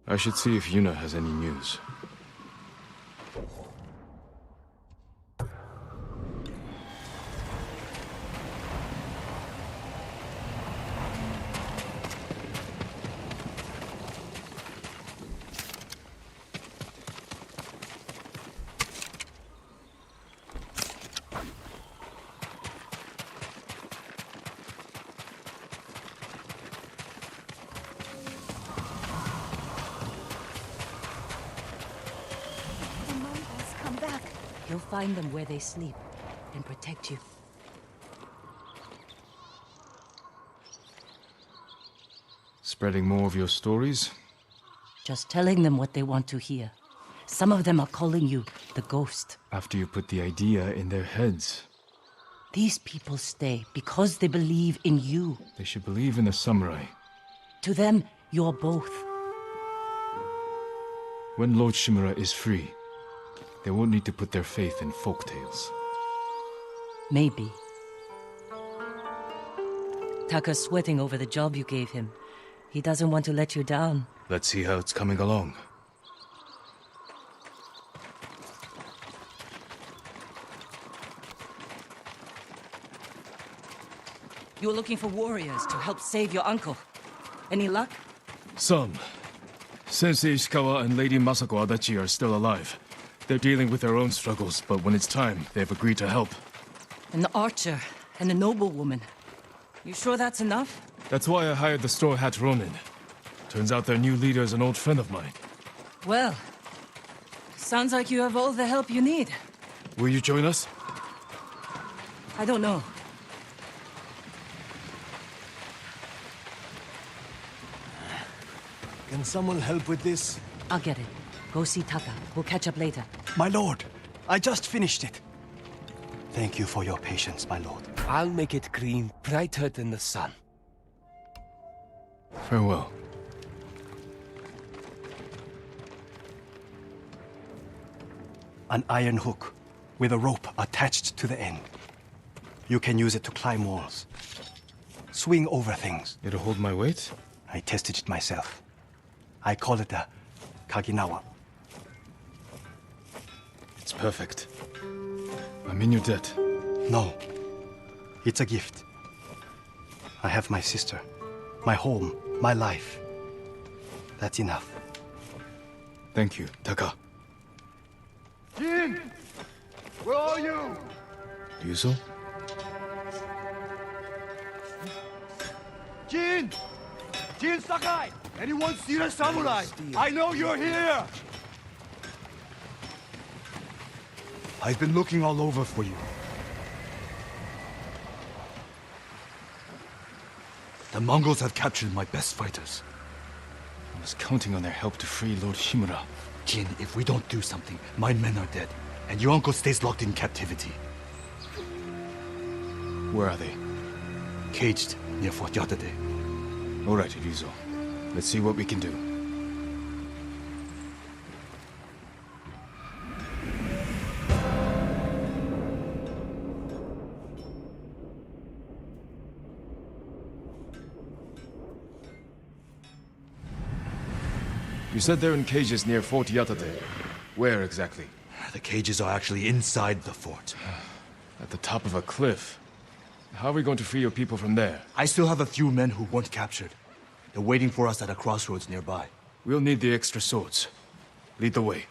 I should see if Yuna has any news. He'll find them where they sleep and protect you. Spreading more of your stories? Just telling them what they want to hear. Some of them are calling you the ghost. After you put the idea in their heads. These people stay because they believe in you. They should believe in the samurai. To them, you're both. When Lord Shimura is free, they won't need to put their faith in folktales. Maybe. Taka's sweating over the job you gave him. He doesn't want to let you down. Let's see how it's coming along. You were looking for warriors to help save your uncle. Any luck? Some. Sensei Ishikawa and Lady Masako Adachi are still alive. They're dealing with their own struggles, but when it's time, they've agreed to help. And the archer, and the noblewoman. You sure that's enough? That's why I hired the Straw Hat Ronin. Turns out their new leader is an old friend of mine. Well, sounds like you have all the help you need. Will you join us? I don't know. Can someone help with this? I'll get it. Go see Taka. We'll catch up later. My lord, I just finished it. Thank you for your patience, my lord. I'll make it green, brighter than the sun. Farewell. An iron hook with a rope attached to the end. You can use it to climb walls. Swing over things. It'll hold my weight? I tested it myself. I call it a Kaginawa. It's perfect. I'm in your debt. No. It's a gift. I have my sister, my home, my life. That's enough. Thank you, Taka. Jin! Where are you? Ryuzo? Jin! Jin Sakai! Anyone see the samurai? I know you're here! I've been looking all over for you. The Mongols have captured my best fighters. I was counting on their help to free Lord Shimura. Jin, if we don't do something, my men are dead, and your uncle stays locked in captivity. Where are they? Caged near Fort Yatade. All right, Ryuzo. Let's see what we can do. You said they're in cages near Fort Yatate. Where exactly? The cages are actually inside the fort. At the top of a cliff. How are we going to free your people from there? I still have a few men who weren't captured. They're waiting for us at a crossroads nearby. We'll need the extra swords. Lead the way.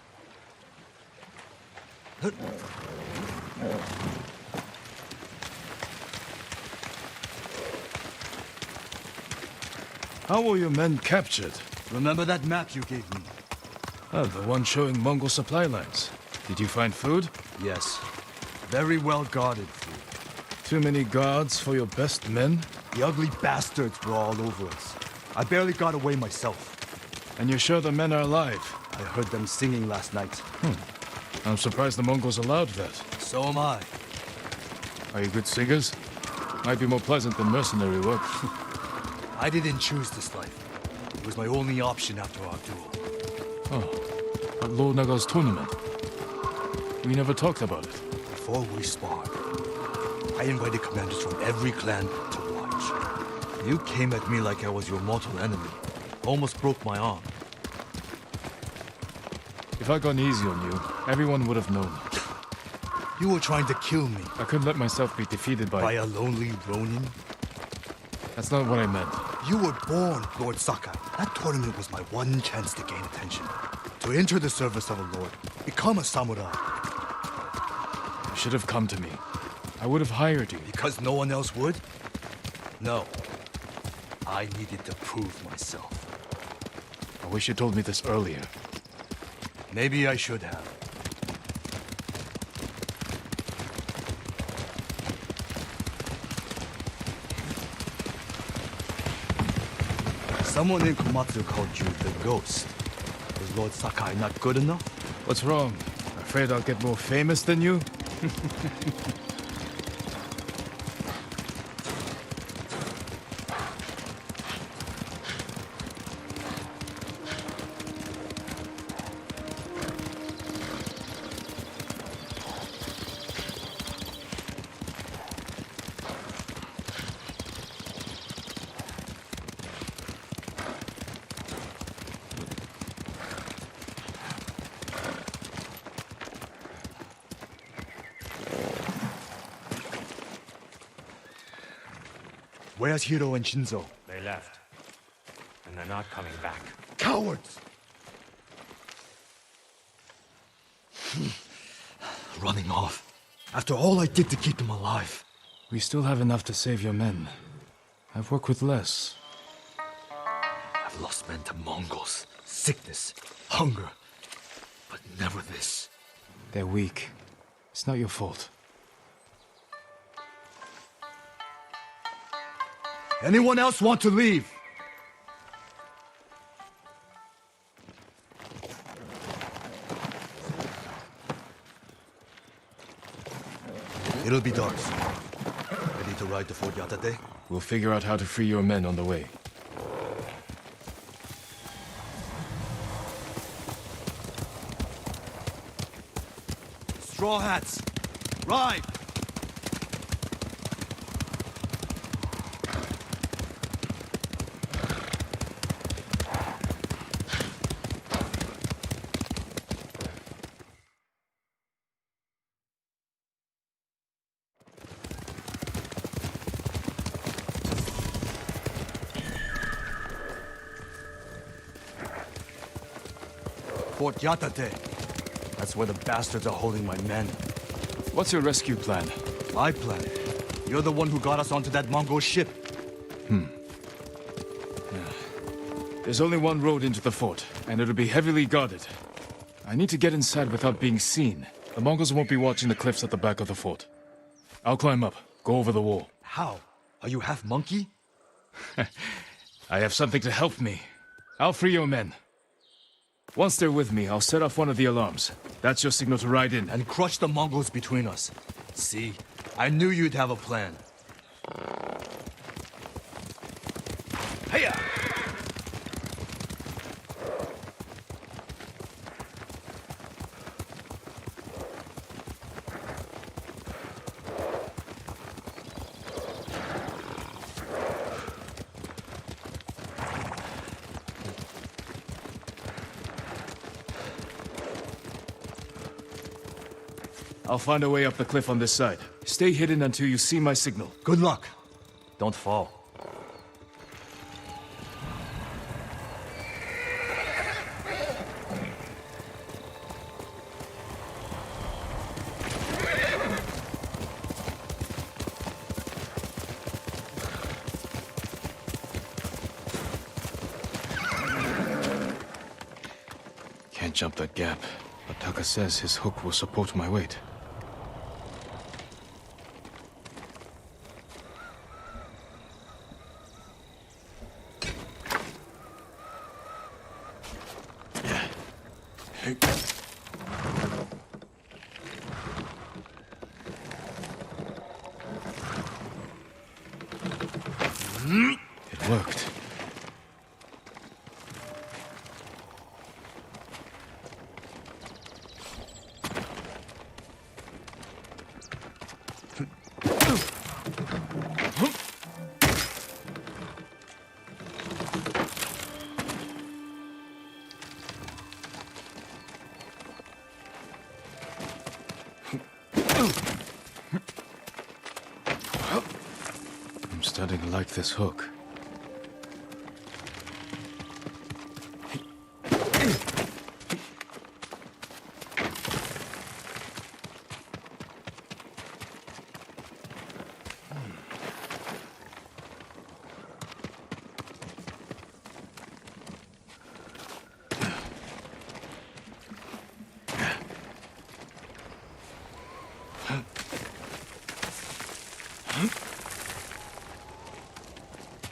How were your men captured? Remember that map you gave me? Ah, the one showing Mongol supply lines. Did you find food? Yes. Very well guarded food. Too many guards for your best men? The ugly bastards were all over us. I barely got away myself. And you're sure the men are alive? I heard them singing last night. I'm surprised the Mongols allowed that. So am I. Are you good singers? Might be more pleasant than mercenary work. I didn't choose this life. It was my only option after our duel. Oh, at Lord Naga's tournament. We never talked about it. Before we sparred, I invited commanders from every clan to watch. You came at me like I was your mortal enemy. Almost broke my arm. If I'd gone easy on you, everyone would have known. You were trying to kill me. I couldn't let myself be defeated By a lonely Ronin? That's not what I meant. You were born Lord Sakai. That tournament was my one chance to gain attention. To enter the service of a lord. Become a samurai. You should have come to me. I would have hired you. Because no one else would? No. I needed to prove myself. I wish you told me this earlier. Maybe I should have. Someone in Komatsu called you the Ghost. Was Lord Sakai not good enough? What's wrong? Afraid I'll get more famous than you? Where's Hiro and Shinzo? They left. And they're not coming back. Cowards! Running off. After all I did to keep them alive. We still have enough to save your men. I've worked with less. I've lost men to Mongols, sickness, hunger. But never this. They're weak. It's not your fault. Anyone else want to leave? It'll be dark soon. Ready to ride to Fort Yatate? We'll figure out how to free your men on the way. Straw hats! Ride! Fort Yatate. That's where the bastards are holding my men. What's your rescue plan? My plan? You're the one who got us onto that Mongol ship. There's only one road into the fort, and it'll be heavily guarded. I need to get inside without being seen. The Mongols won't be watching the cliffs at the back of the fort. I'll climb up, go over the wall. How? Are you half monkey? I have something to help me. I'll free your men. Once they're with me, I'll set off one of the alarms. That's your signal to ride in. And crush the Mongols between us. See? I knew you'd have a plan. Hiya! I'll find a way up the cliff on this side. Stay hidden until you see my signal. Good luck. Don't fall. Can't jump that gap, but Taka says his hook will support my weight. It worked. I'm starting to like this hook.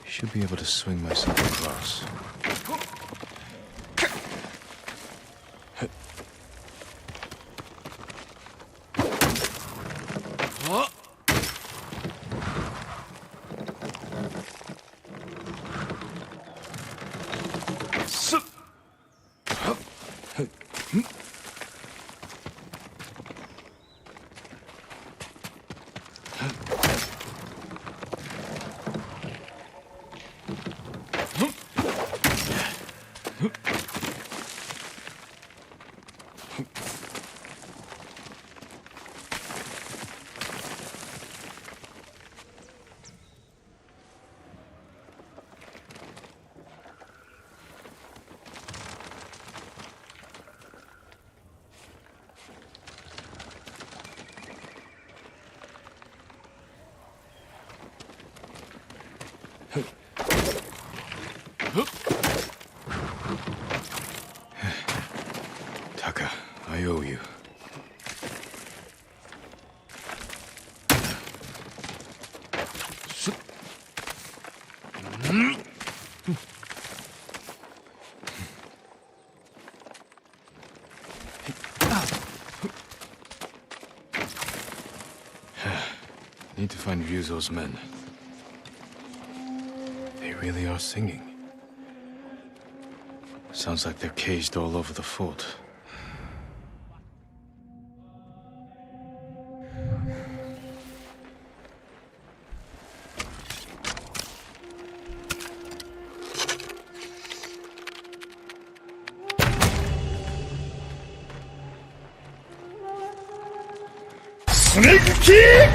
Should be able to swing myself across. Taka, I owe you. Need to find Ryuzo's men. They really are singing. Sounds like they're caged all over the fort. Snake kick!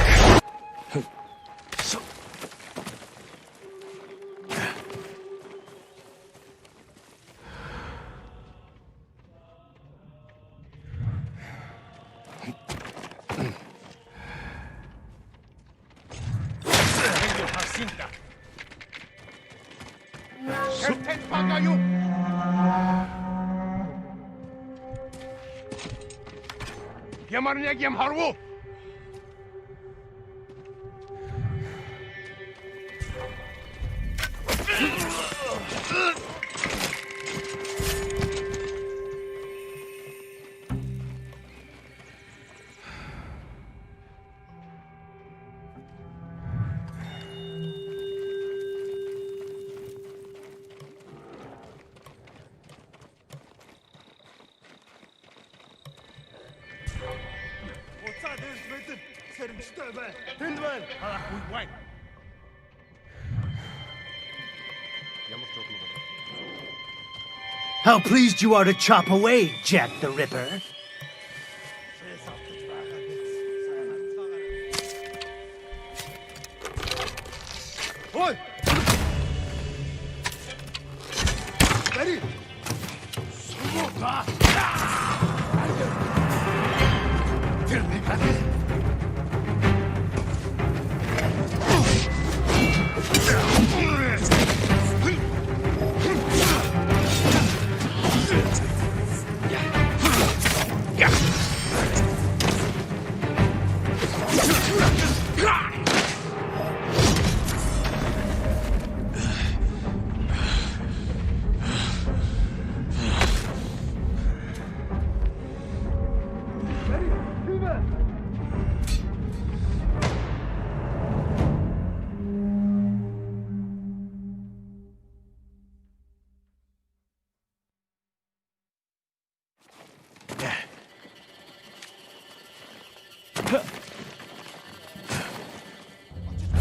How pleased you are to chop away, Jack the Ripper.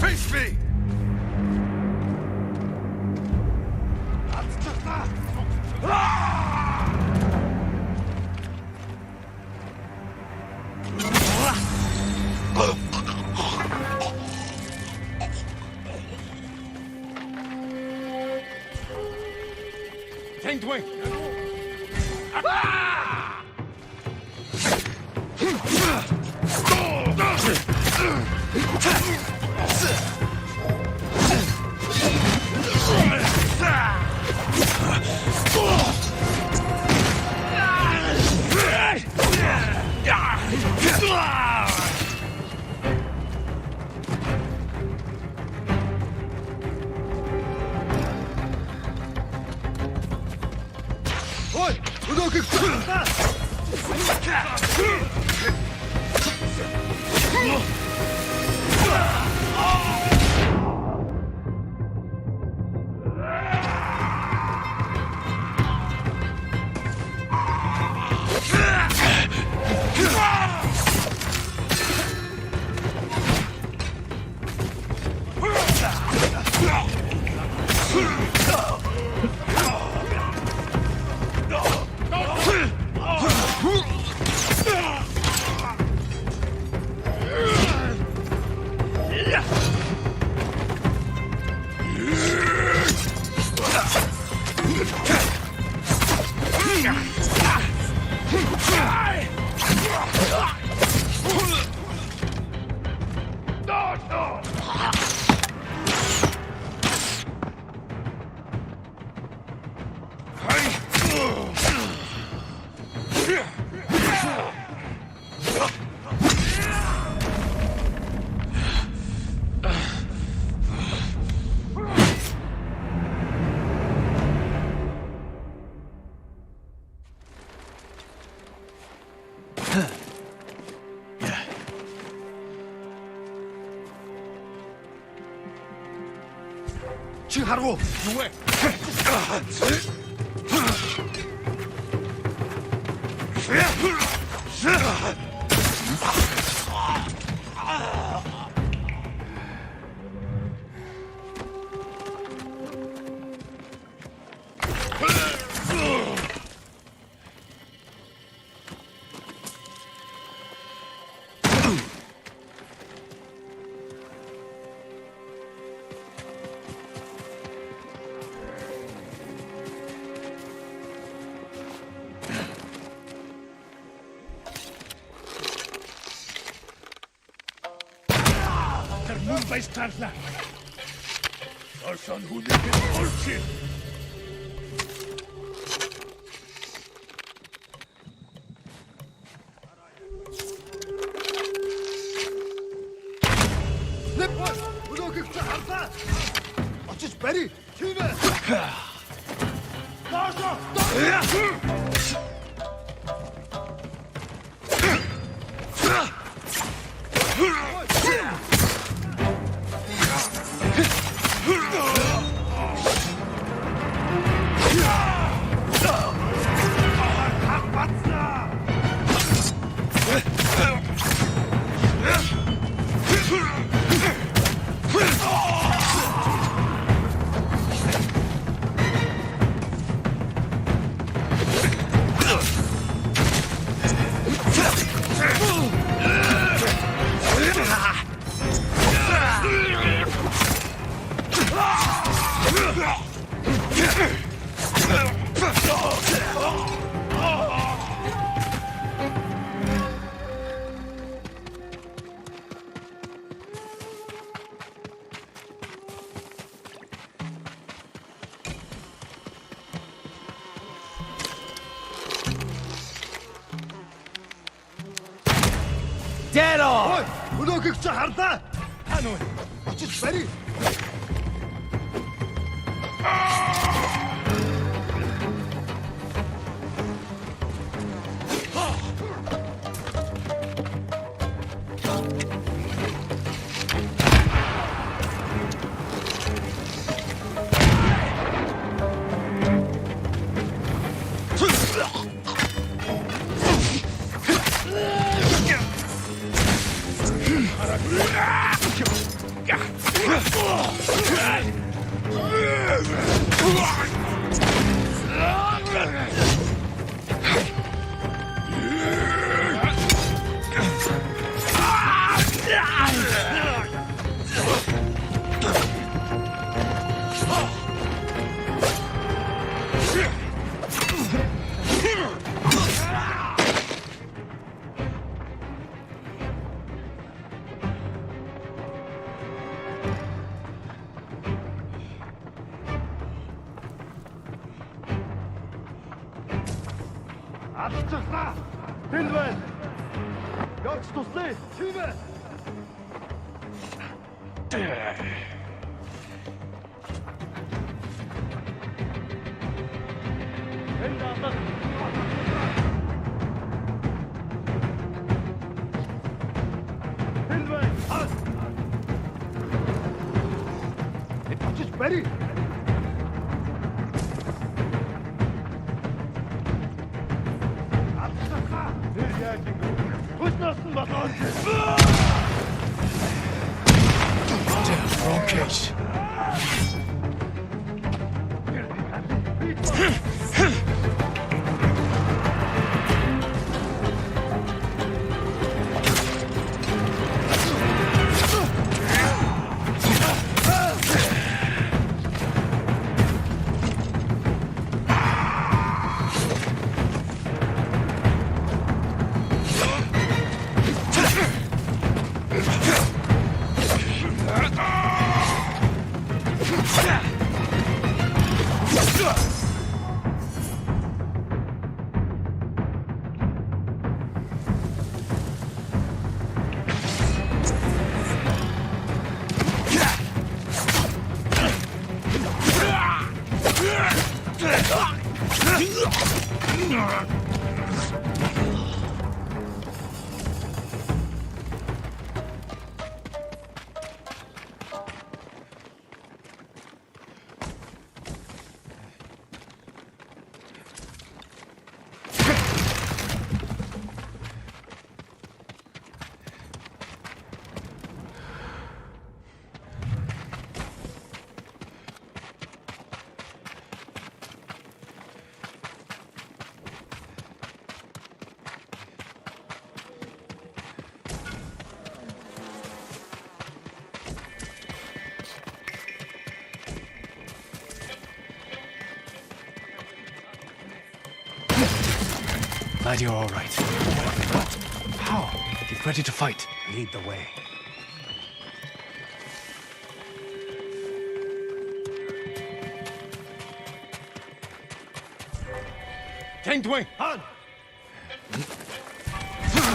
Face me! 하루 왜? Vai estar lá. Orson Hoodie Orchid. Lepot, udo kıkça harta. Açış beri, kime? Darso, Dead on! Ой, өнөөхийг чи харлаа. Хань уу? Очиж барь. Алцчихлаа. Тэнд байна. Явж туслая. Тийм ээ. Энд алах. Тэнд байна. Очиж барь. Damn, wrong case. Glad you're all right. What? How? Get ready to fight. Lead the way. King Twing! Han.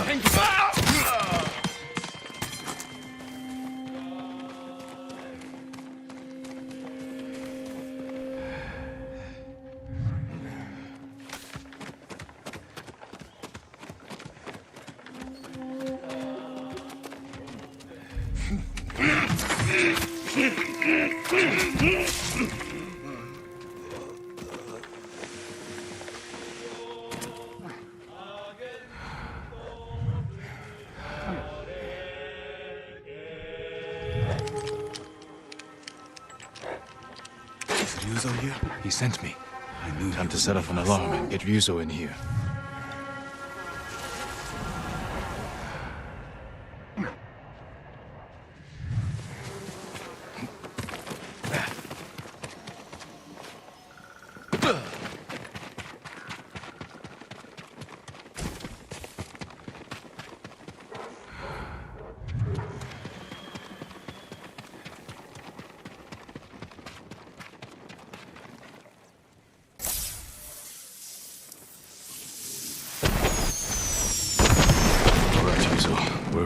King Ryuzo here? He sent me. I knew Time to set off an alarm and get Ryuzo in here.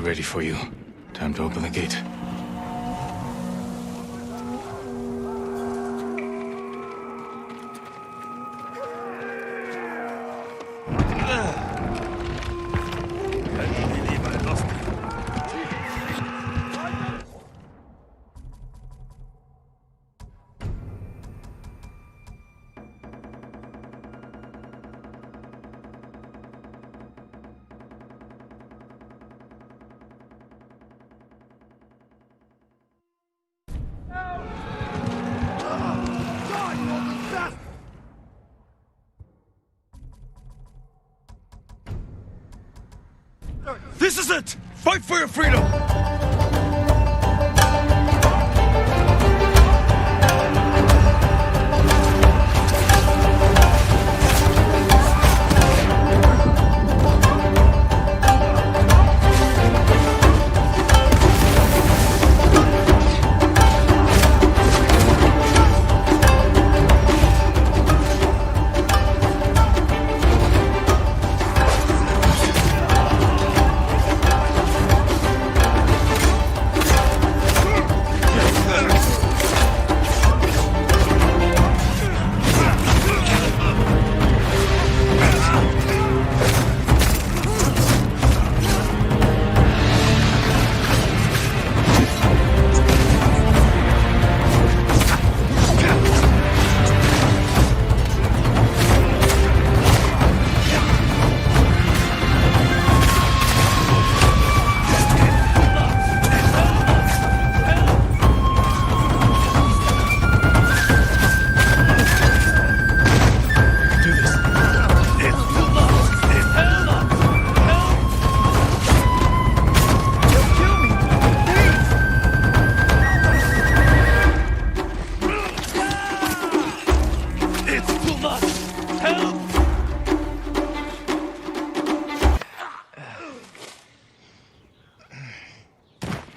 We're ready for you. Time to open the gate. This is it! Fight for your freedom!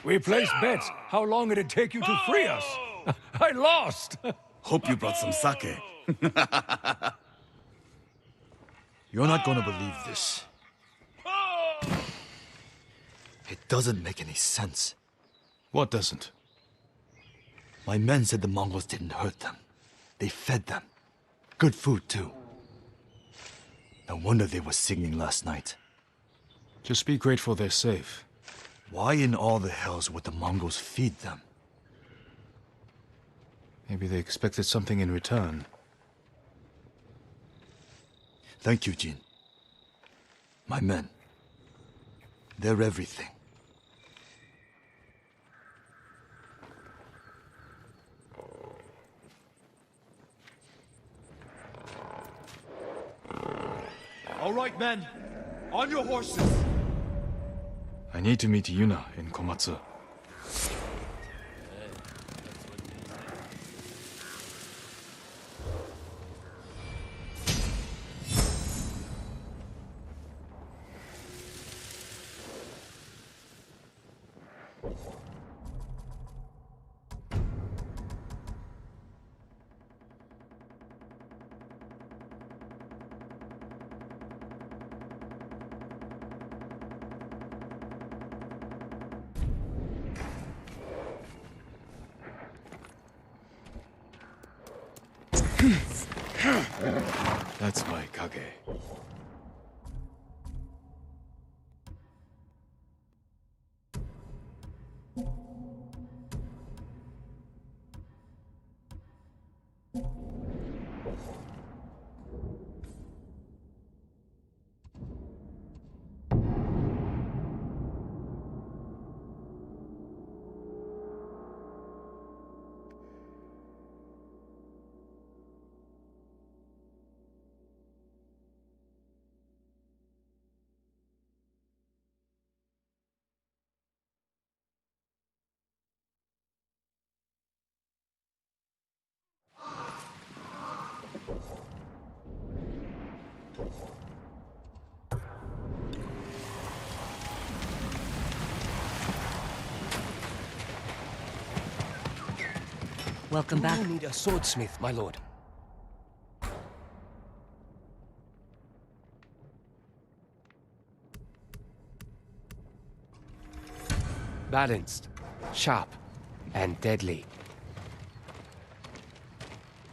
We placed bets. How long it'd take you to free us? I lost! Hope you brought some sake. You're not gonna believe this. It doesn't make any sense. What doesn't? My men said the Mongols didn't hurt them. They fed them. Good food, too. No wonder they were singing last night. Just be grateful they're safe. Why in all the hells would the Mongols feed them? Maybe they expected something in return. Thank you, Jin. My men. They're everything. All right, men. On your horses. I need to meet Yuna in Komatsu. That's my Kage. Welcome back. You need a swordsmith, my lord. Balanced, sharp, and deadly.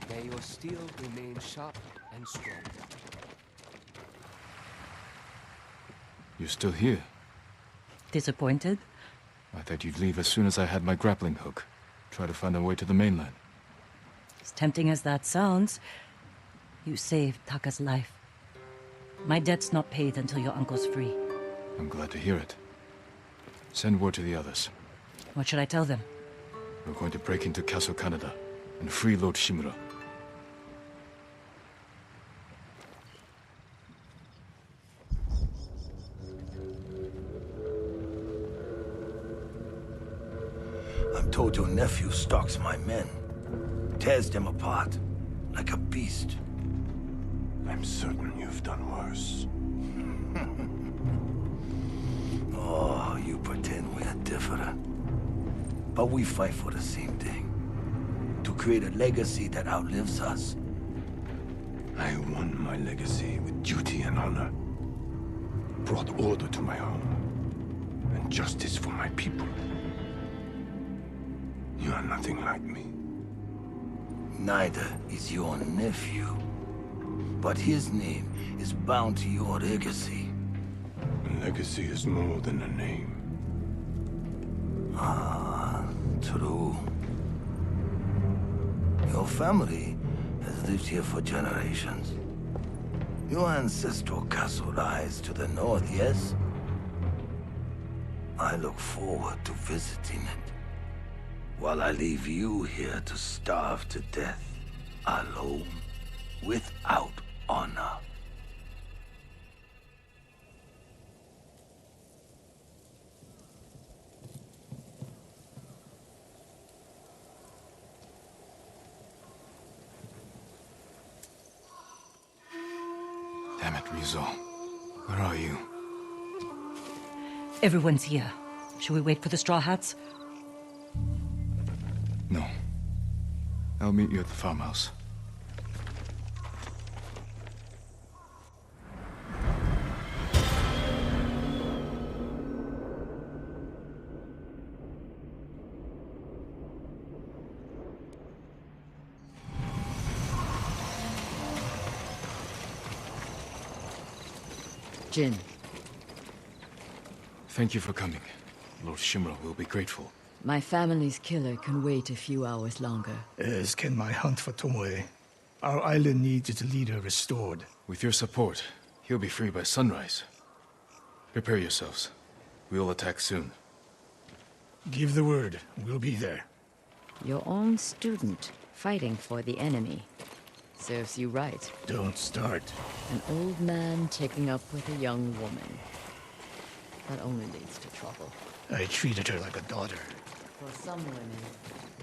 May your steel remain sharp and strong. You're still here? Disappointed? I thought you'd leave as soon as I had my grappling hook. Try to find a way to the mainland. As tempting as that sounds, you saved Taka's life. My debt's not paid until your uncle's free. I'm glad to hear it. Send word to the others. What should I tell them? We're going to break into Castle Canada and free Lord Shimura. I'm told your nephew stalks my men. Tears them apart, like a beast. I'm certain you've done worse. Oh, you pretend we're different. But we fight for the same thing. To create a legacy that outlives us. I won my legacy with duty and honor. Brought order to my home. And justice for my people. You are nothing like me. Neither is your nephew. But his name is bound to your legacy. A legacy is more than a name. Ah, true. Your family has lived here for generations. Your ancestral castle lies to the north, yes? I look forward to visiting it. While I leave you here to starve to death, alone, without honor. Damn it, Ryuzo. Where are you? Everyone's here. Should we wait for the Straw Hats? No. I'll meet you at the farmhouse. Jin. Thank you for coming. Lord Shimura will be grateful. My family's killer can wait a few hours longer. As can my hunt for Tomoe. Our island needs its leader restored. With your support, he'll be free by sunrise. Prepare yourselves. We'll attack soon. Give the word. We'll be there. Your own student, fighting for the enemy. Serves you right. Don't start. An old man taking up with a young woman. That only leads to trouble. I treated her like a daughter. For some women.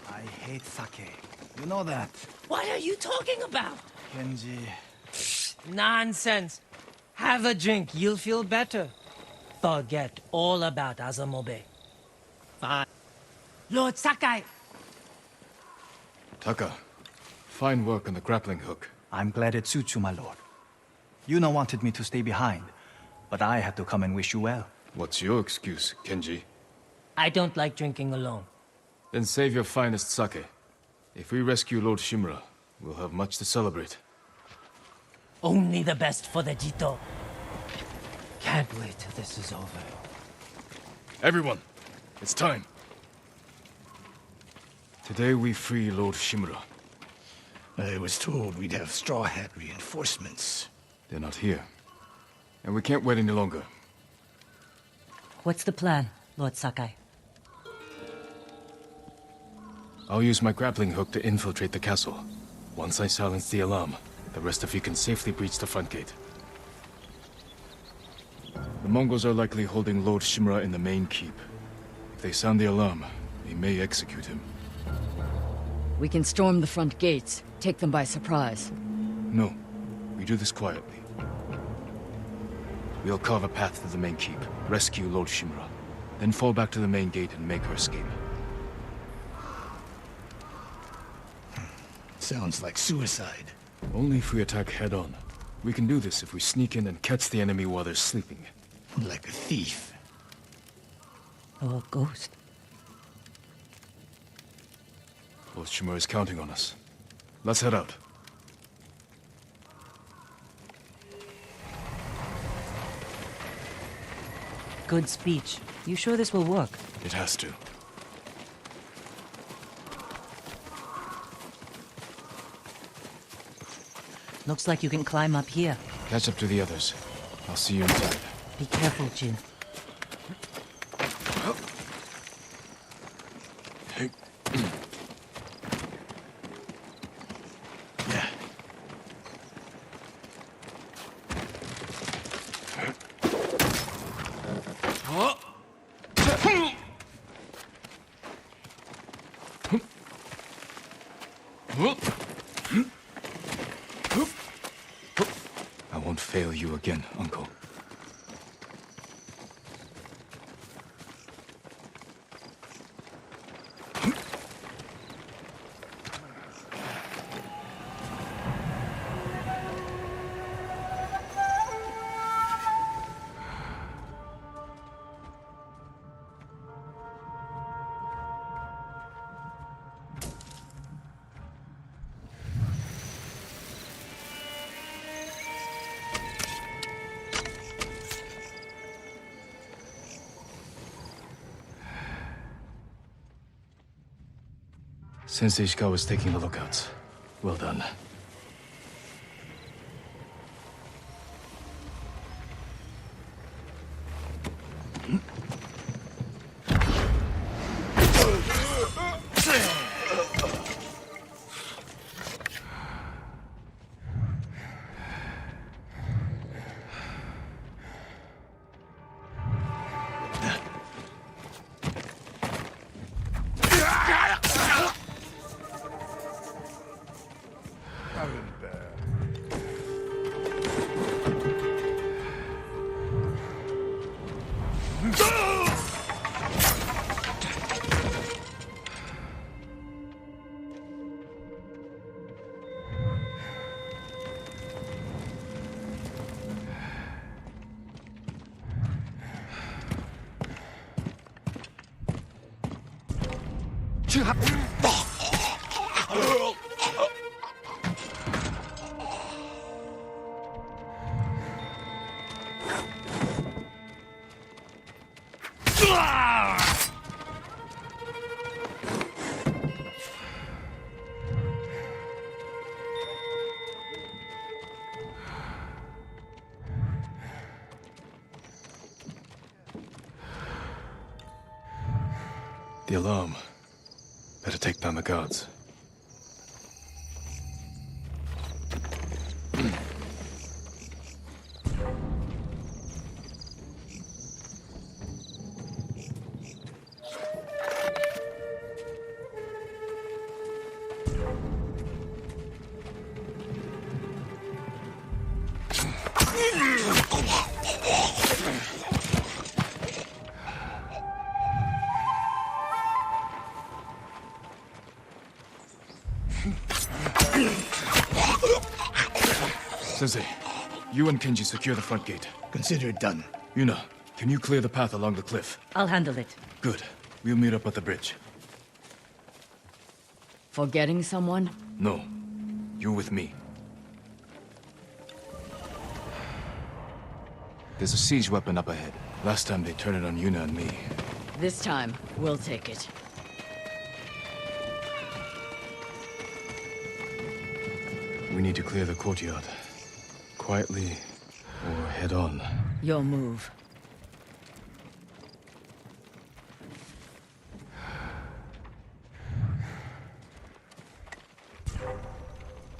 I hate sake. You know that. What are you talking about? Kenji. Nonsense. Have a drink, you'll feel better. Forget all about Azamobe. Fine. Lord Sakai! Taka, fine work on the grappling hook. I'm glad it suits you, my lord. Yuna wanted me to stay behind, but I had to come and wish you well. What's your excuse, Kenji? I don't like drinking alone. Then save your finest sake. If we rescue Lord Shimura, we'll have much to celebrate. Only the best for the Jito. Can't wait till this is over. Everyone, it's time. Today we free Lord Shimura. I was told we'd have Straw Hat reinforcements. They're not here. And we can't wait any longer. What's the plan, Lord Sakai? I'll use my grappling hook to infiltrate the castle. Once I silence the alarm, the rest of you can safely breach the front gate. The Mongols are likely holding Lord Shimura in the main keep. If they sound the alarm, they may execute him. We can storm the front gates, take them by surprise. No, we do this quietly. We'll carve a path to the main keep, rescue Lord Shimura, then fall back to the main gate and make our escape. Sounds like suicide. Only if we attack head-on. We can do this if we sneak in and catch the enemy while they're sleeping. Like a thief. Or a ghost. suppose Shimura is counting on us. Let's head out. Good speech. You sure this will work? It has to. Looks like you can climb up here. Catch up to the others. I'll see you inside. Be careful, Jin. I won't fail you again, Uncle. Sensei Ishikawa's taking the lookouts. Well done. The alarm. Better take down the guards. Sensei, you and Kenji secure the front gate. Consider it done. Yuna, can you clear the path along the cliff? I'll handle it. Good. We'll meet up at the bridge. Forgetting someone? No. You're with me. There's a siege weapon up ahead. Last time they turned it on Yuna and me. This time, we'll take it. We need to clear the courtyard. Quietly, or head on. Your move.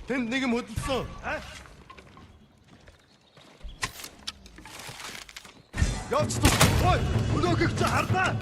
걘 내게 못 있어. Явцдаа. Ой, өнөөгөө чи хардаа.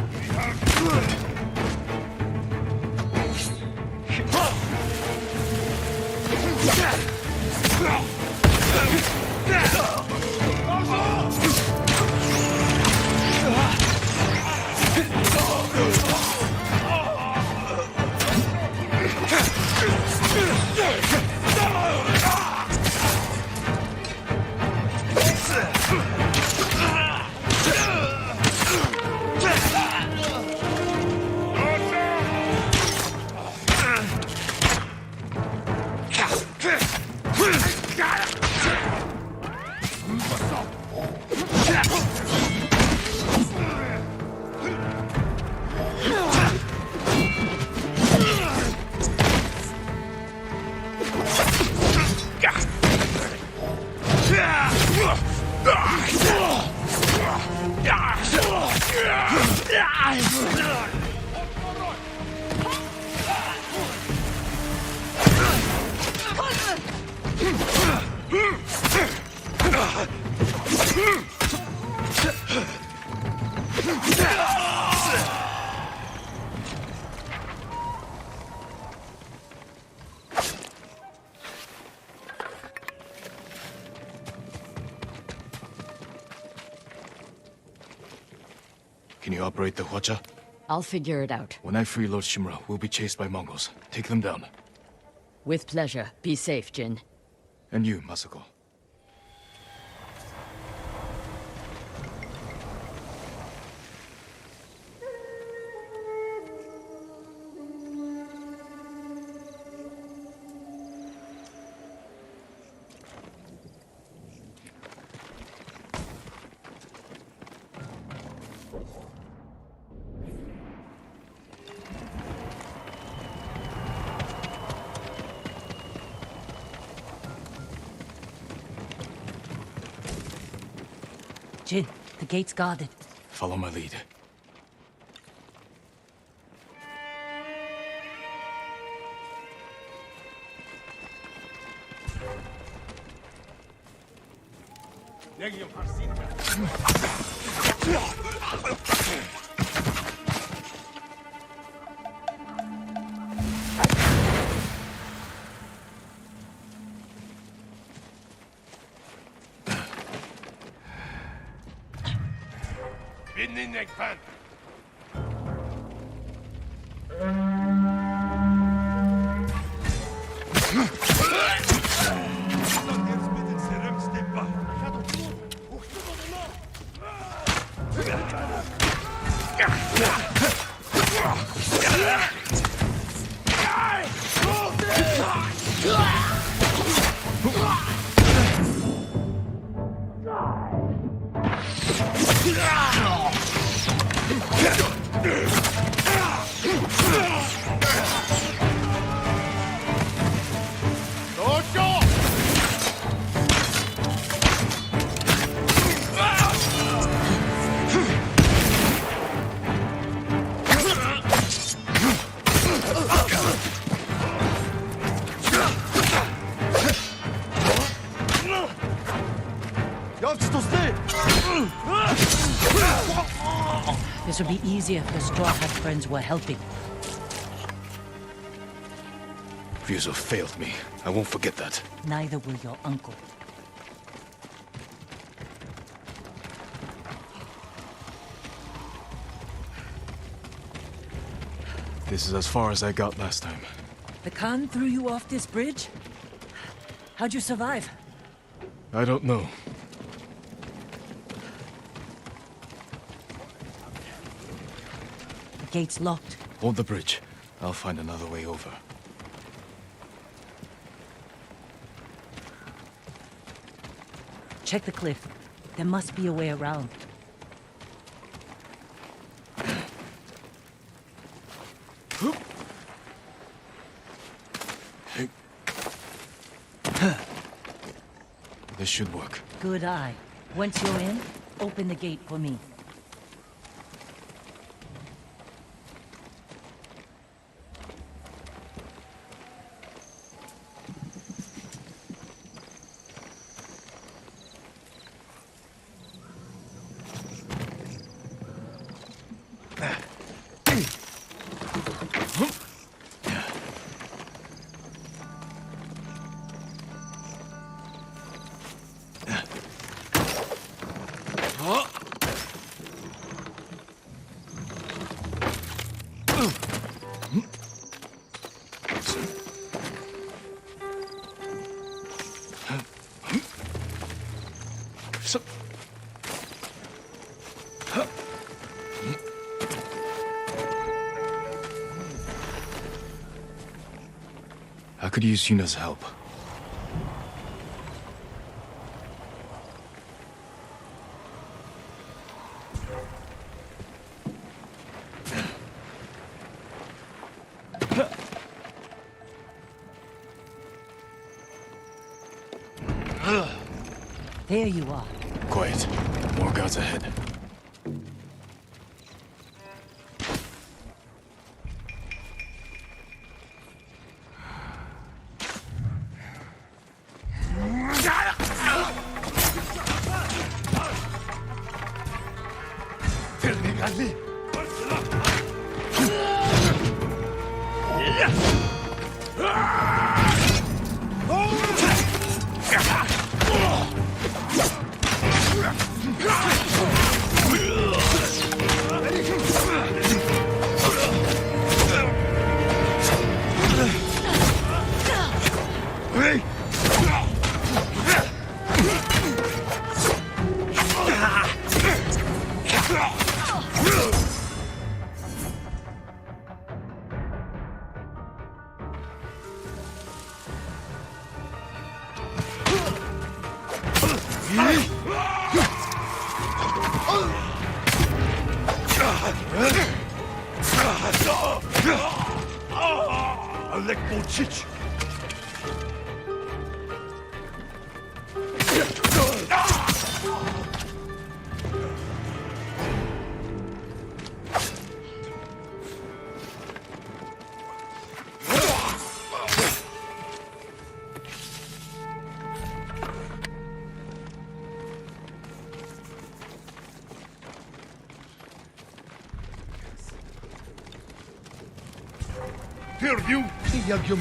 Can you operate the Hwacha? I'll figure it out. When I free Lord Shimura, we'll be chased by Mongols. Take them down. With pleasure. Be safe, Jin. And you, Masako. Jin, the gate's guarded. Follow my lead. This would be easier if the Straw Hat friends were helping. Ryuzo failed me. I won't forget that. Neither will your uncle. This is as far as I got last time. The Khan threw you off this bridge? How'd you survive? I don't know. The gate's locked. Hold the bridge. I'll find another way over. Check the cliff. There must be a way around. This should work. Good eye. Once you're in, open the gate for me. I could use Yuna's help. There you are. Quiet. More guards ahead. Alek Mochich! Here, you! Yagyum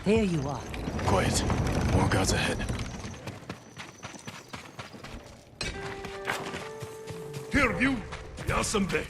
There you are. Quiet. More guards ahead. Here, you! Yasambe!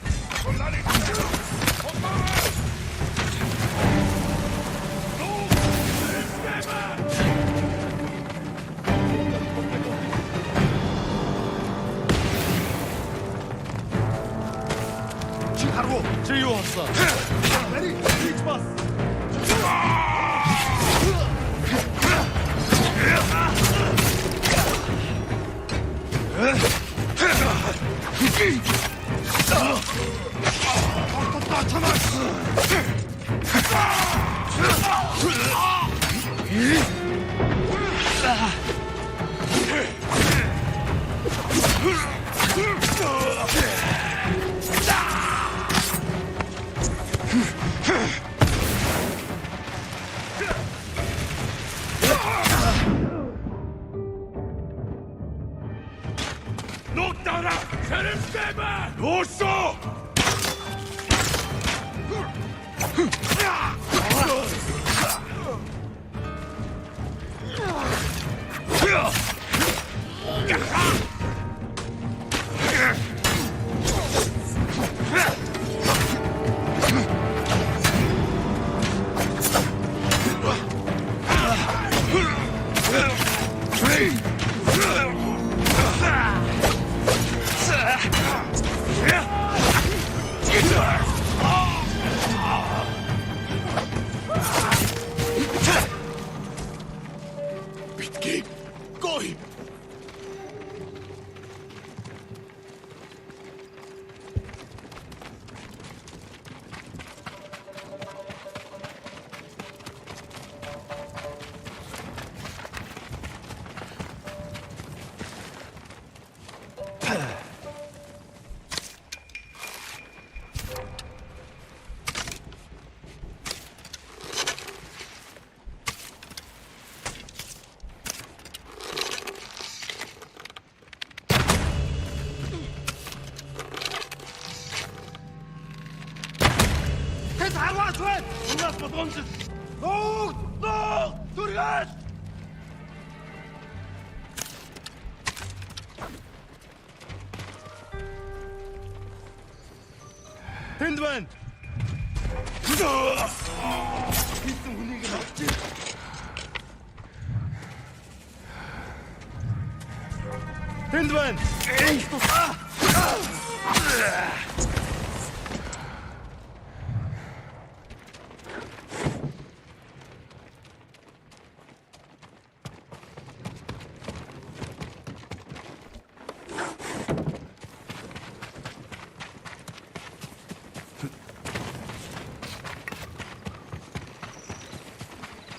Hindman! Hindman!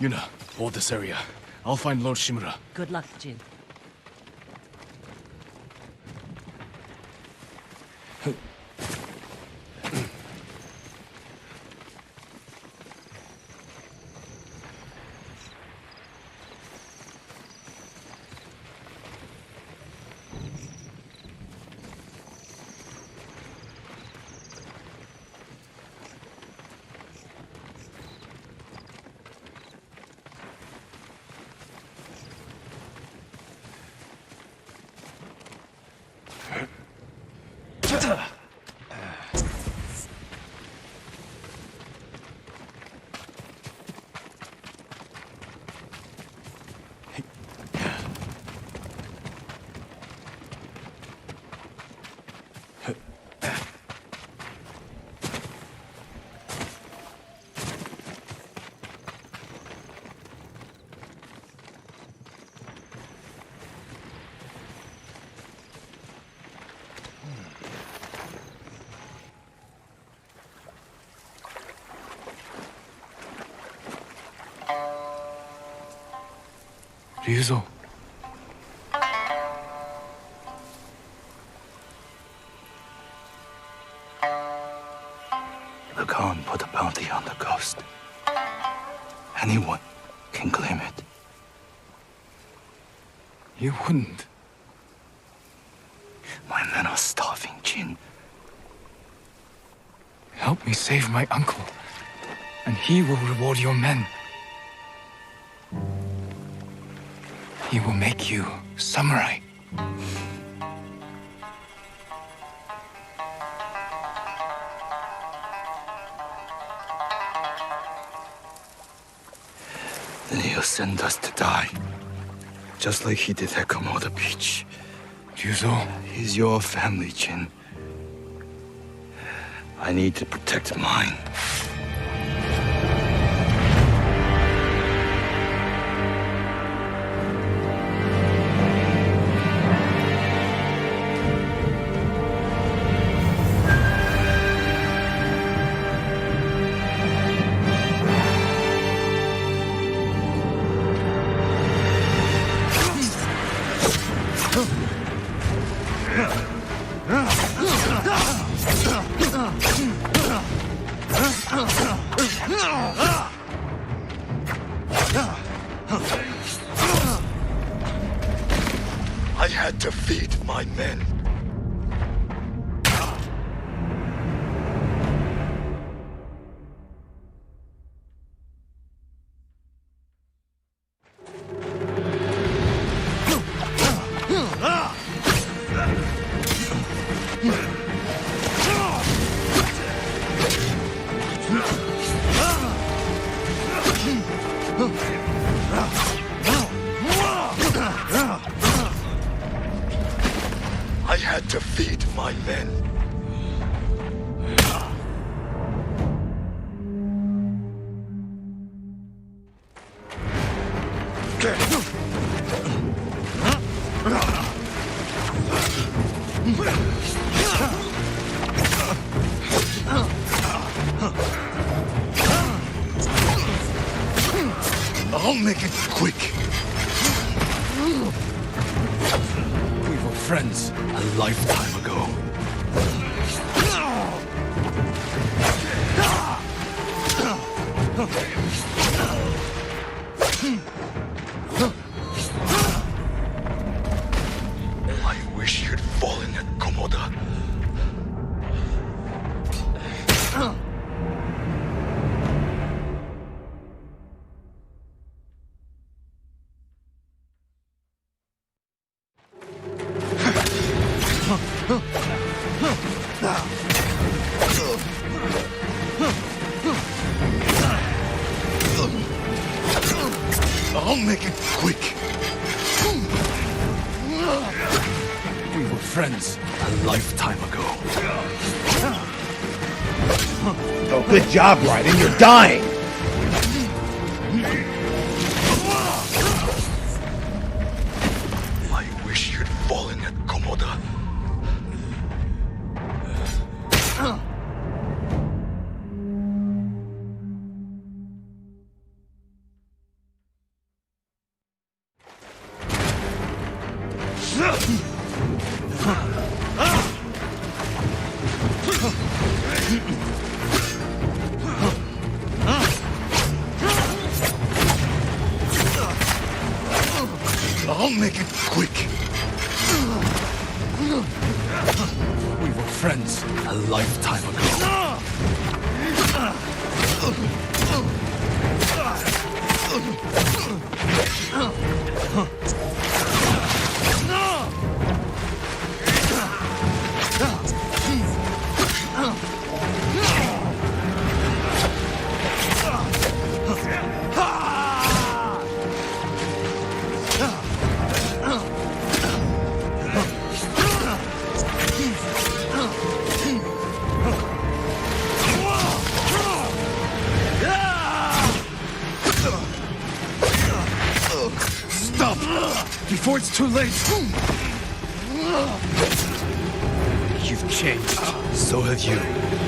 Yuna, hold this area. I'll find Lord Shimura. Good luck, Jin. Ryuzo. The Khan put a bounty on the ghost. Anyone can claim it. You wouldn't. My men are starving, Jin. Help me save my uncle, and he will reward your men. He will make you samurai. Then he'll send us to die. Just like he did at Komoda Beach. Ryuzo. He's your family, Jin. I need to protect mine. I had to feed my men. I had to feed my men. I'll make it quick. We were friends a lifetime ago. I wish you'd fallen at Komoda. I'll make it quick. We were friends a lifetime ago. Oh, good job, Raiden. You're dying. I wish you'd fallen at Komoda. I'll make it quick. We were friends a lifetime ago. Stop! Before it's too late! You've changed. So have you,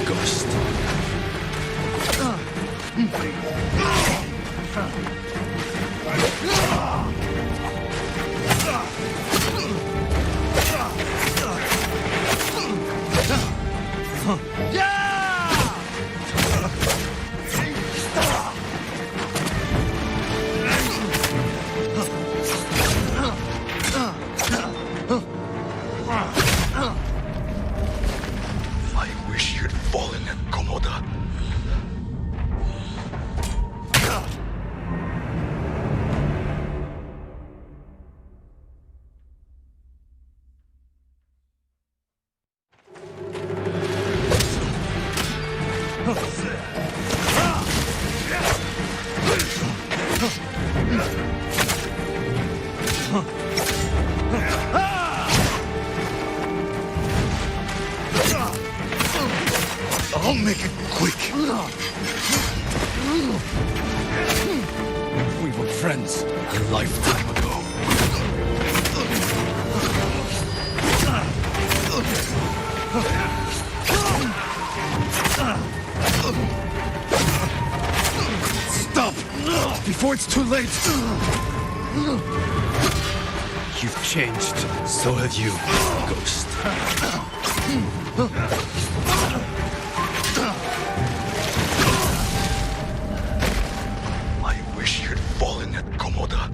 Ghost. friends a lifetime ago. Stop! Before it's too late! You've changed. So have you, Ghost. I wish you'd fallen at Komoda.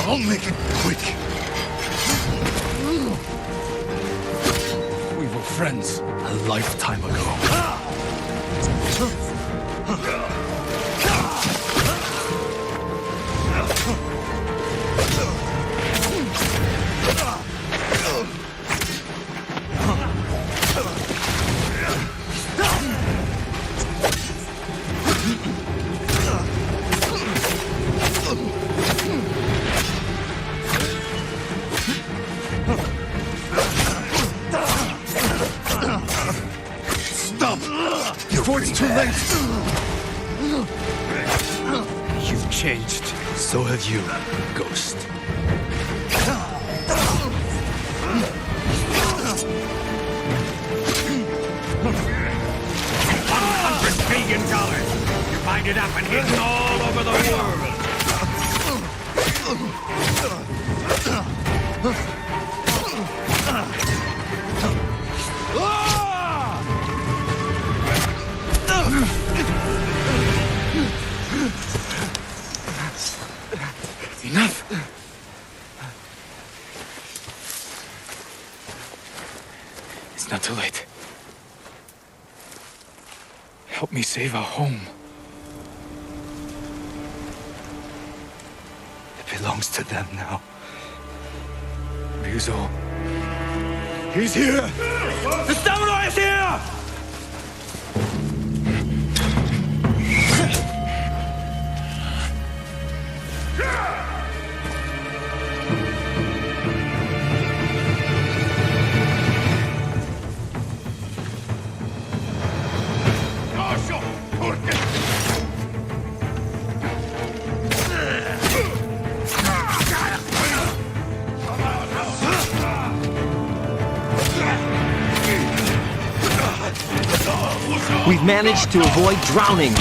I'll make it quick. We were friends A lifetime ago. Stop! Before it's too late! You've changed. So have you, Ghost. $100 billion. You find it up and hidden all over the world. Enough! It's not too late. Help me save our home. It belongs to them now. Ryuzo. He's here! The samurai is here! We've managed to avoid drowning.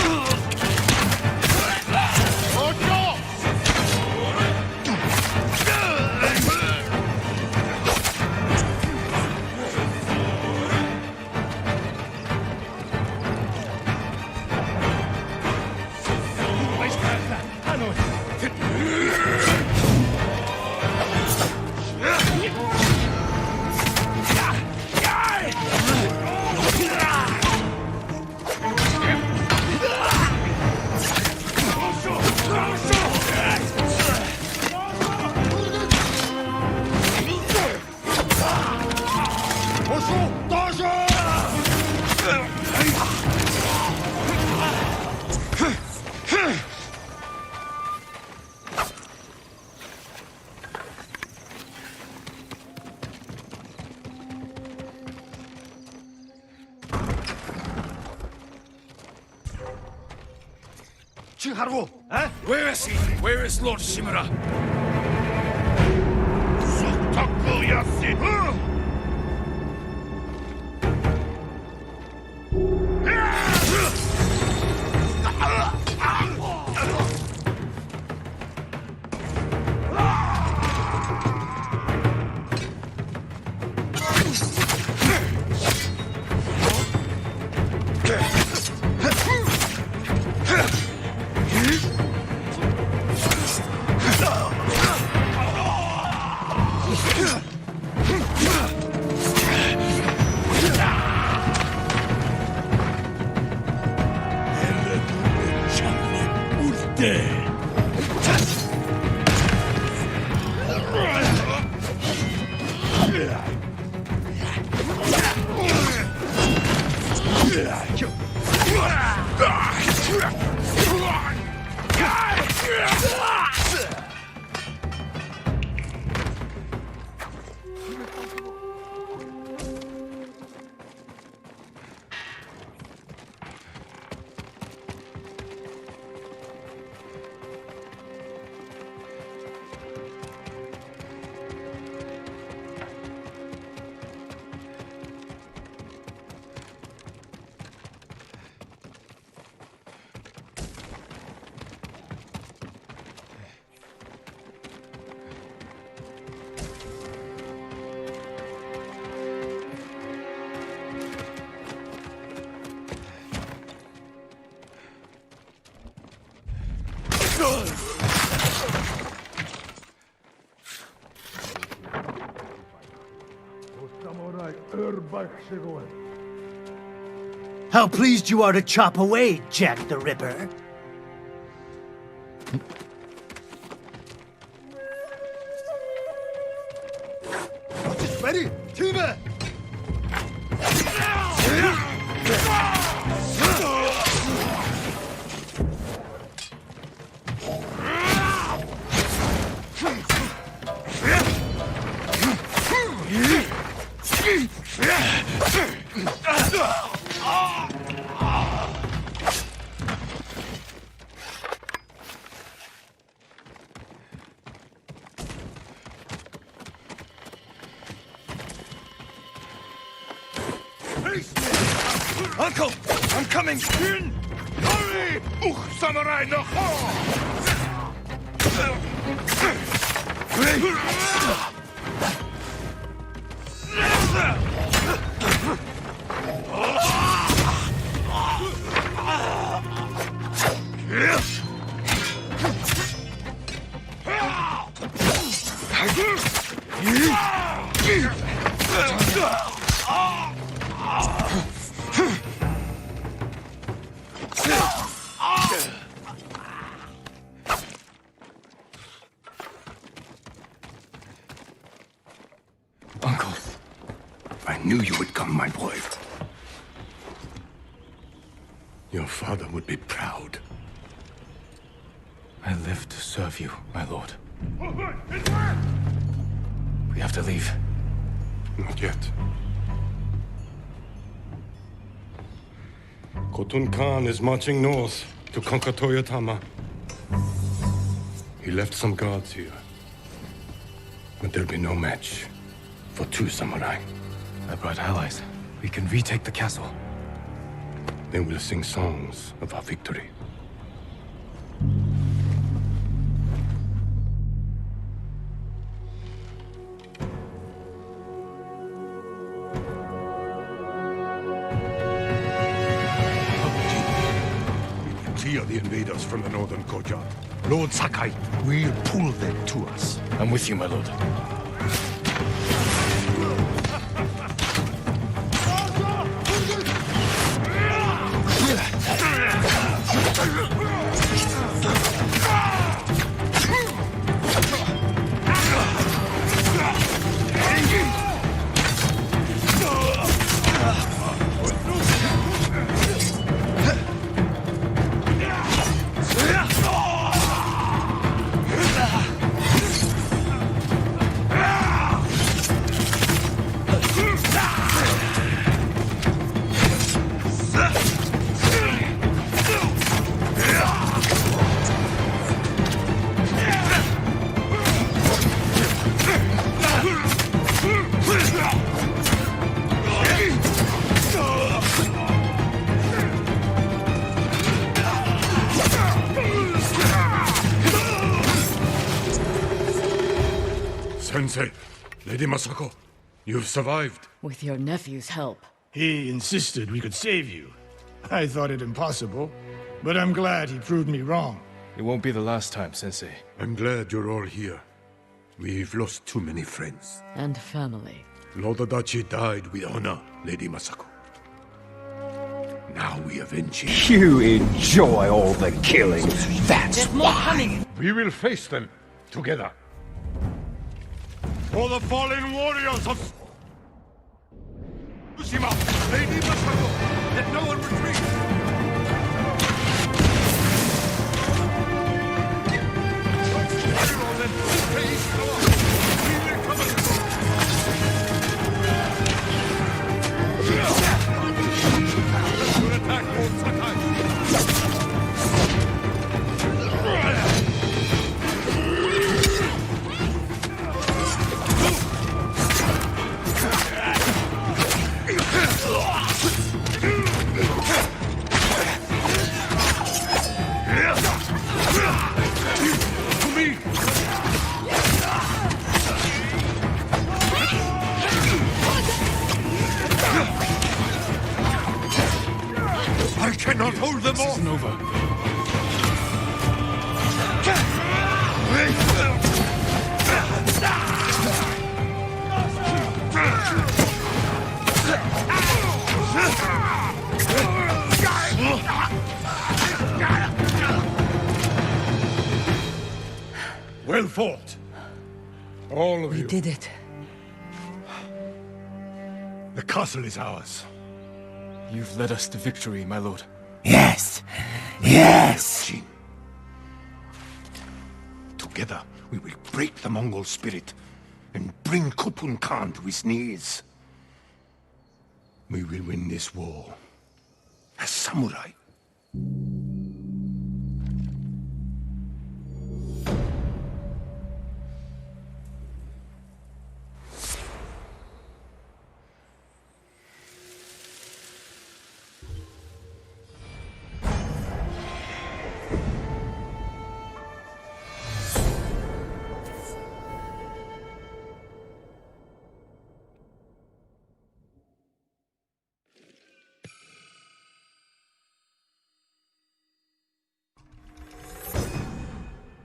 Where is he? Where is Lord Shimura? How pleased you are to chop away, Jack the Ripper. Ready? Tina! Uncle, I'm coming! Hurry! Samurai no Uncle, I knew you would come, my boy. Your father would be proud. I live to serve you, my lord. We have to leave. Not yet. Khotun Khan is marching north to conquer Toyotama. He left some guards here. But there'll be no match for 2 samurai. I brought allies. We can retake the castle. They will sing songs of our victory. Tear the invaders from the northern courtyard. Lord Sakai will pull them to us. I'm with you, my lord. Sensei, Lady Masako, you've survived. With your nephew's help. He insisted we could save you. I thought it impossible, but I'm glad he proved me wrong. It won't be the last time, Sensei. I'm glad you're all here. We've lost too many friends. And family. Lord Adachi died with honor, Lady Masako. Now we avenge him. You enjoy all the killing. That's There's more coming. We will face them together. For the fallen warriors of Tsushima, they need us to go. Let no one retreat. Fire on them. Face on. We will cover them. Let's go attack Lord Sakai. I cannot hold them This off! isn't over. Well fought. All of you. We did it. The castle is ours. You've led us to victory, my lord. Yes. Yes. Jin. Together, we will break the Mongol spirit and bring Khotun Khan to his knees. We will win this war as samurai.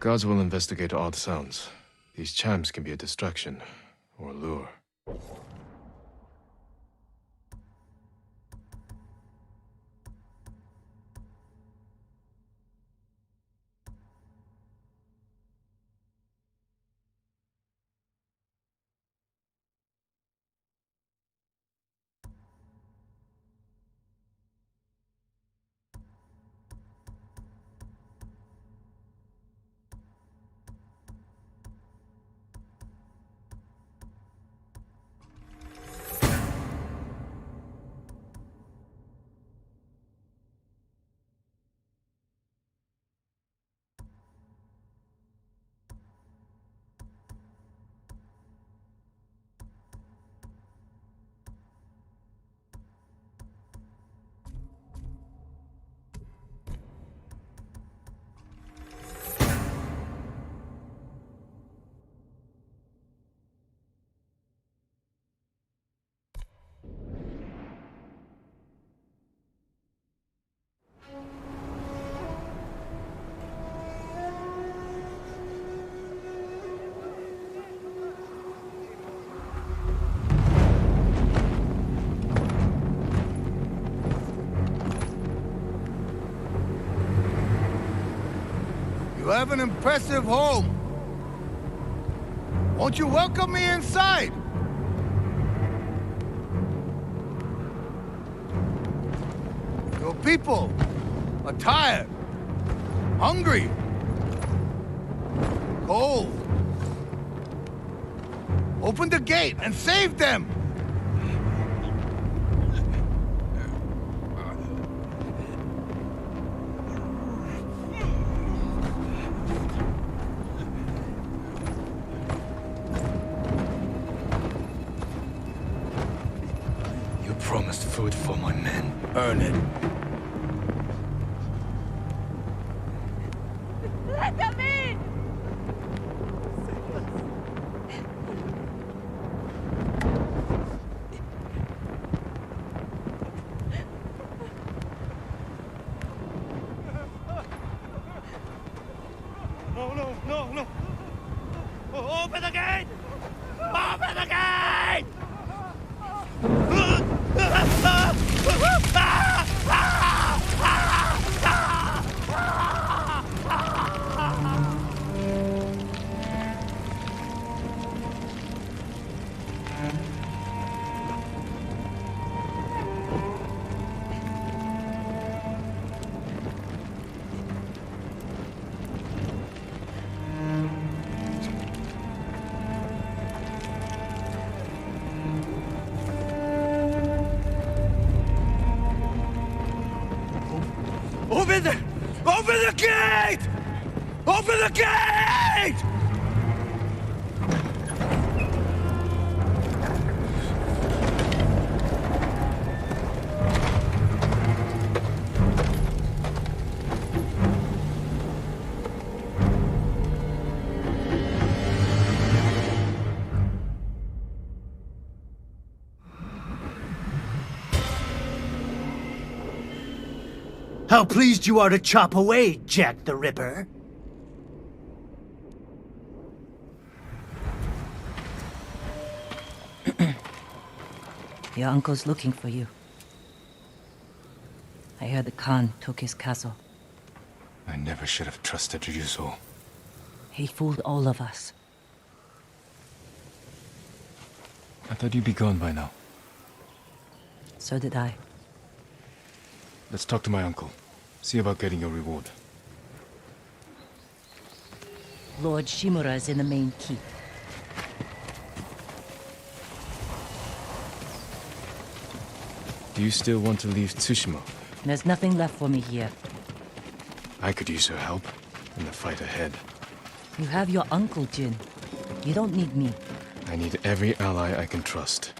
Gods will investigate odd sounds. These chimes can be a distraction or a lure. You have an impressive home. Won't you welcome me inside? Your people are tired, hungry, cold. Open the gate and save them! You promised food for my men. Earn it. Let them in! No! Open the gate! Open the gate! Open the gate! Open the gate! How pleased you are to chop away, Jack the Ripper. Your uncle's looking for you. I heard the Khan took his castle. I never should have trusted Ryuzo. He fooled all of us. I thought you'd be gone by now. So did I. Let's talk to my uncle. See about getting your reward. Lord Shimura is in the main keep. Do you still want to leave Tsushima? There's nothing left for me here. I could use your help in the fight ahead. You have your uncle, Jin. You don't need me. I need every ally I can trust.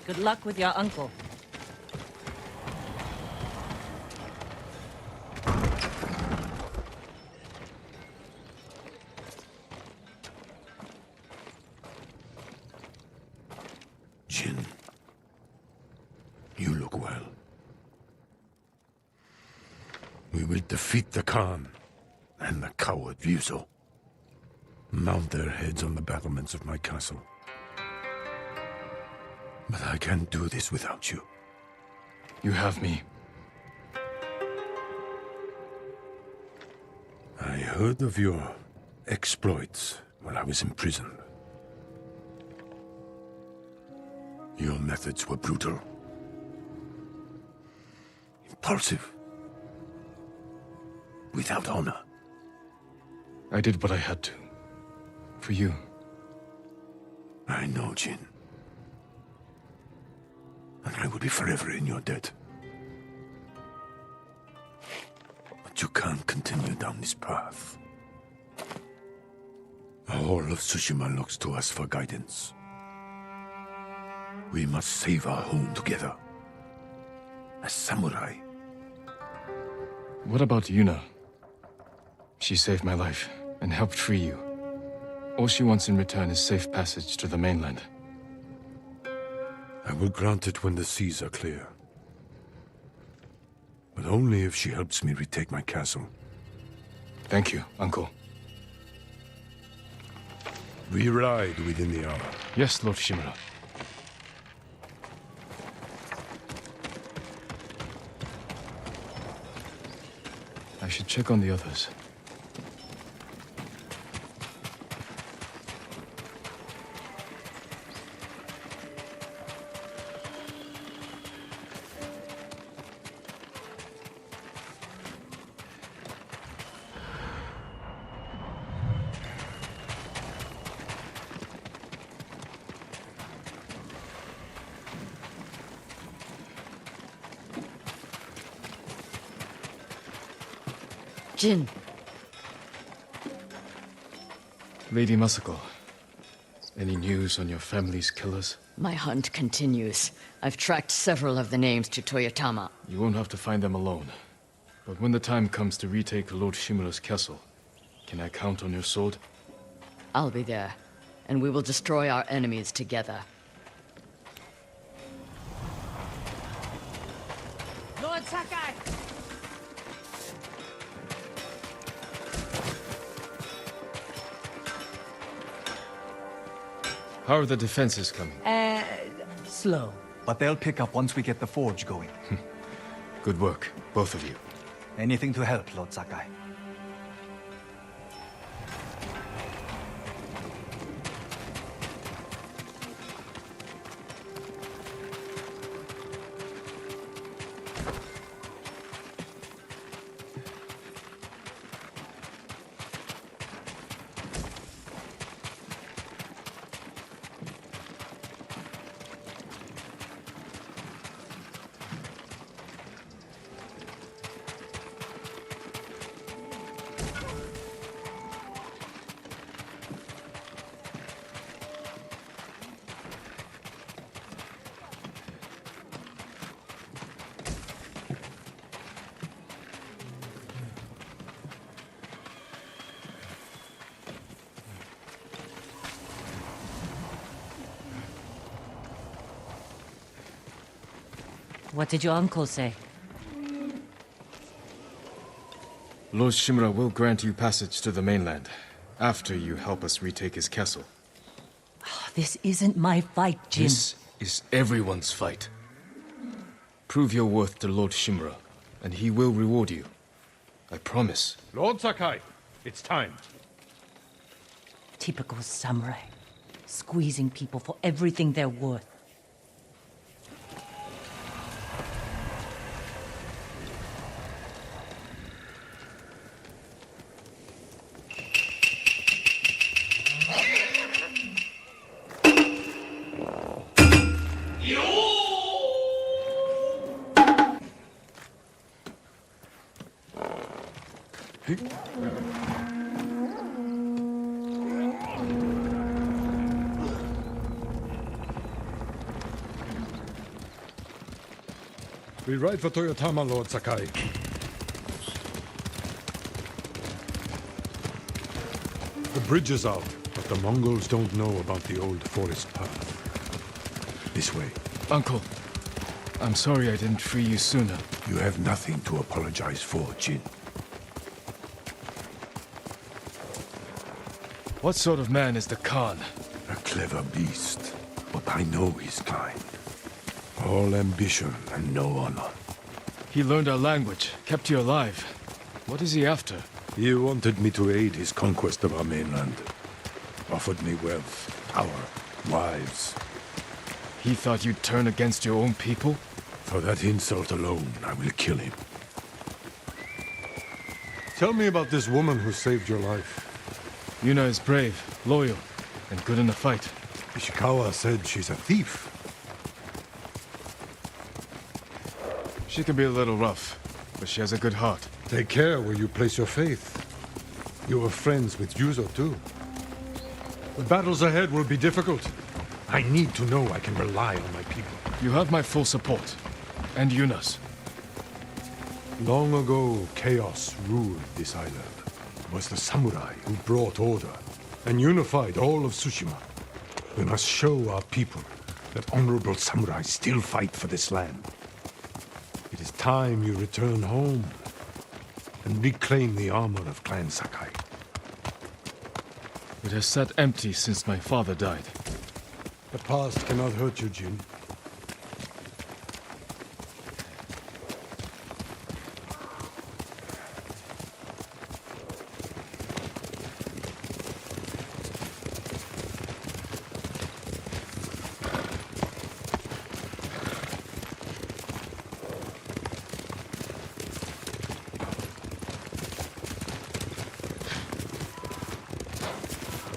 Good luck with your uncle. Jin, you look well. We will defeat the Khan and the coward Ryuzo. Mount their heads on the battlements of my castle. But I can't do this without you. You have me. I heard of your exploits while I was in prison. Your methods were brutal, impulsive, without honor. I did what I had to. For you. I know, Jin. And I will be forever in your debt. But you can't continue down this path. All of Tsushima looks to us for guidance. We must save our home together. As samurai. What about Yuna? She saved my life and helped free you. All she wants in return is safe passage to the mainland. I will grant it when the seas are clear. But only if she helps me retake my castle. Thank you, Uncle. We ride within the hour. Yes, Lord Shimura. I should check on the others. Jin. Lady Masako, any news on your family's killers? My hunt continues. I've tracked several of the names to Toyotama. You won't have to find them alone. But when the time comes to retake Lord Shimura's castle, can I count on your sword? I'll be there, and we will destroy our enemies together. Lord Sakai! How are the defenses coming? Slow. But they'll pick up once we get the forge going. Good work, both of you. Anything to help, Lord Sakai. What did your uncle say? Lord Shimura will grant you passage to the mainland, after you help us retake his castle. This isn't my fight, Jin. This is everyone's fight. Prove your worth to Lord Shimura, and he will reward you. I promise. Lord Sakai, it's time. Typical samurai. Squeezing people for everything they're worth. We ride for Toyotama, Lord Sakai. The bridge is out, but the Mongols don't know about the old forest path. This way. Uncle, I'm sorry I didn't free you sooner. You have nothing to apologize for, Jin. What sort of man is the Khan? A clever beast, but I know his kind. All ambition and no honor. He learned our language, kept you alive. What is he after? He wanted me to aid his conquest of our mainland. Offered me wealth, power, wives. He thought you'd turn against your own people? For that insult alone, I will kill him. Tell me about this woman who saved your life. Yuna is brave, loyal, and good in a fight. Ishikawa said she's a thief. She can be a little rough, but she has a good heart. Take care where you place your faith. You are friends with Yuzo, too. The battles ahead will be difficult. I need to know I can rely on my people. You have my full support. And Yuna's. Long ago, chaos ruled this island. It was the samurai who brought order and unified all of Tsushima. We must show our people that honorable samurai still fight for this land. It is time you return home and reclaim the armor of Clan Sakai. It has sat empty since my father died. The past cannot hurt you, Jin.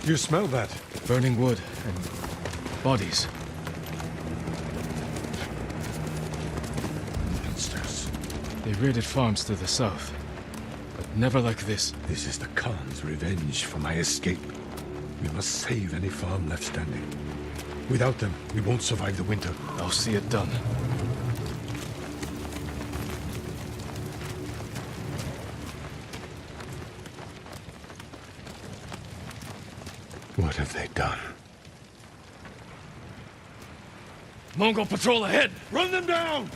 You smell that? Burning wood and bodies. Monsters. They raided farms to the south, but never like this. This is the Khan's revenge for my escape. We must save any farm left standing. Without them, we won't survive the winter. I'll see it done. What have they done? Mongol patrol ahead! Run them down!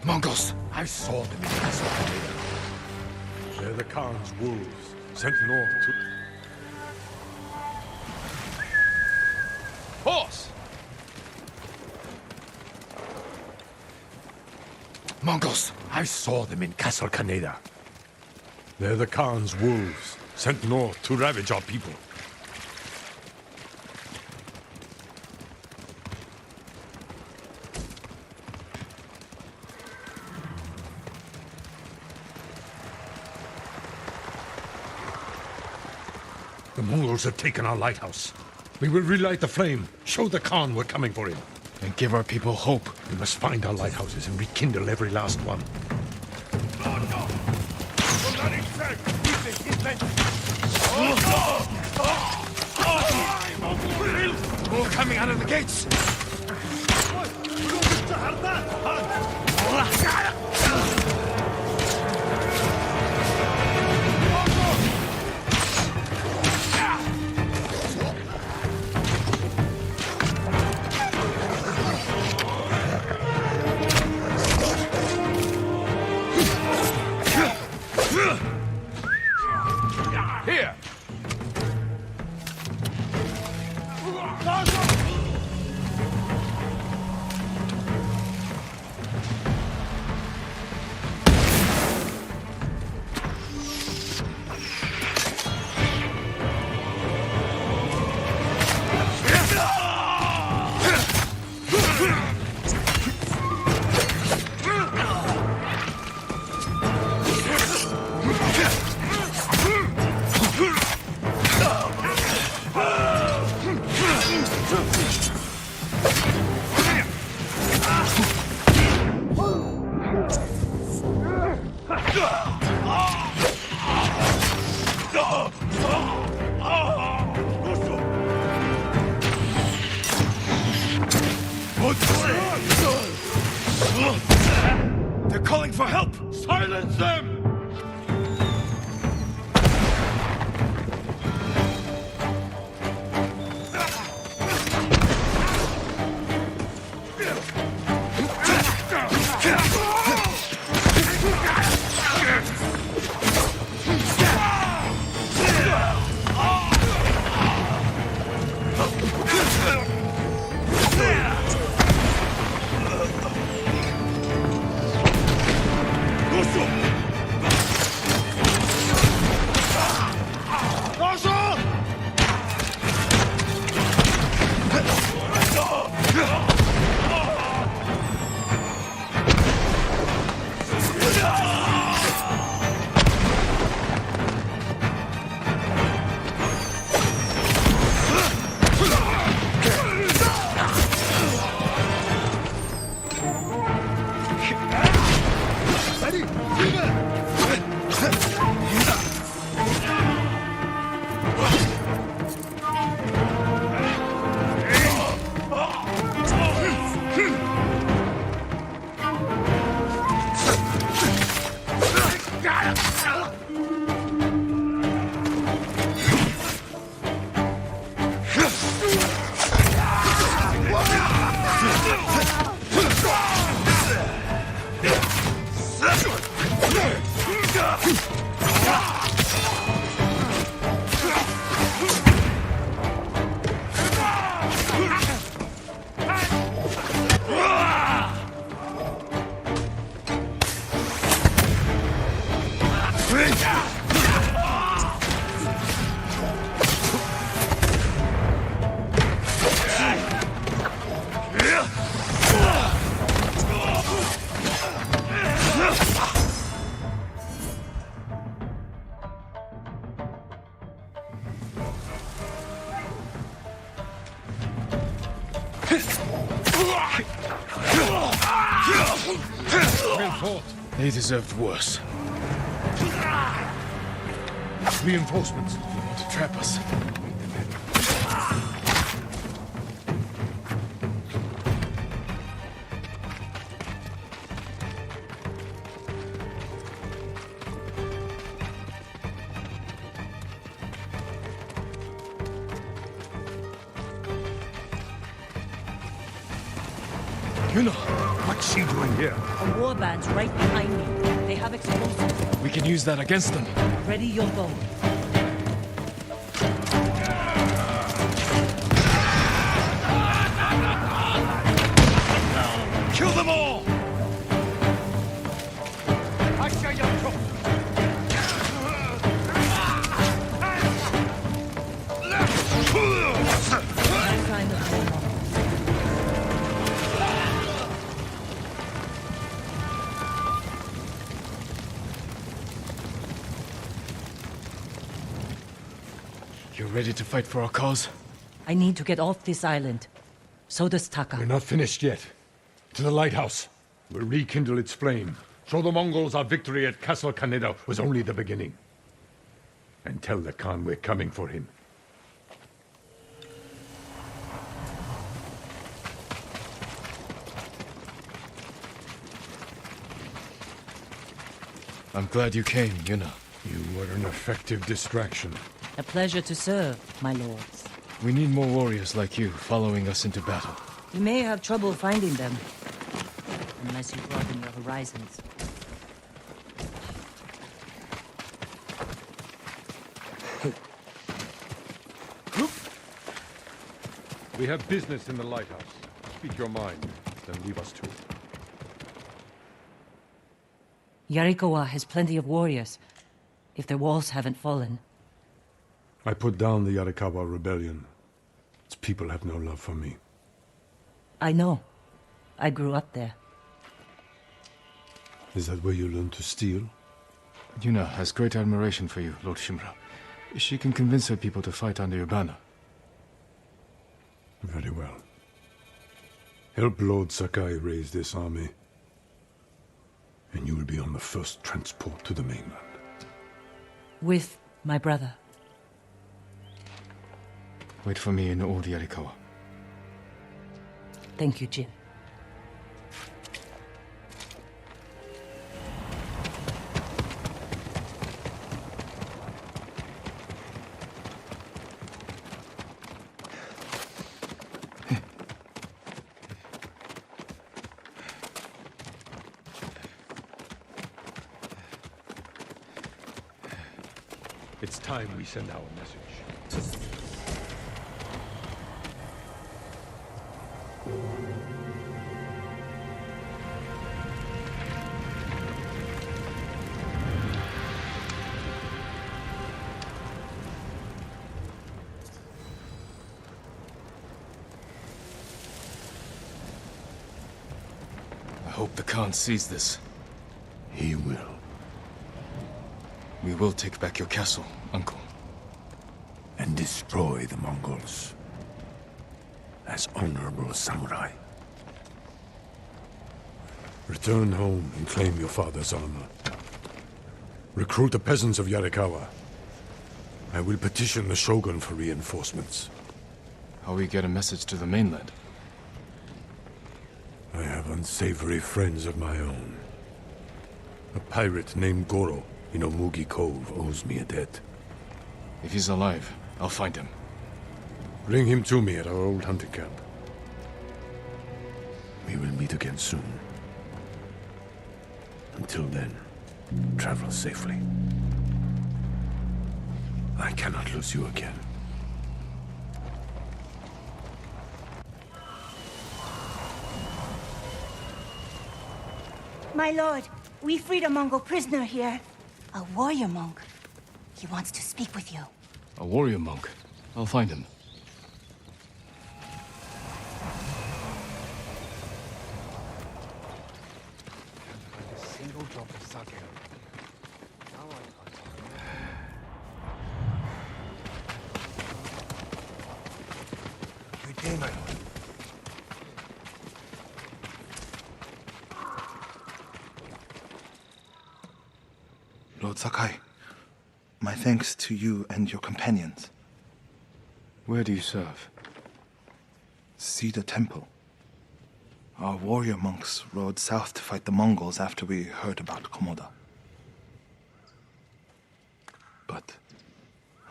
Mongols! I saw them in Castle. They're the Khan's wolves, sent north to... Horse! Mongols! I saw them in Castle Kaneda. They're the Khan's wolves, sent north to ravage our people. The Mongols have taken our lighthouse. We will relight the flame, show the Khan we're coming for him. And give our people hope. We must find our lighthouses and rekindle every last one. More coming out of the gates! Here! They're calling for help! Silence them! They deserved worse. Reinforcements. They want to trap us. Yuna, what's she doing here? A war band's right behind me. They have explosives. We can use that against them. Ready your bow. Kill them all! You're ready to fight for our cause? I need to get off this island. So does Taka. We're not finished yet. To the lighthouse. We'll rekindle its flame. Show the Mongols our victory at Castle Kaneda was only the beginning. And tell the Khan we're coming for him. I'm glad you came, Yuna. You were an effective distraction. A pleasure to serve, my lords. We need more warriors like you following us into battle. You may have trouble finding them. Unless you broaden your horizons. We have business in the lighthouse. Speak your mind, then leave us to it. Yarikawa has plenty of warriors, if their walls haven't fallen. I put down the Yarikawa rebellion. Its people have no love for me. I know. I grew up there. Is that where you learned to steal? Yuna has great admiration for you, Lord Shimura. She can convince her people to fight under your banner. Very well. Help Lord Sakai raise this army, and you will be on the first transport to the mainland. With my brother. Wait for me in Old Yarikawa. Thank you, Jin. It's time we send our message. I hope the Khan sees this. He will. We will take back your castle, Uncle. And destroy the Mongols. As honorable samurai. Return home and claim your father's honor. Recruit the peasants of Yarikawa. I will petition the Shogun for reinforcements. How we get a message to the mainland? I have unsavory friends of my own. A pirate named Goro in Omugi Cove owes me a debt. If he's alive, I'll find him. Bring him to me at our old hunting camp. We will meet again soon. Until then, travel safely. I cannot lose you again. My lord, we freed a Mongol prisoner here. A warrior monk. He wants to speak with you. A warrior monk. I'll find him. A single drop of sake. Good day, my lord. Lord Sakai, my thanks to you and your companions. Where do you serve? Cedar Temple. Our warrior monks rode south to fight the Mongols after we heard about Komoda. But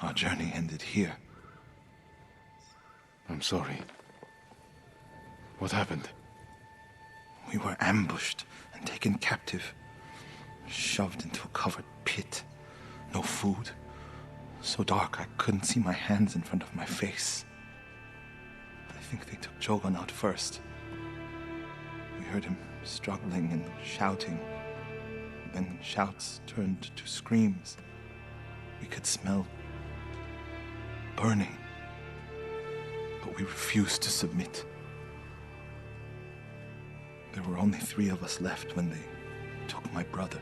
our journey ended here. I'm sorry. What happened? We were ambushed and taken captive. Shoved into a covered pit. No food. So dark I couldn't see my hands in front of my face. I think they took Jogon out first. We heard him struggling and shouting. Then shouts turned to screams. We could smell burning. But we refused to submit. There were only 3 of us left when they took my brother,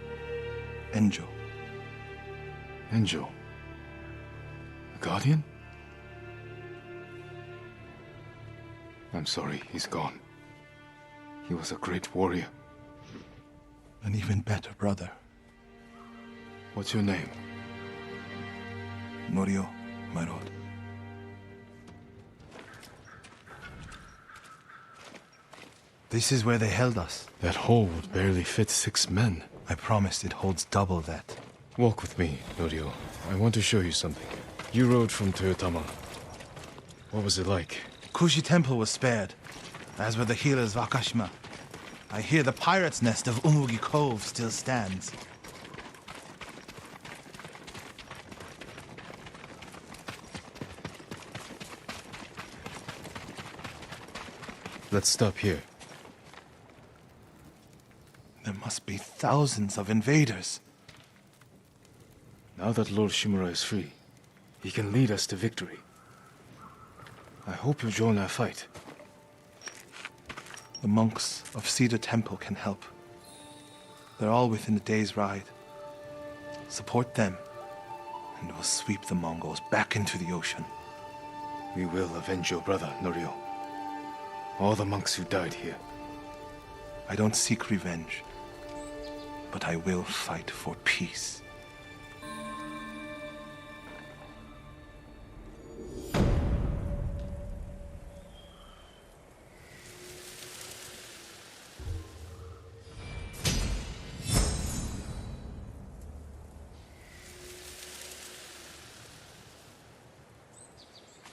Enjo. Enjo? A guardian? I'm sorry, he's gone. He was a great warrior. An even better brother. What's your name? Norio, my lord. This is where they held us. That hole would barely fit 6 men. I promised it holds double that. Walk with me, Norio. I want to show you something. You rode from Toyotama. What was it like? Kushi Temple was spared, as were the healers of Akashima. I hear the pirate's nest of Umugi Cove still stands. Let's stop here. There must be thousands of invaders. Now that Lord Shimura is free, he can lead us to victory. I hope you'll join our fight. The monks of Cedar Temple can help. They're all within a day's ride. Support them, and we'll sweep the Mongols back into the ocean. We will avenge your brother, Norio. All the monks who died here. I don't seek revenge, but I will fight for peace.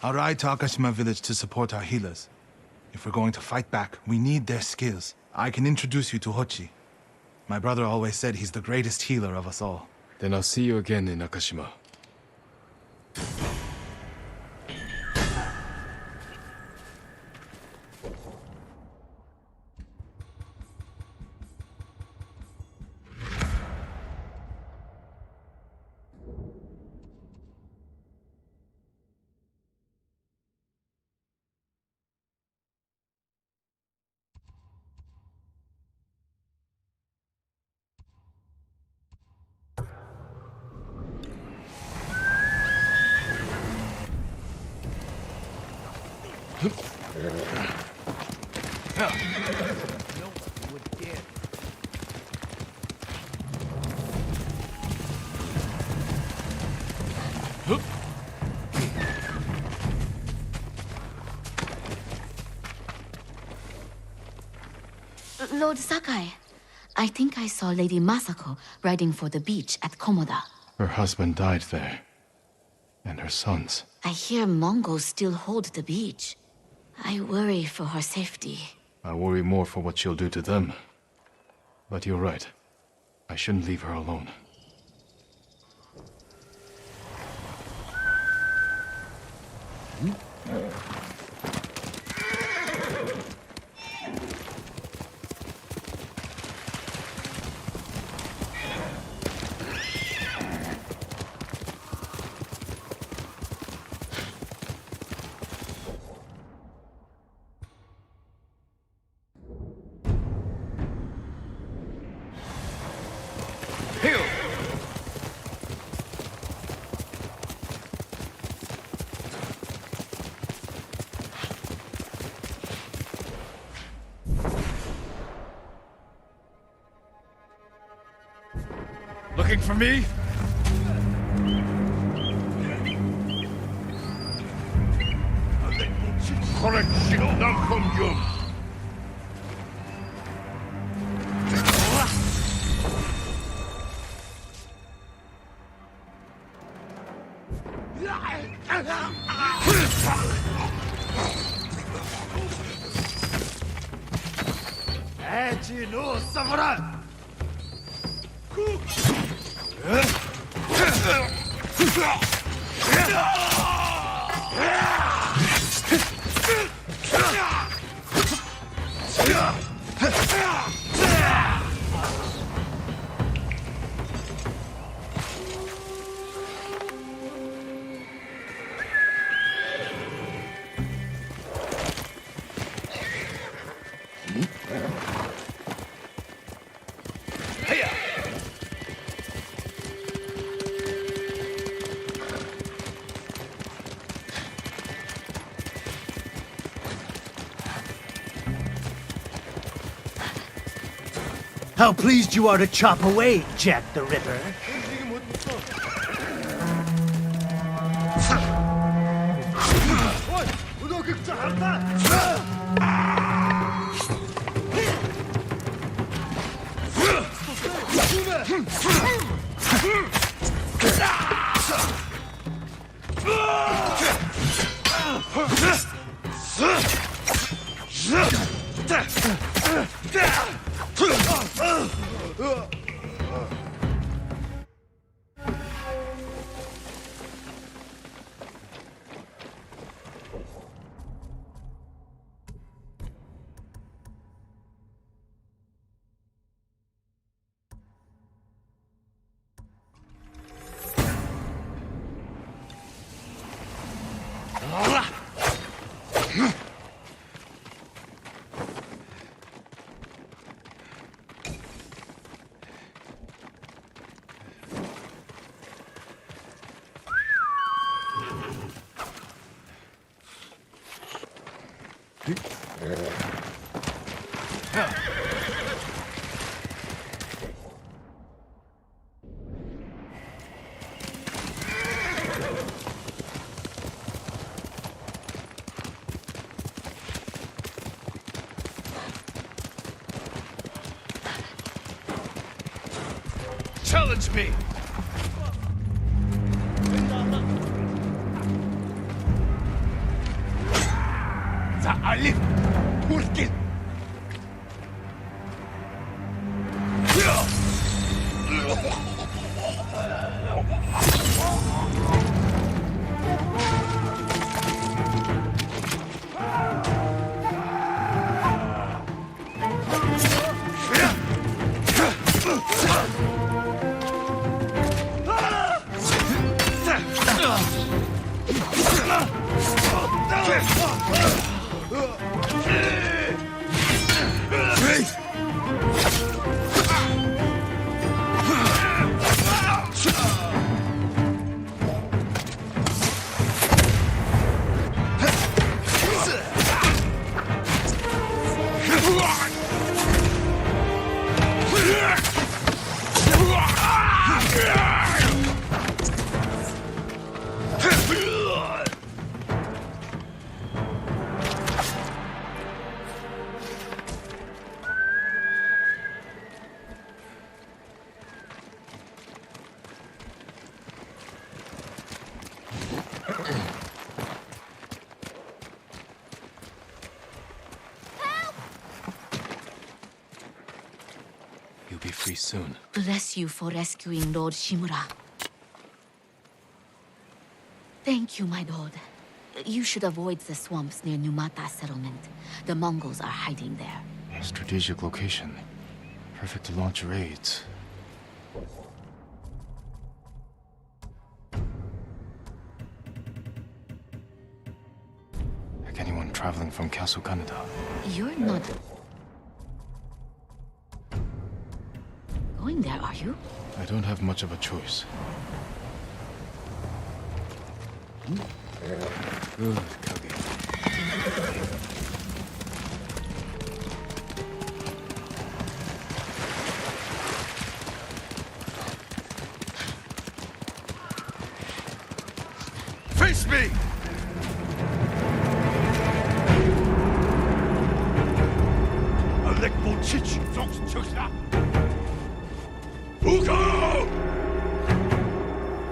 I'll ride to Akashima village to support our healers. If we're going to fight back, we need their skills. I can introduce you to Hochi. My brother always said he's the greatest healer of us all. Then I'll see you again in Akashima. Lord Sakai, I think I saw Lady Masako riding for the beach at Komoda. Her husband died there. And her sons. I hear Mongols still hold the beach. I worry for her safety. I worry more for what she'll do to them. But you're right. I shouldn't leave her alone. Looking for me? How pleased you are to chop away, Jack the Ripper. Challenge me! تعالي وركن You'll be free soon. Bless you for rescuing Lord Shimura. Thank you, my lord. You should avoid the swamps near Numata settlement. The Mongols are hiding there. Strategic location. Perfect to launch raids. Like anyone traveling from Castle Kaneda. You're not going there, are you? I don't have much of a choice. Good, Kage. Face me! Alekbo Chichi Zongschusa! Ugo!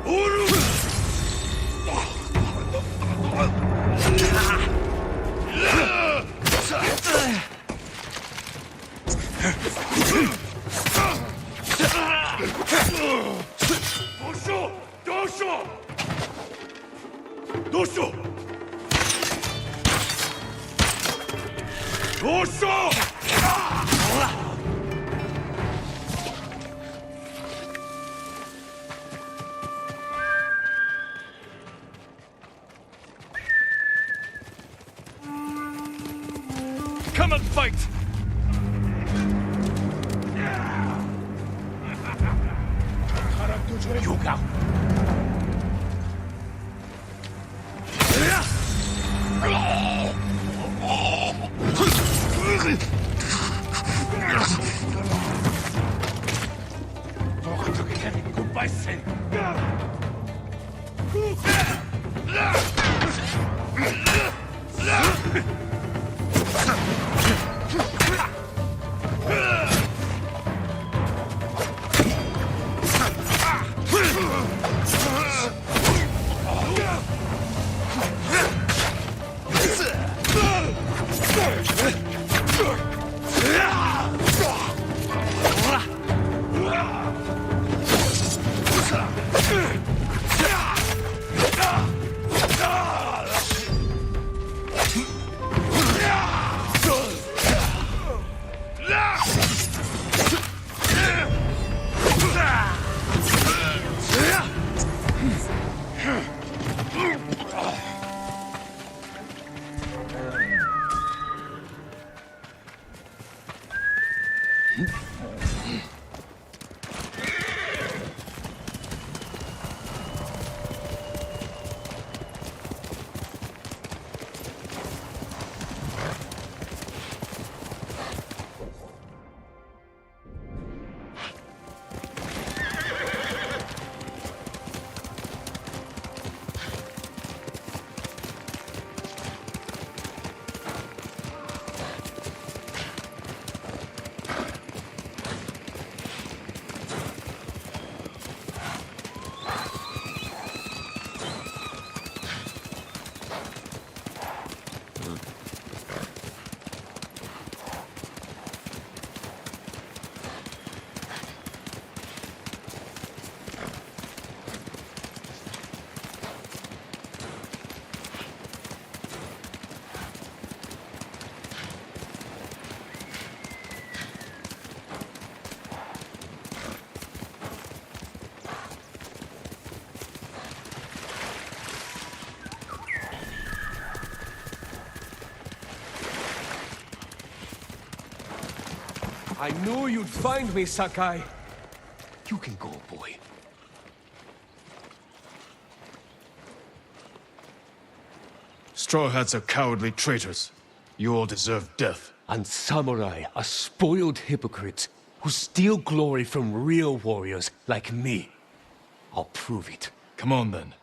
Uru! Dosho! Dosho! Dosho! Dosho! Come and fight! Yuga! say! I knew you'd find me, Sakai. You can go, boy. Straw Hats are cowardly traitors. You all deserve death. And samurai are spoiled hypocrites who steal glory from real warriors like me. I'll prove it. Come on, then.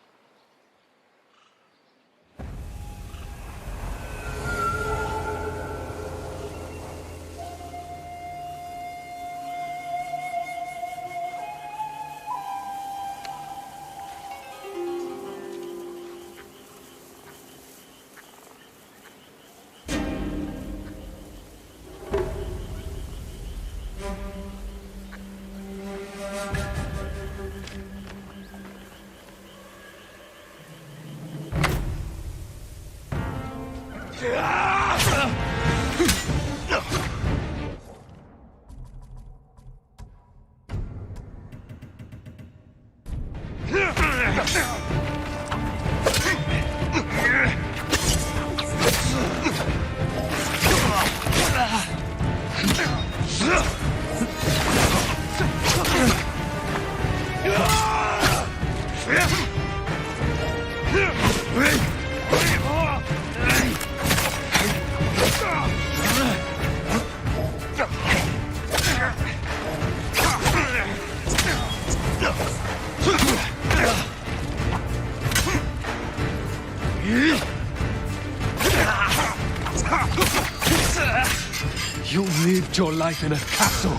You lived your life in a castle.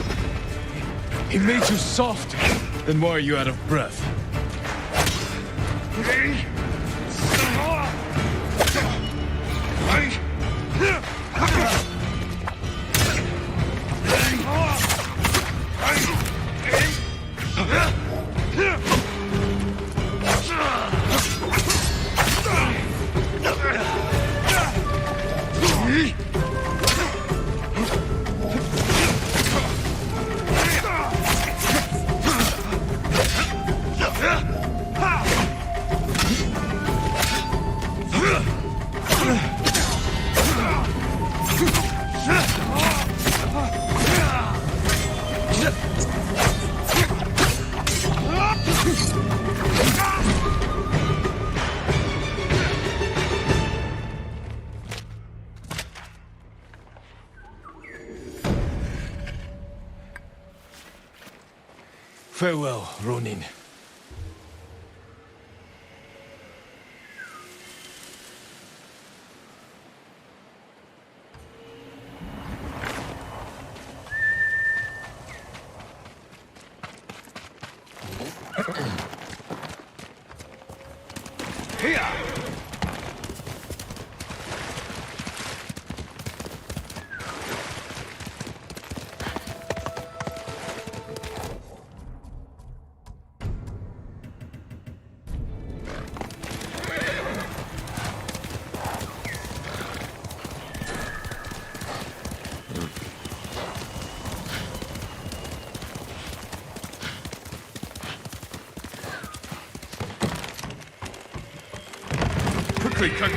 He made you soft. Then why are you out of breath? Farewell, Ronin. Quickly, Kage.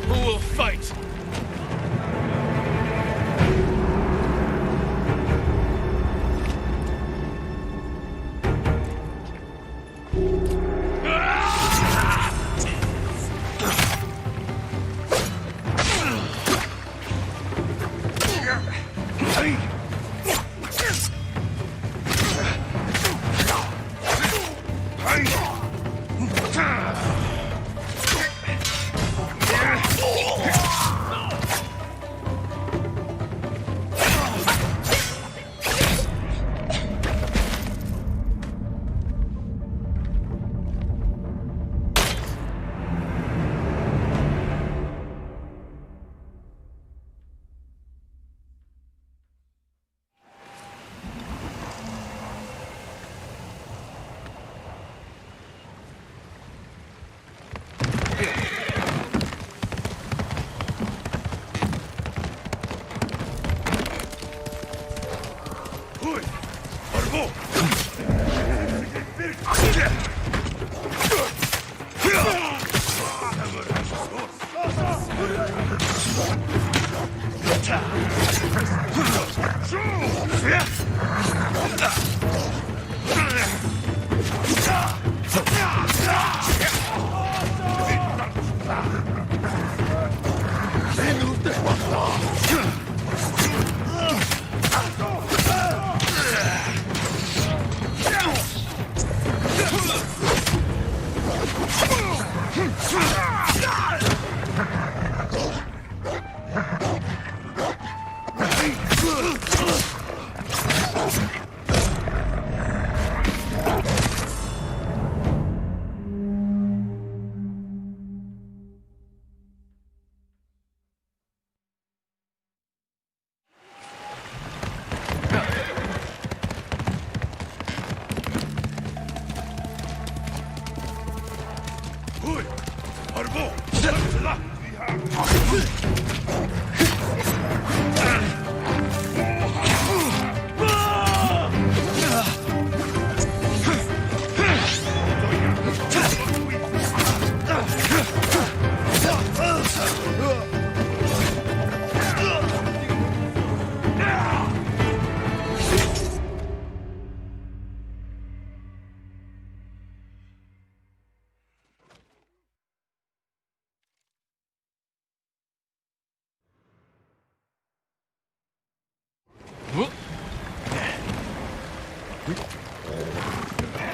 Who will fight?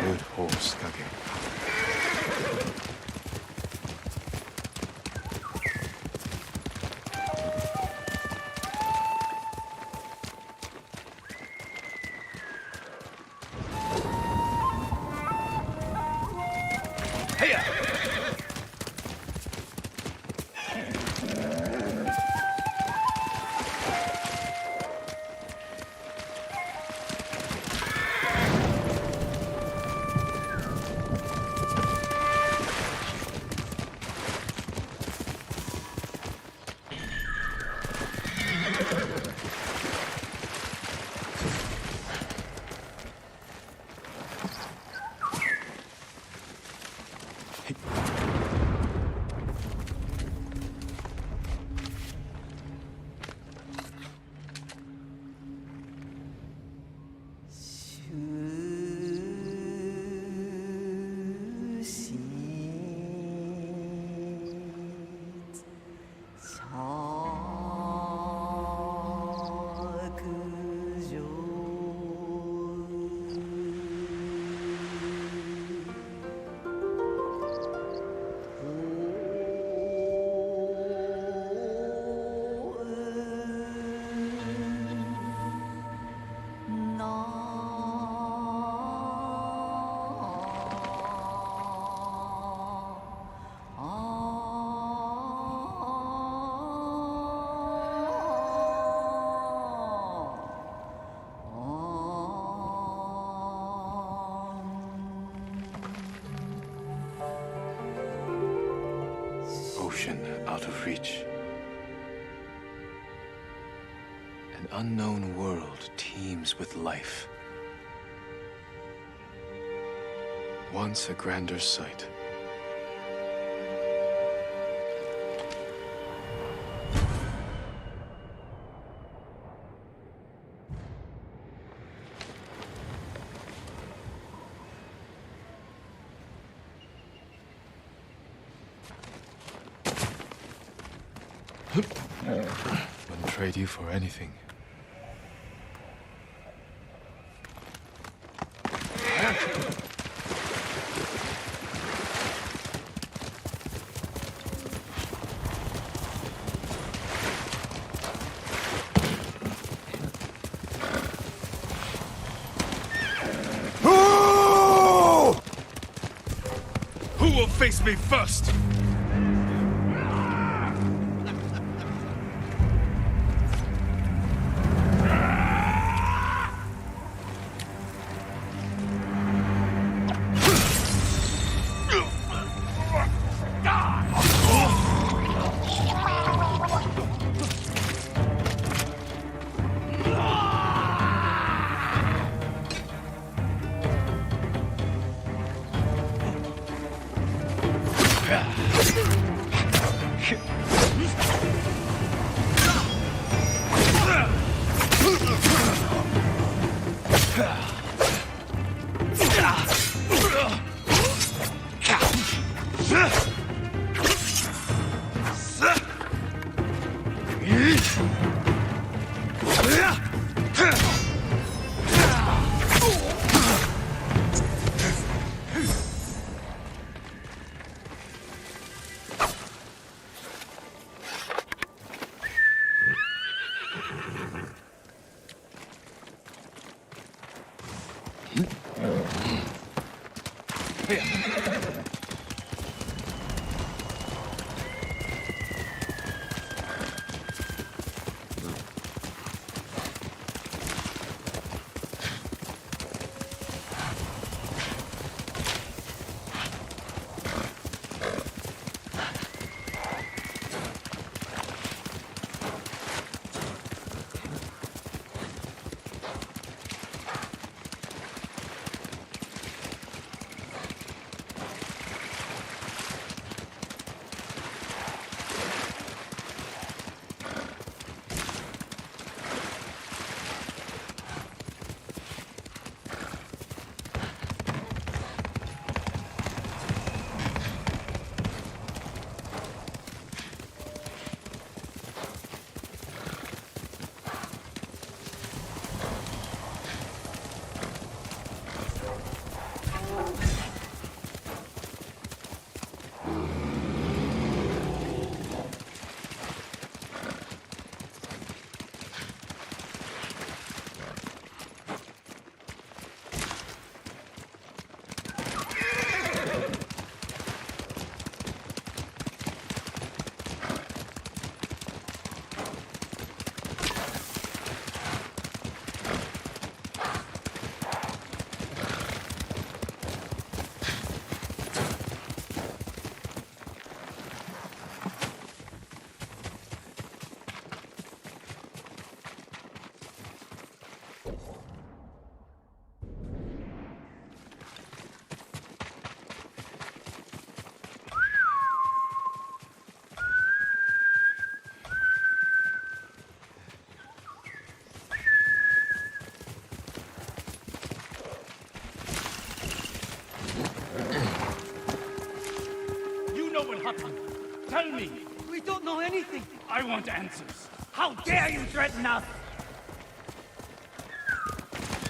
Good horse, Kage. Hey. ocean out of reach. An unknown world teems with life. Once a grander sight. Wouldn't trade you for anything. Who will face me first? Tell me! We don't know anything! I want answers! How dare you threaten us!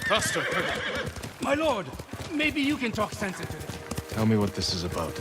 Faster! My lord, maybe you can talk sense into it. Tell me what this is about.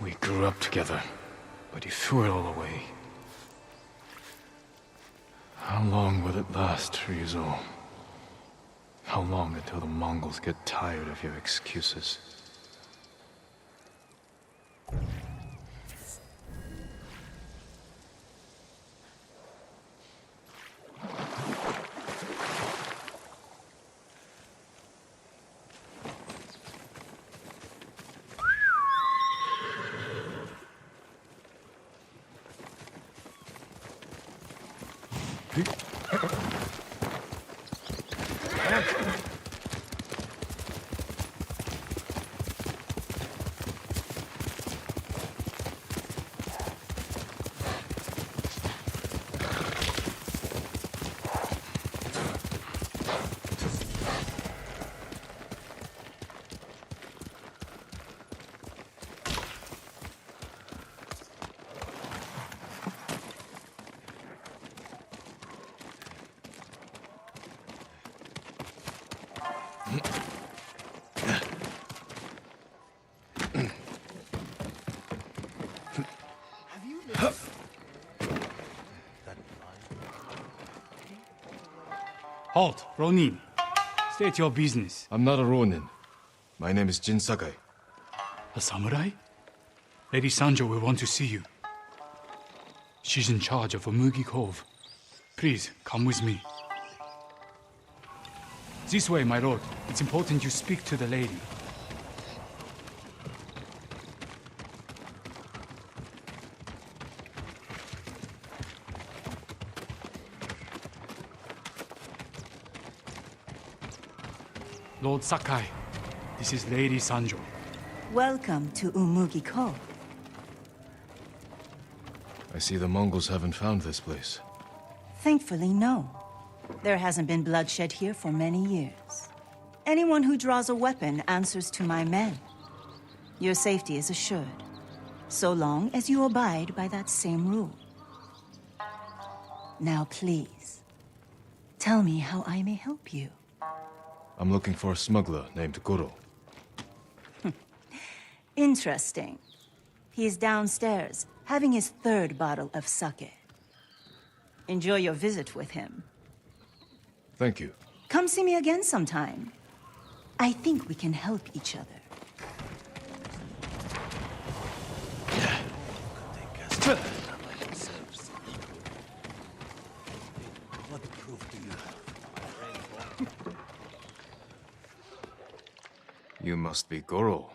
We grew up together, but you threw it all away. How long will it last, Ryuzo? How long until the Mongols get tired of your excuses? Halt, Ronin. State your business. I'm not a Ronin. My name is Jin Sakai. A samurai? Lady Sanjo will want to see you. She's in charge of Umugi Cove. Please, come with me. This way, my lord. It's important you speak to the lady. Lord Sakai, this is Lady Sanjo. Welcome to Umugi Cove. I see the Mongols haven't found this place. Thankfully, no. There hasn't been bloodshed here for many years. Anyone who draws a weapon answers to my men. Your safety is assured, so long as you abide by that same rule. Now, please, tell me how I may help you. I'm looking for a smuggler named Goro. Interesting. He's downstairs, having his third bottle of sake. Enjoy your visit with him. Thank you. Come see me again sometime. I think we can help each other. What proof do you have? You must be Goro.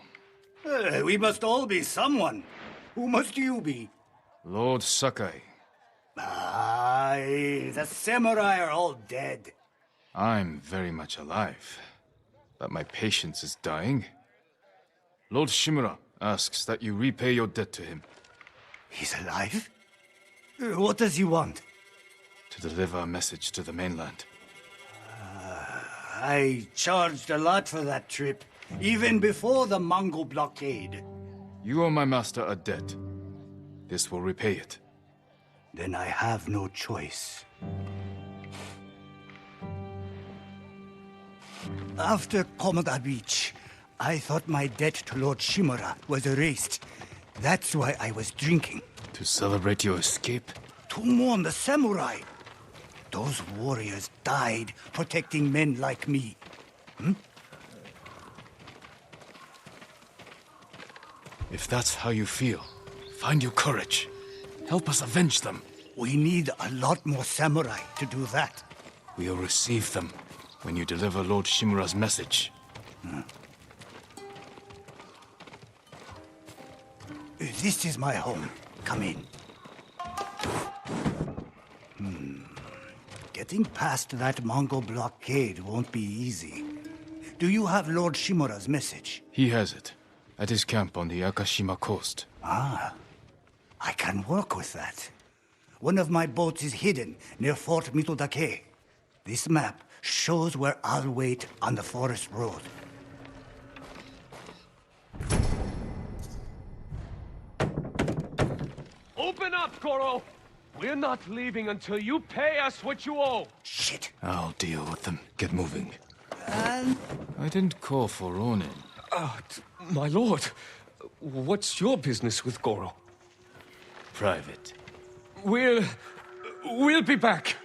We must all be someone. Who must you be? Lord Sakai. Aye, the samurai are all dead. I'm very much alive, but my patience is dying. Lord Shimura asks that you repay your debt to him. He's alive? What does he want? To deliver a message to the mainland. I charged a lot for that trip, even before the Mongol blockade. You owe my master a debt. This will repay it. Then I have no choice. After Komoda Beach, I thought my debt to Lord Shimura was erased. That's why I was drinking. To celebrate your escape? To mourn the samurai. Those warriors died protecting men like me. If that's how you feel, find your courage. Help us avenge them. We need a lot more samurai to do that. We'll receive them when you deliver Lord Shimura's message. This is my home. Come in. Getting past that Mongol blockade won't be easy. Do you have Lord Shimura's message? He has it. At his camp on the Akashima coast. Ah. I can work with that. One of my boats is hidden near Fort Mitodake. This map shows where I'll wait on the forest road. Open up, Goro! We're not leaving until you pay us what you owe! Shit! I'll deal with them. Get moving. And... I didn't call for Ronin. My lord, What's your business with Goro? Private. We'll be back.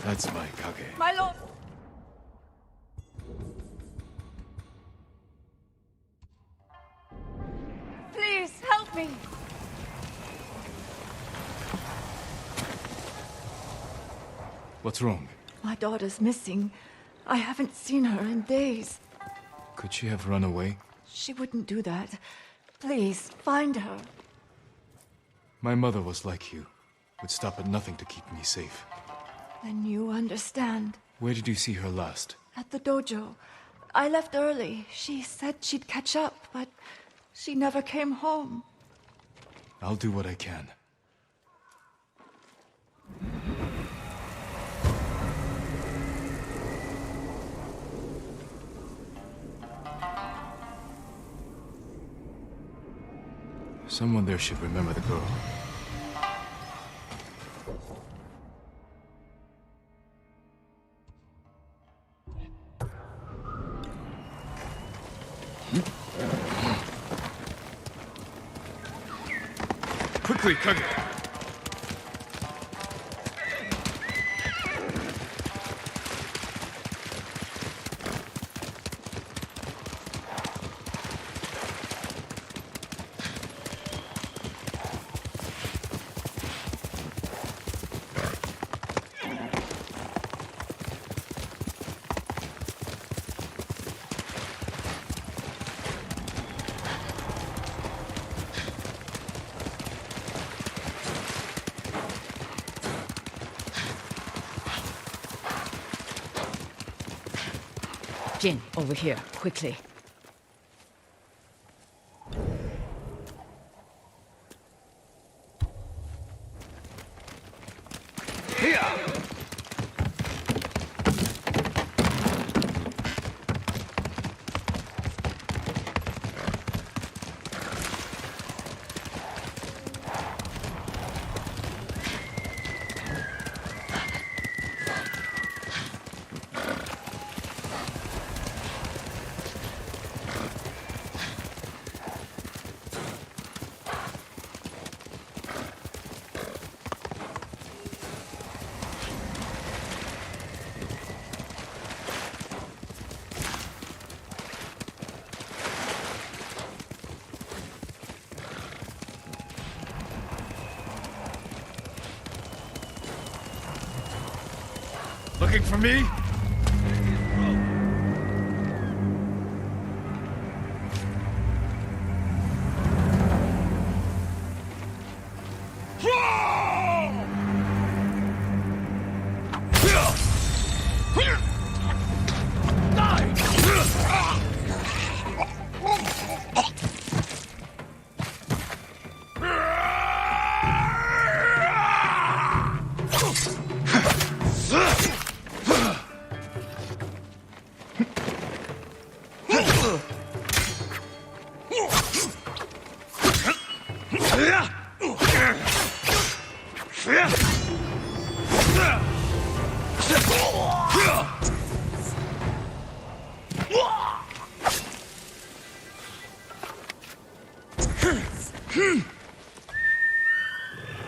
That's my Kage. My lord! Please, help me! What's wrong? My daughter's missing. I haven't seen her in days. Could she have run away? She wouldn't do that. Please, find her. My mother was like you. Would stop at nothing to keep me safe. Then you understand. Where did you see her last? At the dojo. I left early. She said she'd catch up, but she never came home. I'll do what I can. Someone there should remember the girl. Quickly, Kage! Jin, over here, quickly. Looking for me?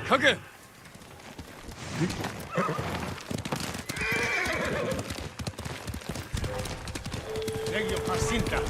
Kage! Legio Pacinta,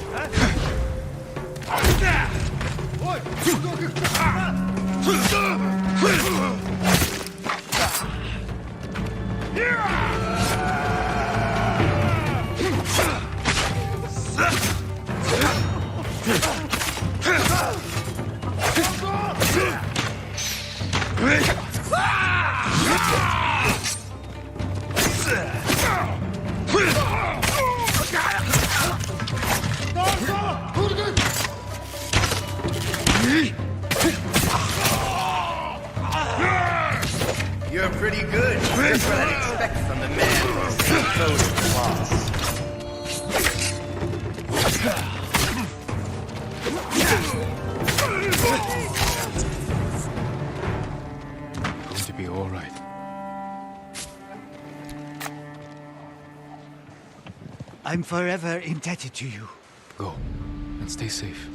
You're pretty good. Just what I'd expect from the man who's so close to the boss. Going to be all right. I'm forever indebted to you. Go, and stay safe.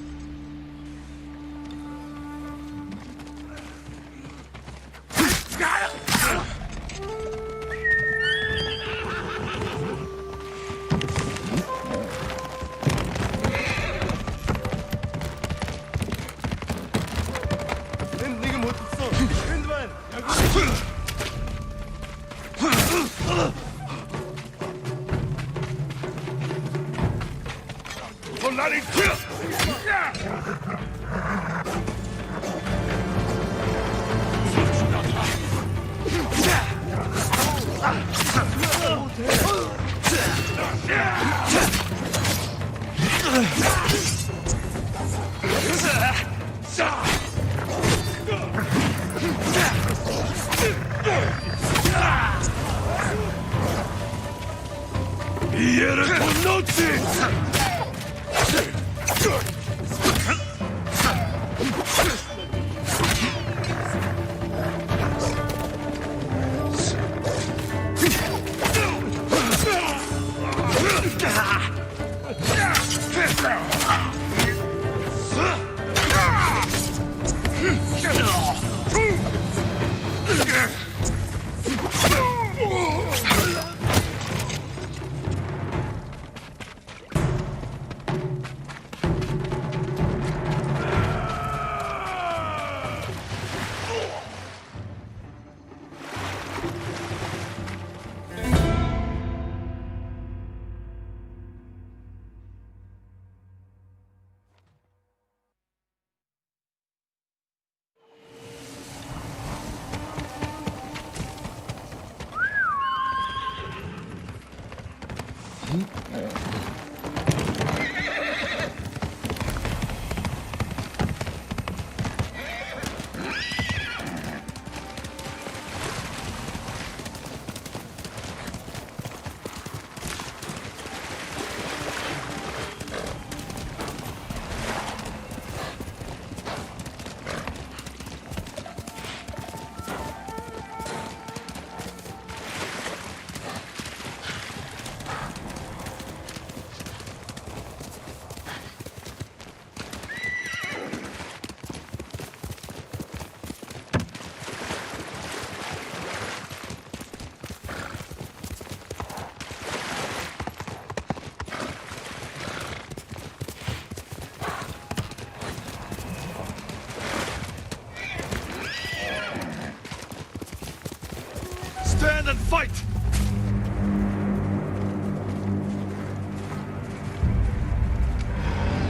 Stand and fight!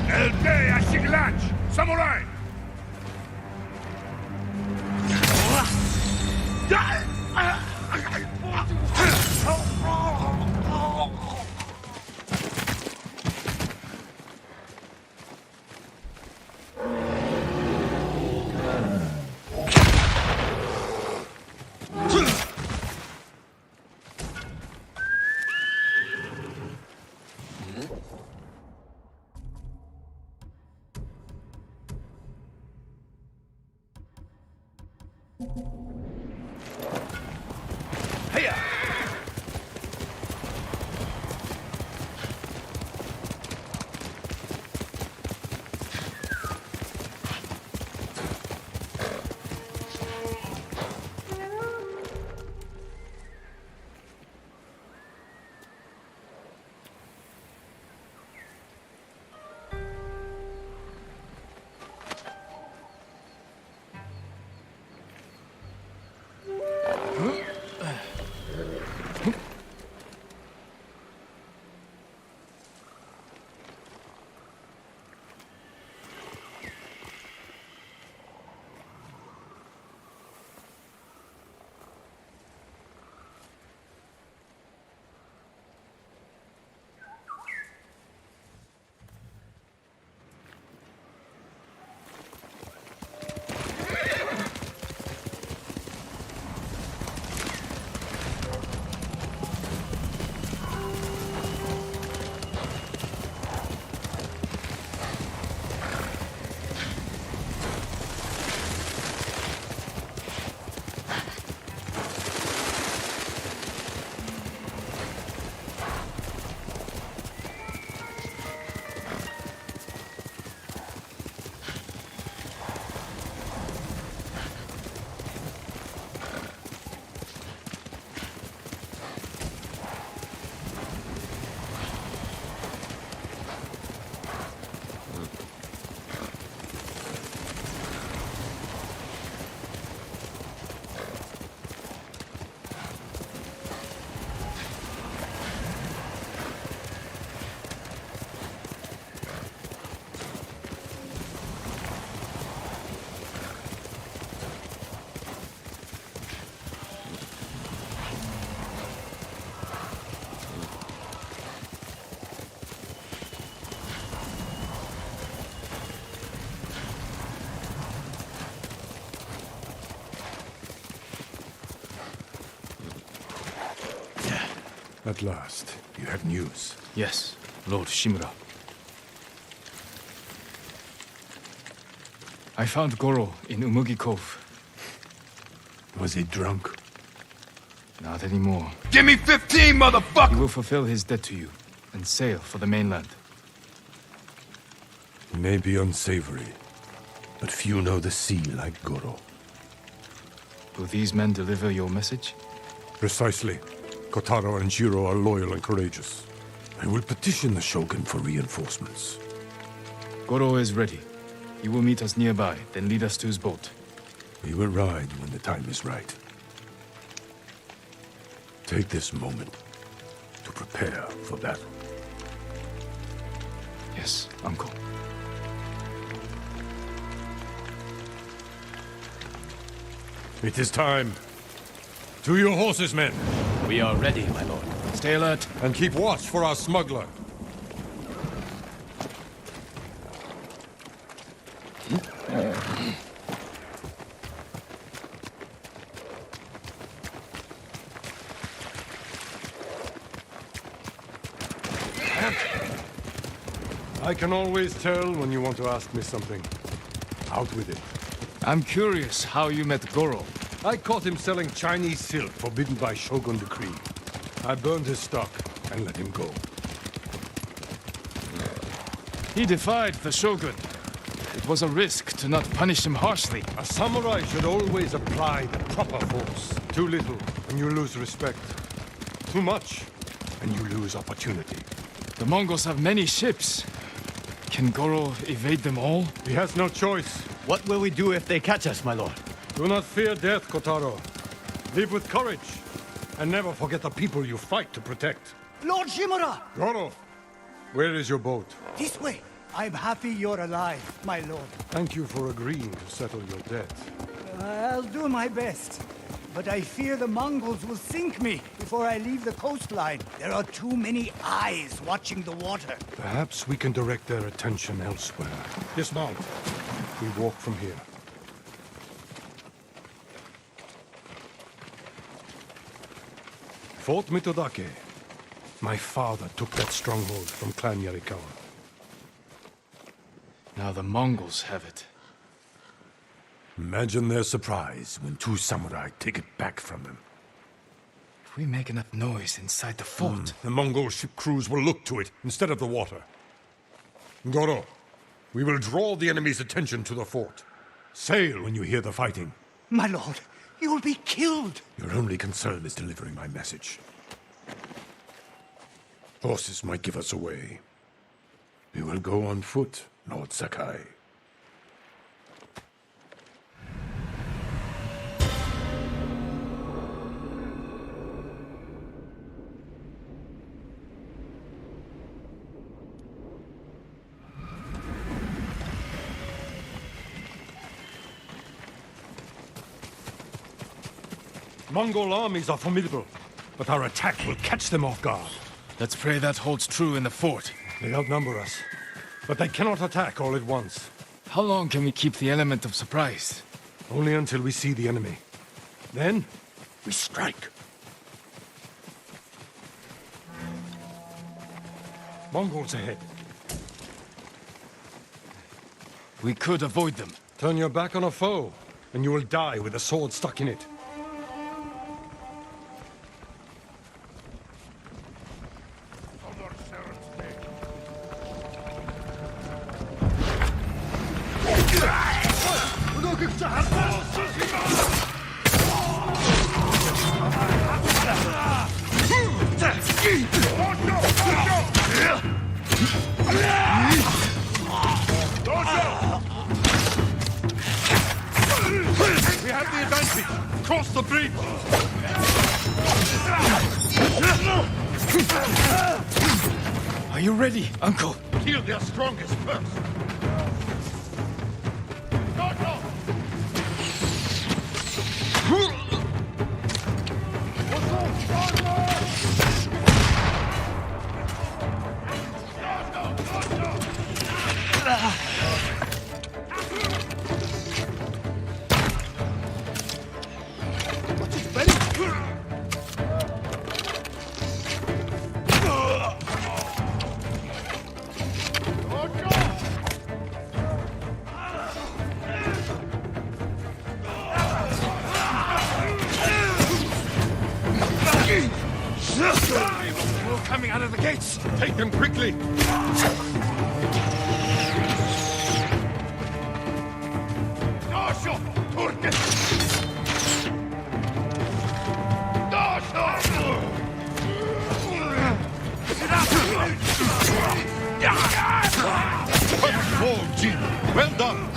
El Bey Ashiglach! Samurai! At last, you have news. Yes, Lord Shimura. I found Goro in Umugi Cove. Was he drunk? Not anymore. Give me 15, motherfucker! He will fulfill his debt to you and sail for the mainland. He may be unsavory, but few know the sea like Goro. Will these men deliver your message? Precisely. Kotaro and Jiro are loyal and courageous. I will petition the Shogun for reinforcements. Goro is ready. He will meet us nearby, then lead us to his boat. We will ride when the time is right. Take this moment to prepare for battle. Yes, Uncle. It is time. To your horses, men. We are ready, my lord. Stay alert. And keep watch for our smuggler. I can always tell when you want to ask me something. Out with it. I'm curious how you met Goro. I caught him selling Chinese silk forbidden by Shogun decree. I burned his stock and let him go. He defied the Shogun. It was a risk to not punish him harshly. A samurai should always apply the proper force. Too little, and you lose respect. Too much, and you lose opportunity. The Mongols have many ships. Can Goro evade them all? He has no choice. What will we do if they catch us, my lord? Do not fear death, Kotaro. Live with courage, and never forget the people you fight to protect. Lord Shimura! Goro, where is your boat? This way. I'm happy you're alive, my lord. Thank you for agreeing to settle your debt. I'll do my best. But I fear the Mongols will sink me before I leave the coastline. There are too many eyes watching the water. Perhaps we can direct their attention elsewhere. Dismount. We walk from here. Fort Mitodake. My father took that stronghold from Clan Yarikawa. Now the Mongols have it. Imagine their surprise when two samurai take it back from them. If we make enough noise inside the fort... The Mongol ship crews will look to it instead of the water. Goro, we will draw the enemy's attention to the fort. Sail when you hear the fighting. My lord, you will be killed. Your only concern is delivering my message. Horses might give us away. We will go on foot, Lord Sakai. Mongol armies are formidable, but our attack will catch them off guard. Let's pray that holds true in the fort. They outnumber us, but they cannot attack all at once. How long can we keep the element of surprise? Only until we see the enemy. Then, we strike. Mongols ahead. We could avoid them. Turn your back on a foe, and you will die with a sword stuck in it. We have the advantage! Cross the bridge! Are you ready, Uncle? Kill their strongest first! coming out of the gates! Take them quickly! Well done!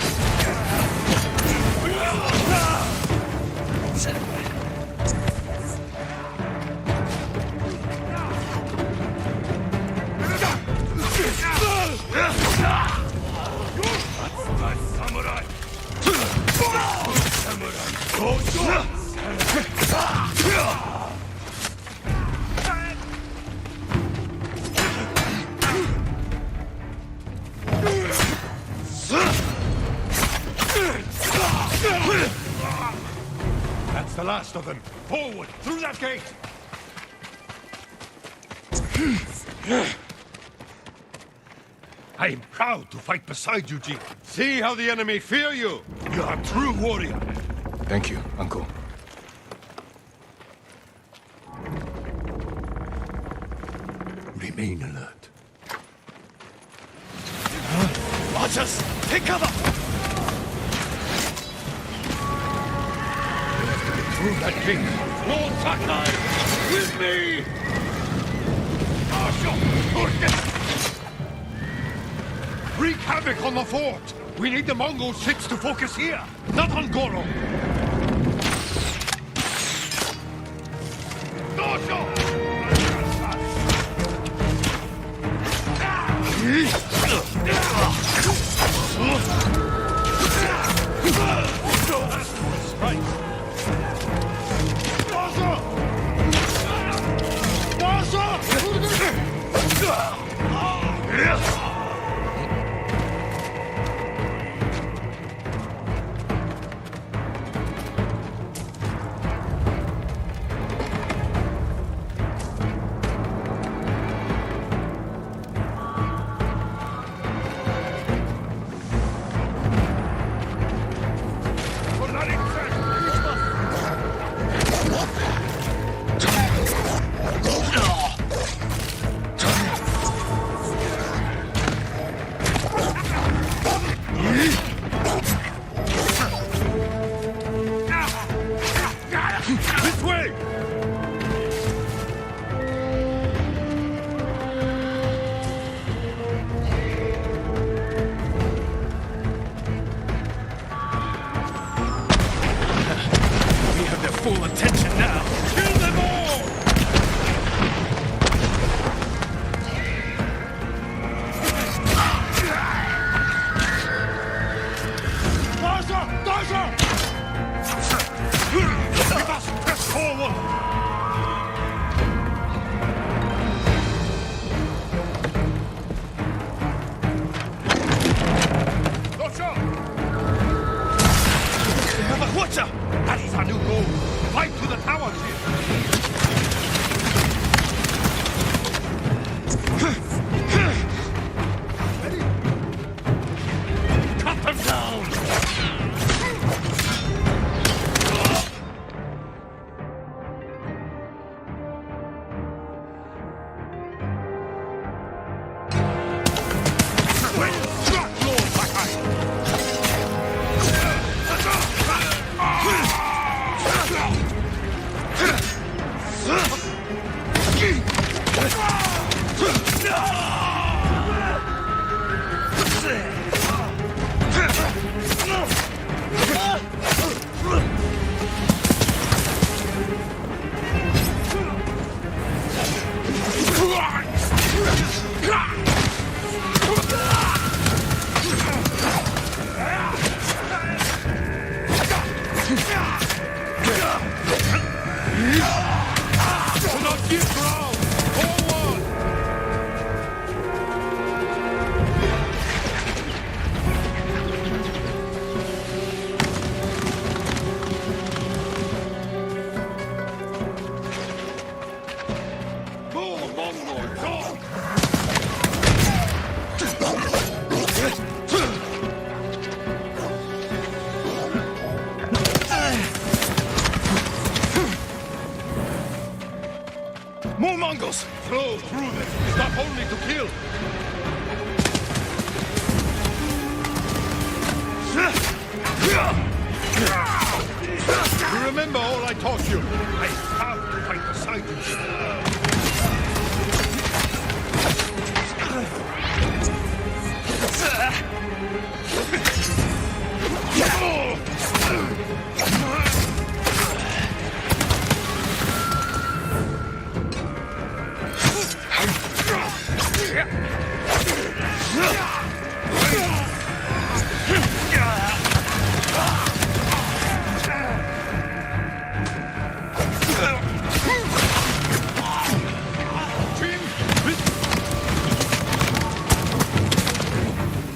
That's the last of them. Forward, through that gate! I am proud to fight beside you, Jin. See how the enemy fear you. You are a true warrior. Thank you, Uncle. Remain alert. Archers, take cover! Through that gate. Lord Sakai, with me! Wreak havoc on the fort! We need the Mongol ships to focus here, not on Goro! This way! We have their full attention now. Kill them all! We must press forward! Watcher! That is our new goal! Fight to the towers here! Cut them down! Mongols! Flow through them. Stop only to kill. You remember all I taught you? I vowed to fight beside you.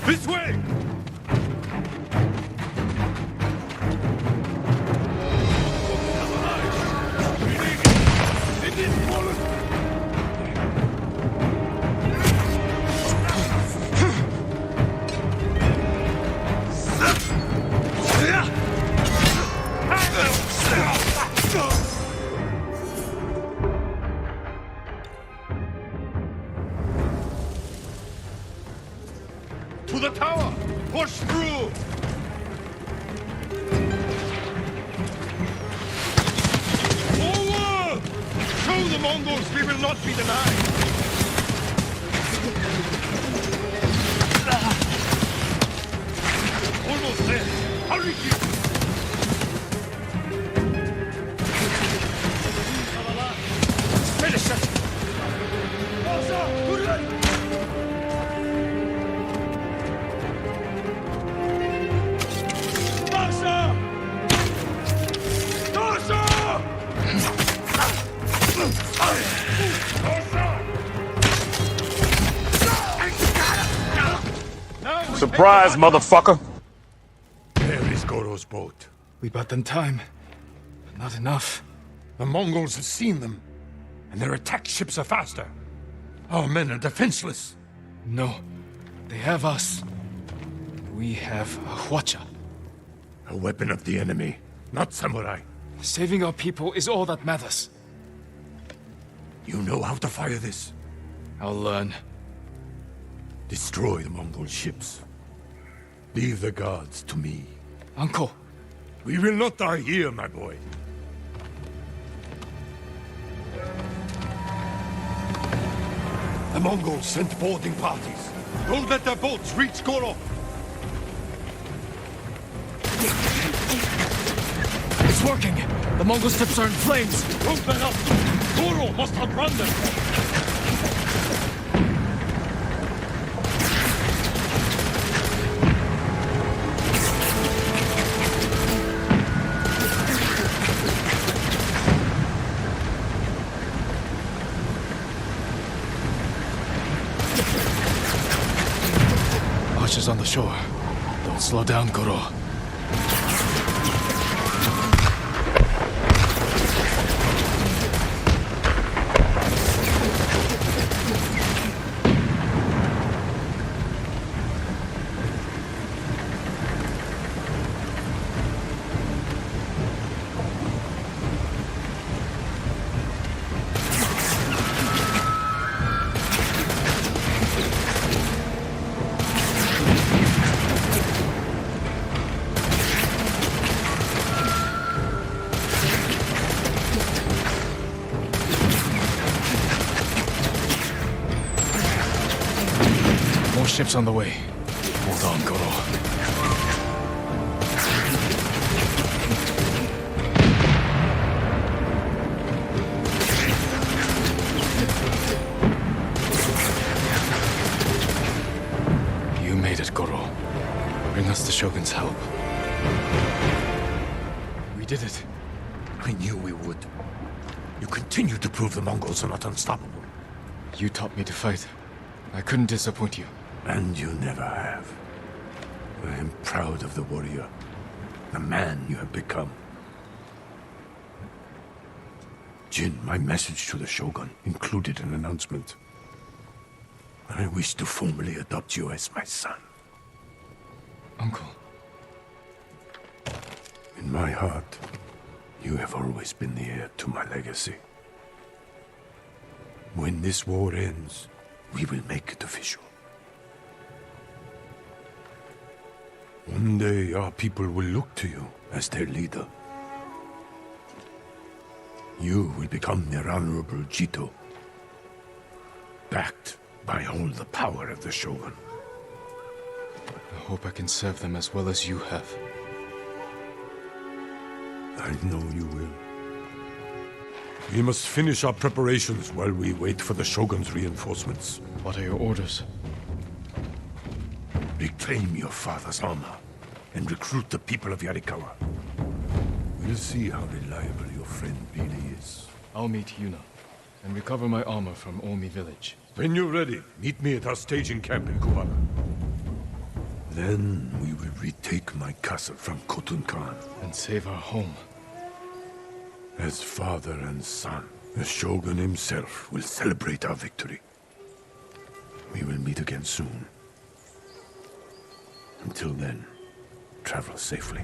This way! To the tower! Push through! Forward! Show the Mongols we will not be denied! Almost there! Hurry, kid! Finish it! Surprise, motherfucker! There is Goro's boat. We bought them time. But not enough. The Mongols have seen them, and their attack ships are faster. Our men are defenseless. No. They have us. We have a huacha. A weapon of the enemy, not samurai. Saving our people is all that matters. You know how to fire this. I'll learn. Destroy the Mongol ships. Leave the guards to me. Uncle! We will not die here, my boy. The Mongols sent boarding parties. Don't let their boats reach Goro. It's working! The Mongol ships are in flames! Don't let up! Goro must outrun them! Archers on the shore. Don't slow down, Goro. Ships on the way. Hold on, Goro. You made it, Goro. Bring us the Shogun's help. We did it. I knew we would. You continue to prove the Mongols are not unstoppable. You taught me to fight. I couldn't disappoint you. And you never have. I am proud of the warrior, the man you have become. Jin, my message to the Shogun included an announcement. I wish to formally adopt you as my son. Uncle. In my heart, you have always been the heir to my legacy. When this war ends, we will make it official. One day, our people will look to you as their leader. You will become their honorable Jito, backed by all the power of the Shogun. I hope I can serve them as well as you have. I know you will. We must finish our preparations while we wait for the Shogun's reinforcements. What are your orders? Reclaim your father's armor and recruit the people of Yarikawa. We'll see how reliable your friend really is. I'll meet Yuna and recover my armor from Omi village. When you're ready, meet me at our staging camp in Kuwara. Then we will retake my castle from Khotun Khan. And save our home. As father and son, the Shogun himself will celebrate our victory. We will meet again soon. Until then, travel safely.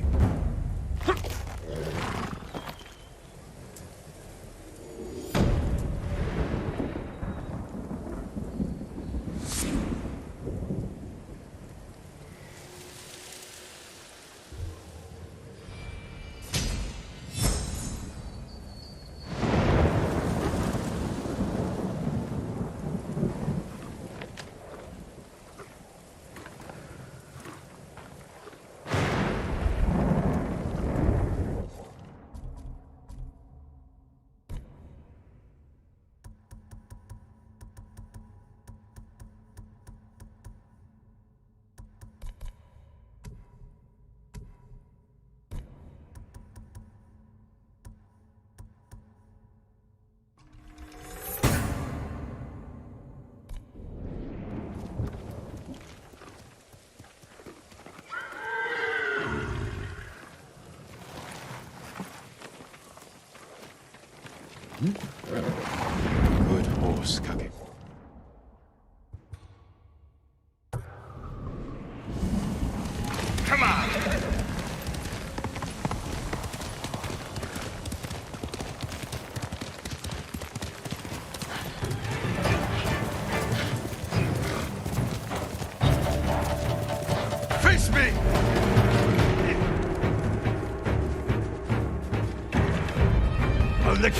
Good horse, Kage. Come on! Face me! I'll lick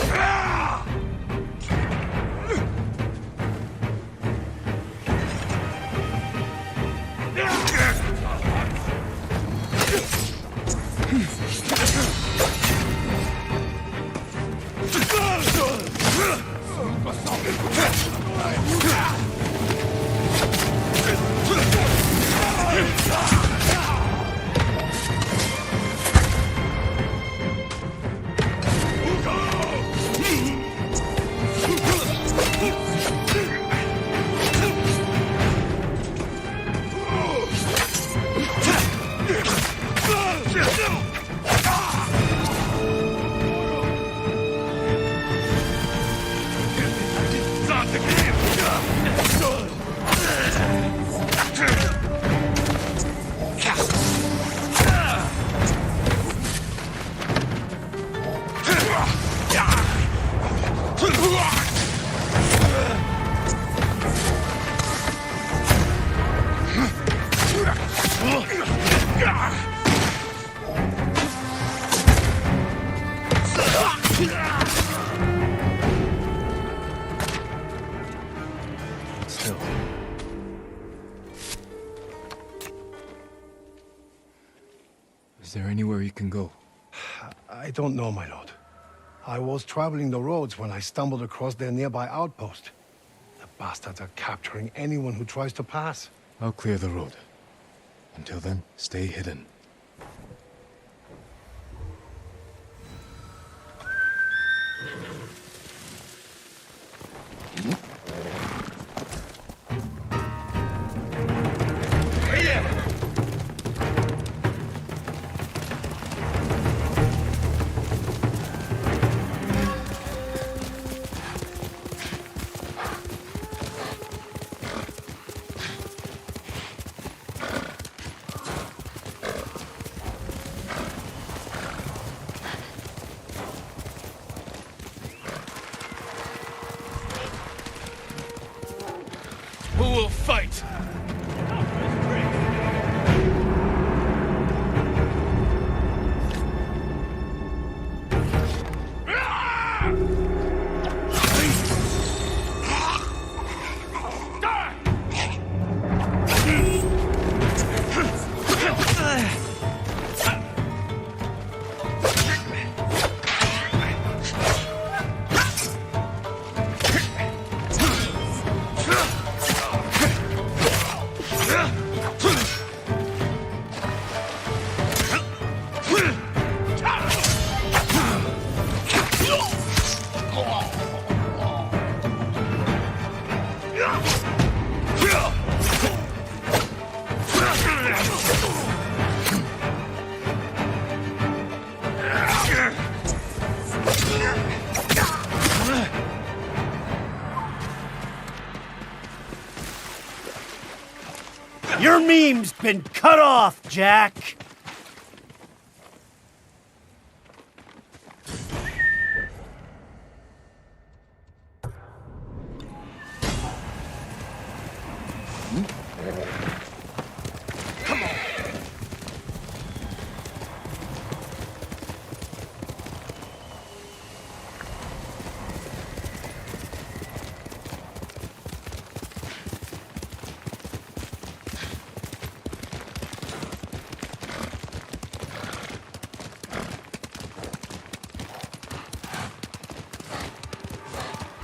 Still. Is there anywhere you can go? I don't know, my lord. I was traveling the roads when I stumbled across their nearby outpost. The bastards are capturing anyone who tries to pass. I'll clear the road. Until then, stay hidden. meme's been cut off, Jack!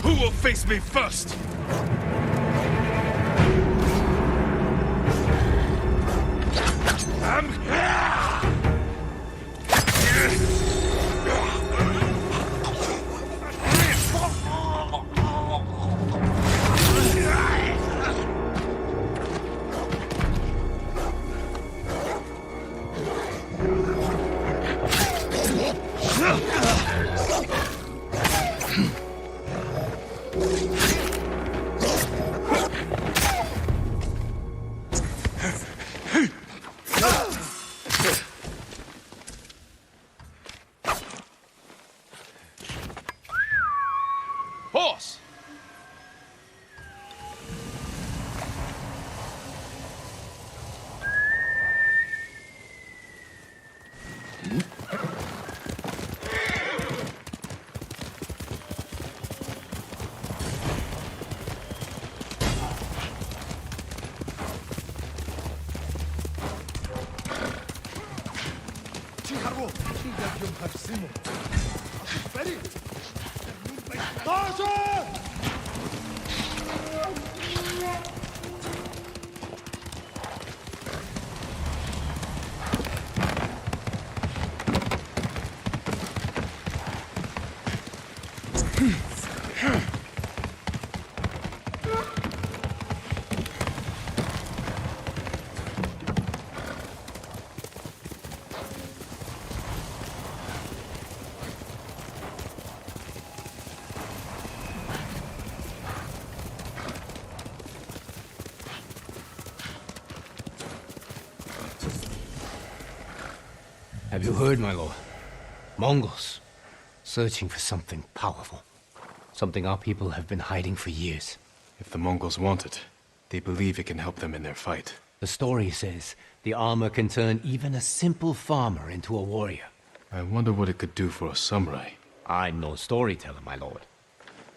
Who will face me first? Horse! Have you heard, my lord? Mongols, searching for something powerful. Something our people have been hiding for years. If the Mongols want it, they believe it can help them in their fight. The story says the armor can turn even a simple farmer into a warrior. I wonder what it could do for a samurai. I'm no storyteller, my lord.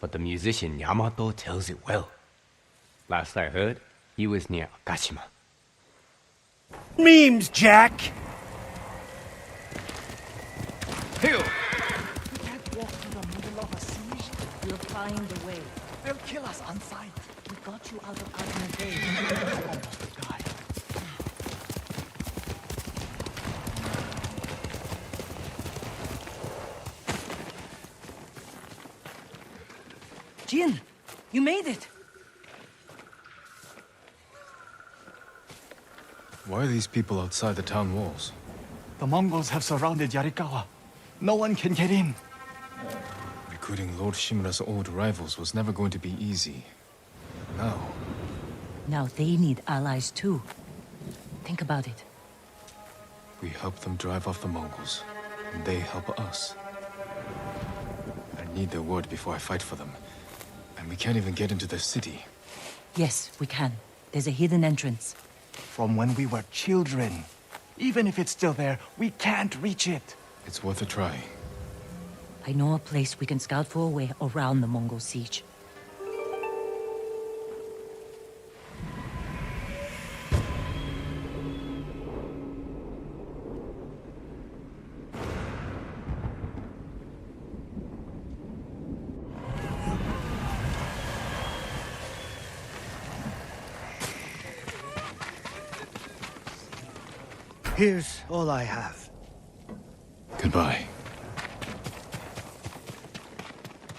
But the musician Yamato tells it well. Last I heard, he was near Akashima. Memes, Jack! Hill! We can't walk through the middle of a siege. We'll find a way. They'll kill us on sight. We got you out of Agna Bay. Almost died. Jin, you made it. Why are these people outside the town walls? The Mongols have surrounded Yarikawa. No one can get in. Recruiting Lord Shimura's old rivals was never going to be easy. Now they need allies too. Think about it. We help them drive off the Mongols, and they help us. I need their word before I fight for them. And we can't even get into the city. Yes, we can. There's a hidden entrance. From when we were children. Even if it's still there, we can't reach it. It's worth a try. I know a place we can scout for a way around the Mongol siege. Here's all I have. Goodbye.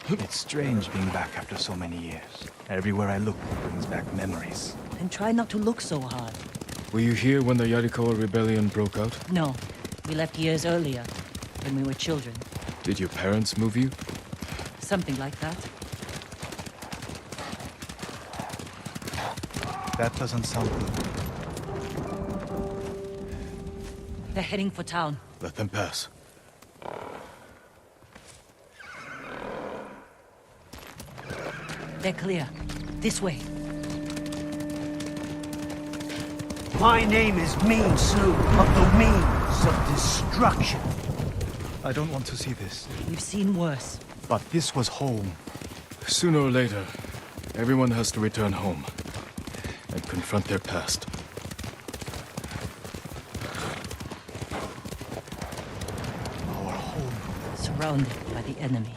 It's strange being back after so many years. Everywhere I look brings back memories. And try not to look so hard. Were you here when the Yarikawa rebellion broke out? No, we left years earlier, when we were children. Did your parents move you? Something like that. That doesn't sound good. They're heading for town. Let them pass. They're clear. This way. My name is Mean Su of the Means of Destruction. I don't want to see this. We've seen worse. But this was home. Sooner or later, everyone has to return home and confront their past. Our home. Surrounded by the enemy.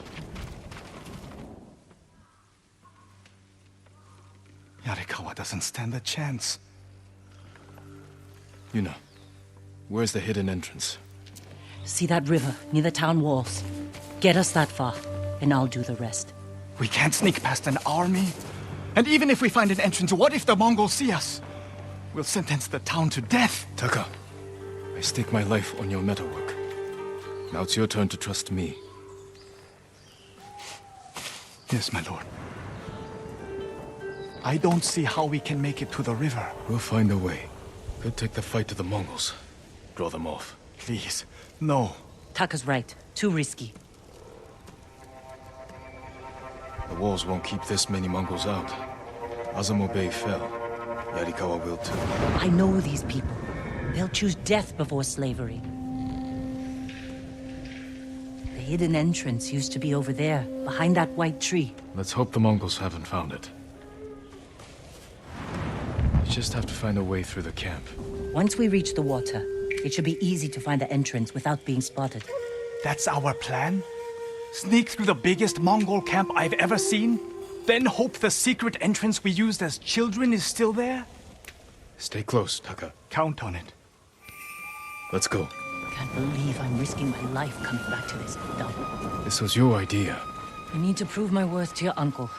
Yarikawa doesn't stand a chance. Yuna, where's the hidden entrance? See that river near the town walls? Get us that far, and I'll do the rest. We can't sneak past an army. And even if we find an entrance, what if the Mongols see us? We'll sentence the town to death. Taka, I stake my life on your metalwork. Now it's your turn to trust me. Yes, my lord. I don't see how we can make it to the river. We'll find a way. Could take the fight to the Mongols. Draw them off. Please, no. Taka's right. Too risky. The walls won't keep this many Mongols out. Azamo Bay fell. Yarikawa will too. I know these people. They'll choose death before slavery. The hidden entrance used to be over there, behind that white tree. Let's hope the Mongols haven't found it. We just have to find a way through the camp. Once we reach the water, it should be easy to find the entrance without being spotted. That's our plan? Sneak through the biggest Mongol camp I've ever seen? Then hope the secret entrance we used as children is still there? Stay close, Taka. Count on it. Let's go. Can't believe I'm risking my life coming back to this dump. This was your idea. I need to prove my worth to your uncle.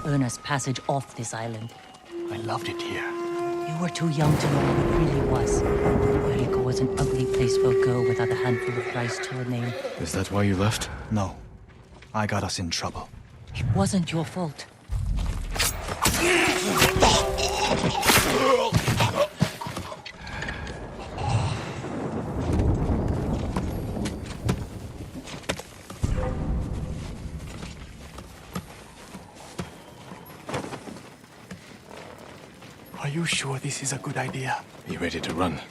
Earn us passage off this island. I loved it here. You were too young to know what it really was. America was an ugly place for a girl without a handful of rice to her name. Is that why you left? No. I got us in trouble. It wasn't your fault. Are you sure this is a good idea? Be ready to run.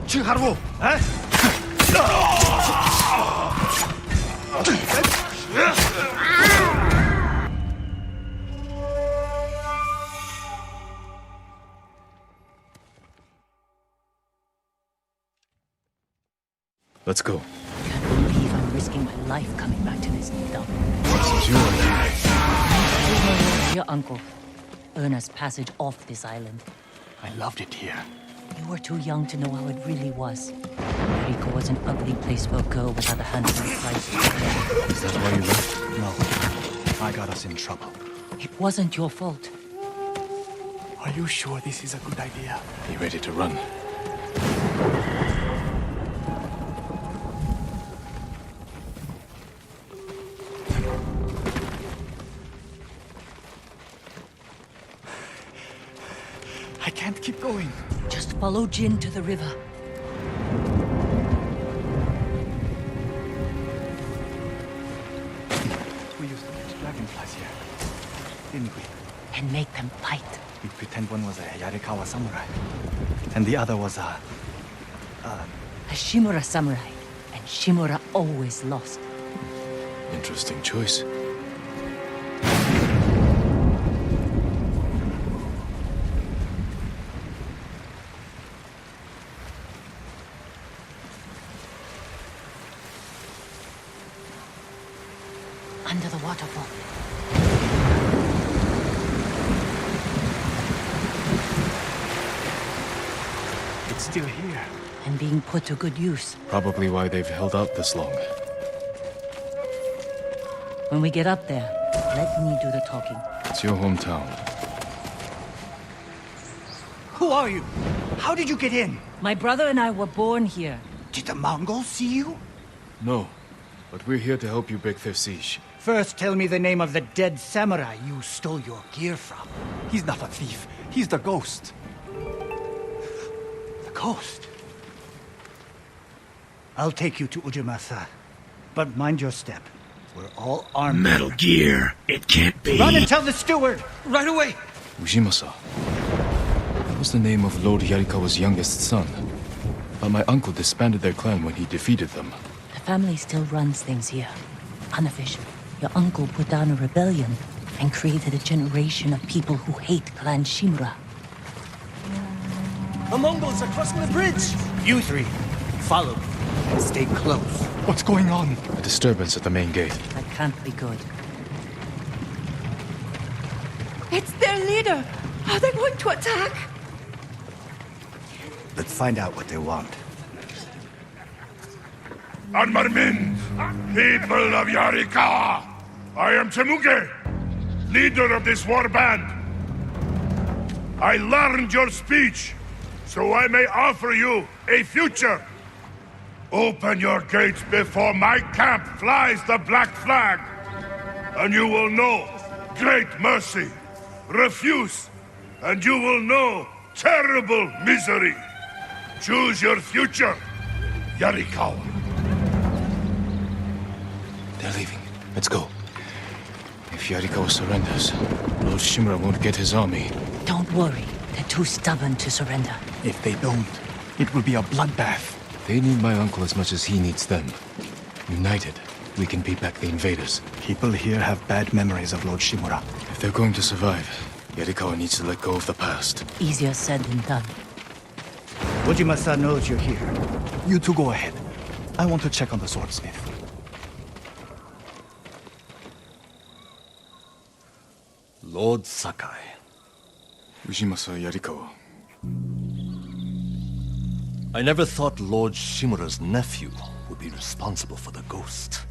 Chiharu! Let's go. Can't believe I'm risking my life coming back to this dump. This is your idea. Prove my word to your uncle. Earn us passage off this island. I loved it here. You were too young to know how it really was. America was an ugly place for a girl without a handful of rice. Is that why you left? No. I got us in trouble. It wasn't your fault. Are you sure this is a good idea? Be ready to run. I can't keep going. Just follow Jin to the river. We used to catch dragonflies here, didn't we? And make them fight. We pretend one was a Yarikawa samurai, and the other was a Shimura samurai. And Shimura always lost. Interesting choice. Under the waterfall. It's still here. And being put to good use. Probably why they've held out this long. When we get up there, let me do the talking. It's your hometown. Who are you? How did you get in? My brother and I were born here. Did the Mongols see you? No, but we're here to help you break their siege. First, tell me the name of the dead samurai you stole your gear from. He's not a thief. He's the ghost. The ghost? I'll take you to Ujimasa. But mind your step. We're all armed. Metal Gear. It can't be. Run and tell the steward! Right away! Ujimasa. That was the name of Lord Yarikawa's youngest son. But my uncle disbanded their clan when he defeated them. The family still runs things here. Unofficially. Your uncle put down a rebellion and created a generation of people who hate Clan Shimura. The Mongols are crossing the bridge! You three, follow me. Stay close. What's going on? A disturbance at the main gate. That can't be good. It's their leader! Are they going to attack? Let's find out what they want. Anmarmin, people of Yarikawa, I am Temuge, leader of this war band. I learned your speech, so I may offer you a future. Open your gates before my camp flies the black flag, and you will know great mercy. Refuse, and you will know terrible misery. Choose your future, Yarikawa. They're leaving. Let's go. If Yarikawa surrenders, Lord Shimura won't get his army. Don't worry. They're too stubborn to surrender. If they don't, it will be a bloodbath. They need my uncle as much as he needs them. United, we can beat back the invaders. People here have bad memories of Lord Shimura. If they're going to survive, Yarikawa needs to let go of the past. Easier said than done. Ujimasa knows you're here. You two go ahead. I want to check on the swordsmith. Lord Sakai. Ujimasa Yarikawa. I never thought Lord Shimura's nephew would be responsible for the ghost.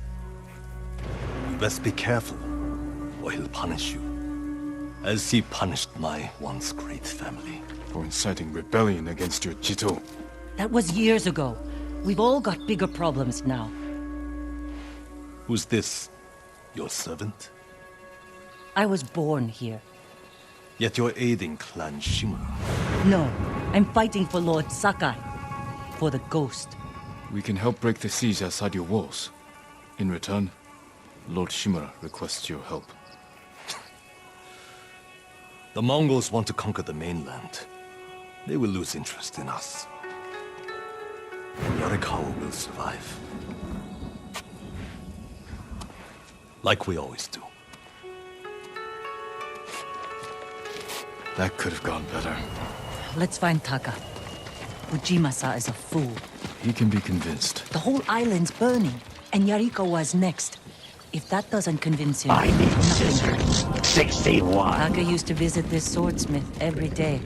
You best be careful, or he'll punish you. As he punished my once great family. For inciting rebellion against your Jito. That was years ago. We've all got bigger problems now. Who's this? Your servant? I was born here. Yet you're aiding Clan Shimura. No, I'm fighting for Lord Sakai. For the ghost. We can help break the siege outside your walls. In return, Lord Shimura requests your help. The Mongols want to conquer the mainland. They will lose interest in us. Yarikawa will survive. Like we always do. That could have gone better. Let's find Taka. Ujimasa is a fool. He can be convinced. The whole island's burning, and Yarikawa's next. If that doesn't convince him... I need scissors. 61. Taka used to visit this swordsmith every day.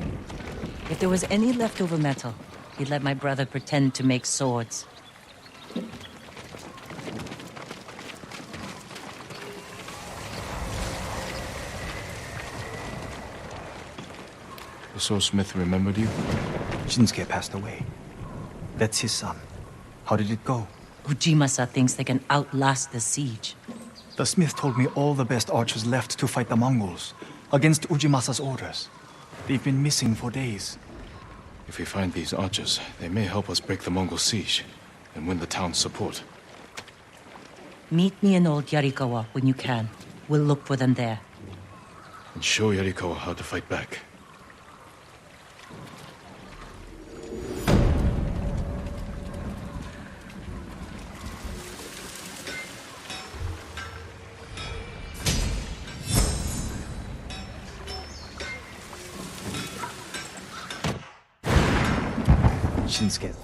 If there was any leftover metal, he'd let my brother pretend to make swords. The swordsmith remembered you? Shinsuke passed away. That's his son. How did it go? Ujimasa thinks they can outlast the siege. The smith told me all the best archers left to fight the Mongols, against Ujimasa's orders. They've been missing for days. If we find these archers, they may help us break the Mongol siege and win the town's support. Meet me in Old Yarikawa when you can. We'll look for them there. And show Yarikawa how to fight back. Shinsuke.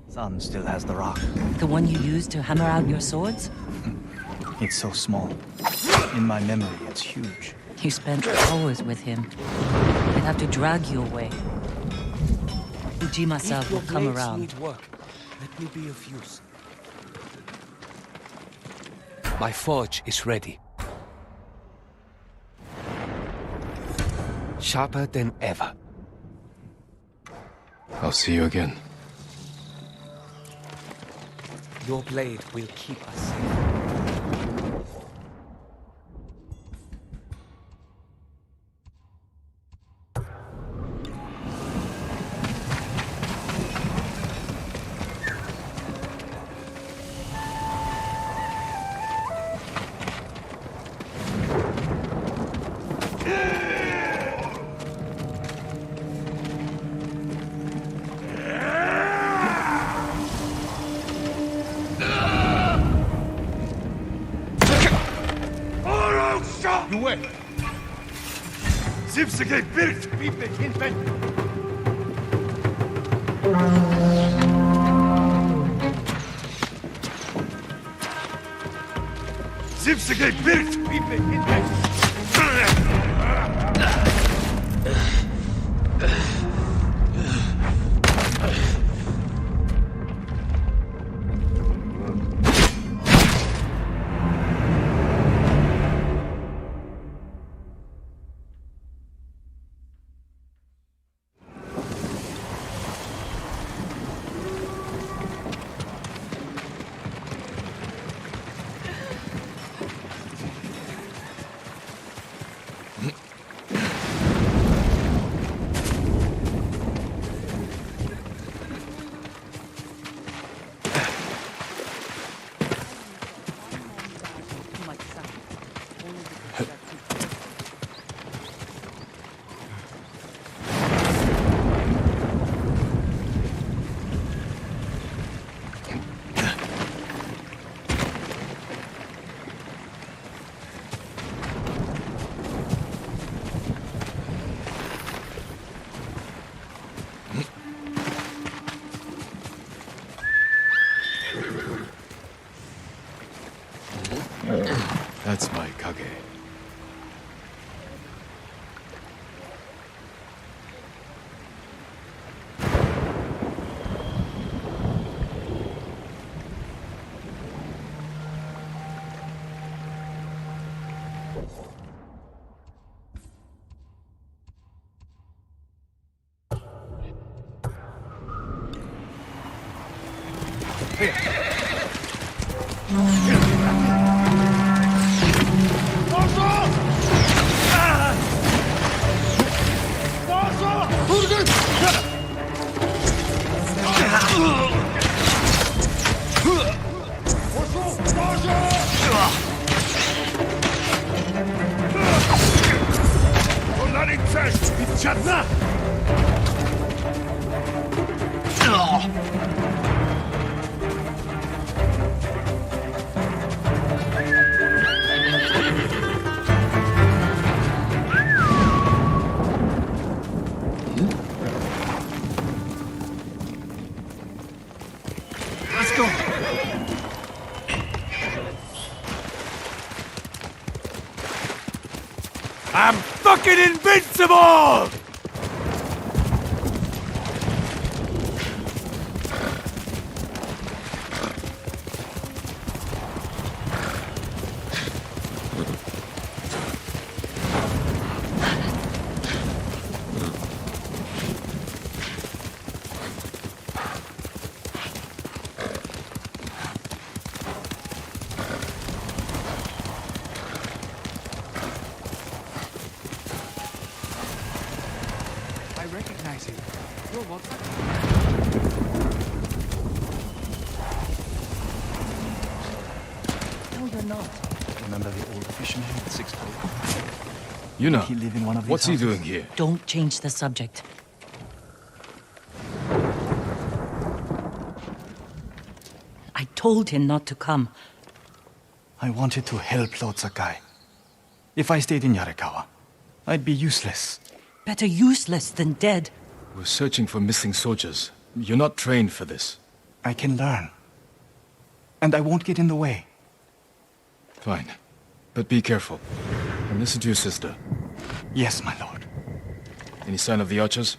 Son still has the rock. The one you used to hammer out your swords? It's so small. In my memory, it's huge. You spent hours with him. They'd have to drag you away. Ujima-san will come around. Need work. Let me be of use. My forge is ready. Sharper than ever. I'll see you again. Your blade will keep us safe. Ruhe! Sipsige birgt, wie beginnt wenn... Sipsige birgt, wie beginnt wenn... That's my Kage. Let's go! I'm fucking invincible! I recognize you. You're Watson? No, you're not. Remember the old fisherman with 6 toes? You know, He live in one of these what's he houses? doing here? Don't change the subject. I told him not to come. I wanted to help Lord Sakai. If I stayed in Yarikawa, I'd be useless. Better useless than dead. We're searching for missing soldiers. You're not trained for this. I can learn. And I won't get in the way. Fine. But be careful. And listen to your sister. Yes, my lord. Any sign of the archers?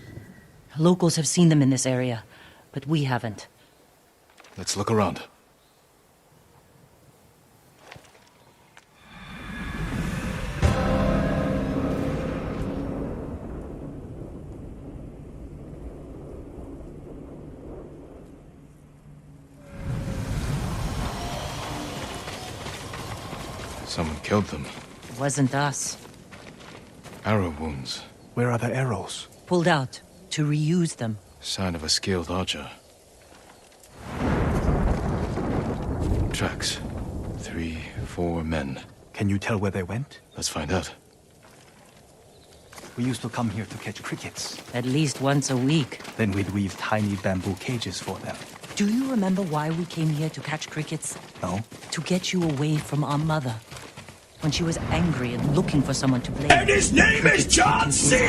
Locals have seen them in this area, but we haven't. Let's look around. Someone killed them. It wasn't us. Arrow wounds. Where are the arrows? Pulled out to reuse them. Sign of a skilled archer. Tracks. 3, 4 men. Can you tell where they went? Let's find out. We used to come here to catch crickets. At least once a week. Then we'd weave tiny bamboo cages for them. Do you remember why we came here to catch crickets? No. To get you away from our mother. When she was angry and looking for someone to blame. And his name is John C.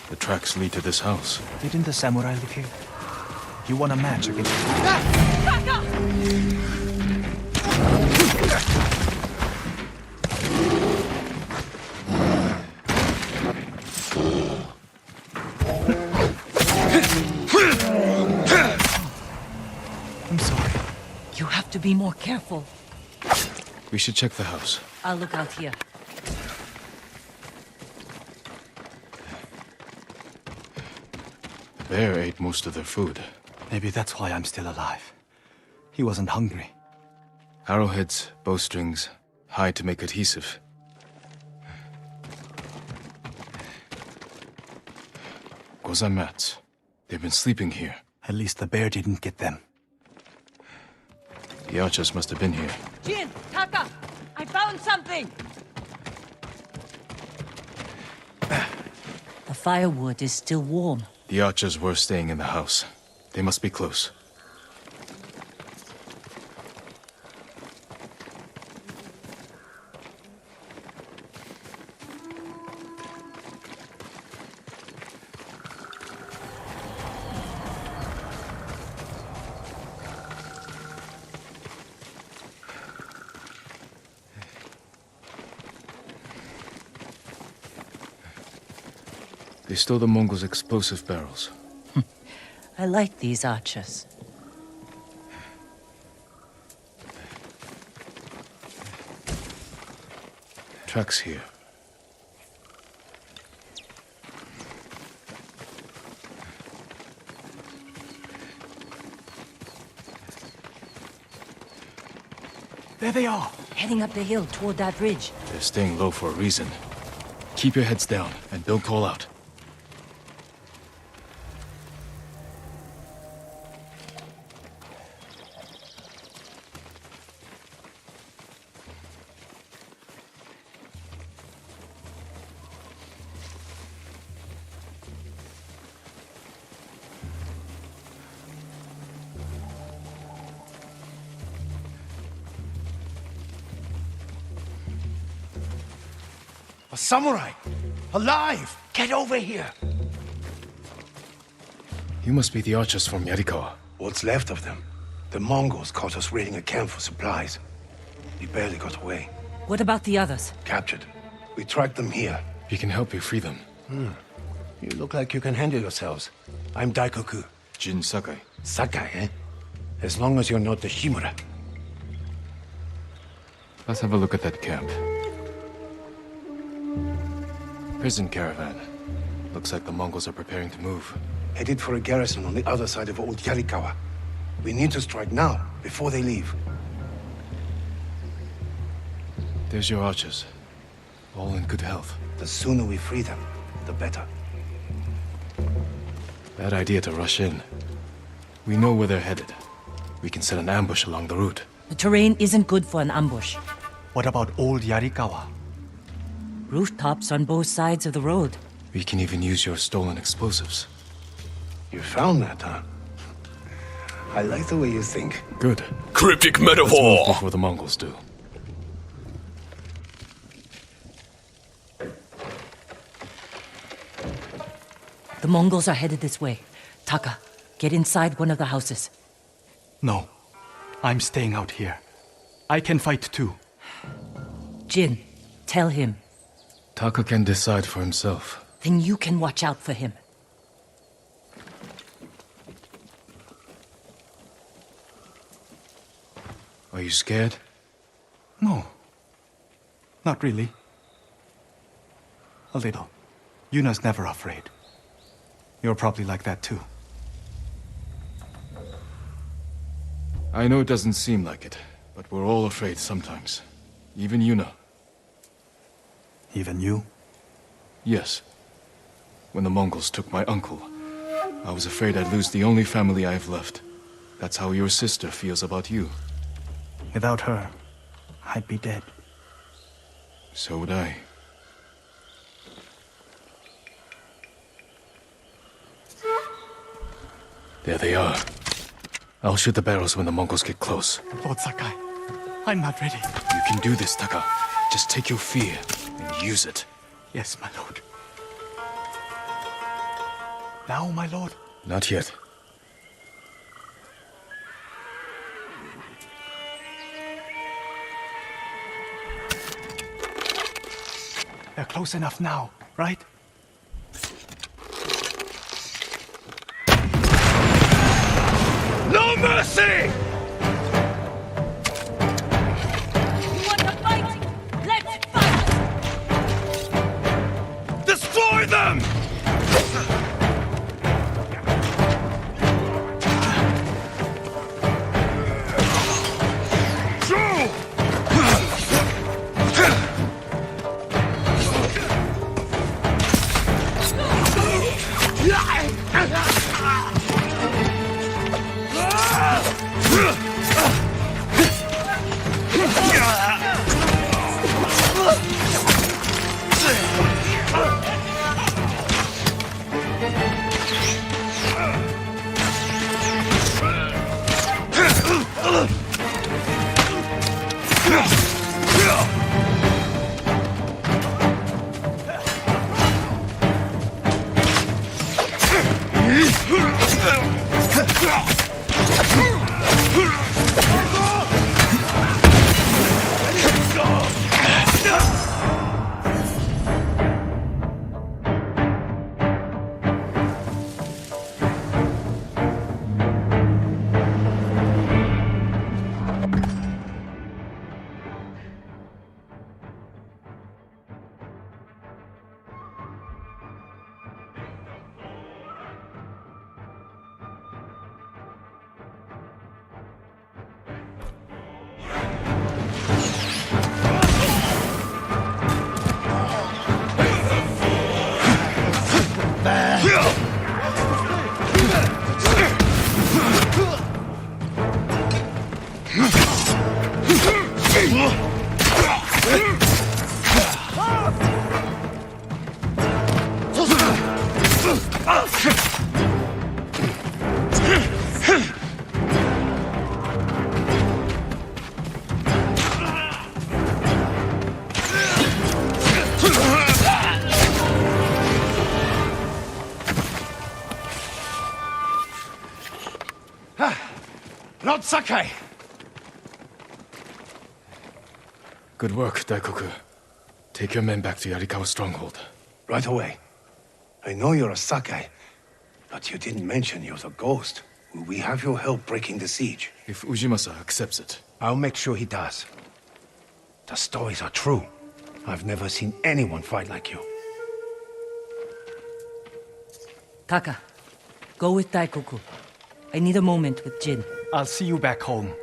The tracks lead to this house. Didn't the samurai live here? You won a match against... I'm sorry. You have to be more careful. We should check the house. I'll look out here. The bear ate most of their food. Maybe that's why I'm still alive. He wasn't hungry. Arrowheads, bowstrings, hide to make adhesive. Gozan mats. They've been sleeping here. At least the bear didn't get them. The archers must have been here. Jin! Taka! I found something! The firewood is still warm. The archers were staying in the house. They must be close. They stole the Mongols' explosive barrels. I like these archers. Tracks here. There they are! Heading up the hill toward that ridge. They're staying low for a reason. Keep your heads down and don't call out. A samurai! Alive! Get over here! You must be the archers from Yarikawa. What's left of them? The Mongols caught us raiding a camp for supplies. We barely got away. What about the others? Captured. We tracked them here. We can help you free them. You look like you can handle yourselves. I'm Daikoku. Jin Sakai. Sakai, eh? As long as you're not the Shimura. Let's have a look at that camp. Prison caravan. Looks like the Mongols are preparing to move. Headed for a garrison on the other side of Old Yarikawa. We need to strike now, before they leave. There's your archers. All in good health. The sooner we free them, the better. Bad idea to rush in. We know where they're headed. We can set an ambush along the route. The terrain isn't good for an ambush. What about Old Yarikawa? Rooftops on both sides of the road. We can even use your stolen explosives. You found that, huh? I like the way you think. Good. Cryptic Let's metaphor! move before the Mongols do. The Mongols are headed this way. Taka, get inside one of the houses. No. I'm staying out here. I can fight too. Jin, tell him. Taka can decide for himself. Then you can watch out for him. Are you scared? No. Not really. A little. Yuna's never afraid. You're probably like that too. I know it doesn't seem like it, but we're all afraid sometimes. Even Yuna. Even you? Yes. When the Mongols took my uncle, I was afraid I'd lose the only family I have left. That's how your sister feels about you. Without her, I'd be dead. So would I. There they are. I'll shoot the barrels when the Mongols get close. Lord Sakai, I'm not ready. You can do this, Taka. Just take your fear and use it. Yes, my lord. Now, my lord? Not yet. They're close enough now, right? No mercy! You want to fight? Let's fight! Destroy them! Lord Sakai! Good work, Daikoku. Take your men back to Yarikawa's stronghold. Right away. I know you're a Sakai, but you didn't mention you're the ghost. Will we have your help breaking the siege? If Ujimasa accepts it. I'll make sure he does. The stories are true. I've never seen anyone fight like you. Taka, go with Daikoku. I need a moment with Jin. I'll see you back home.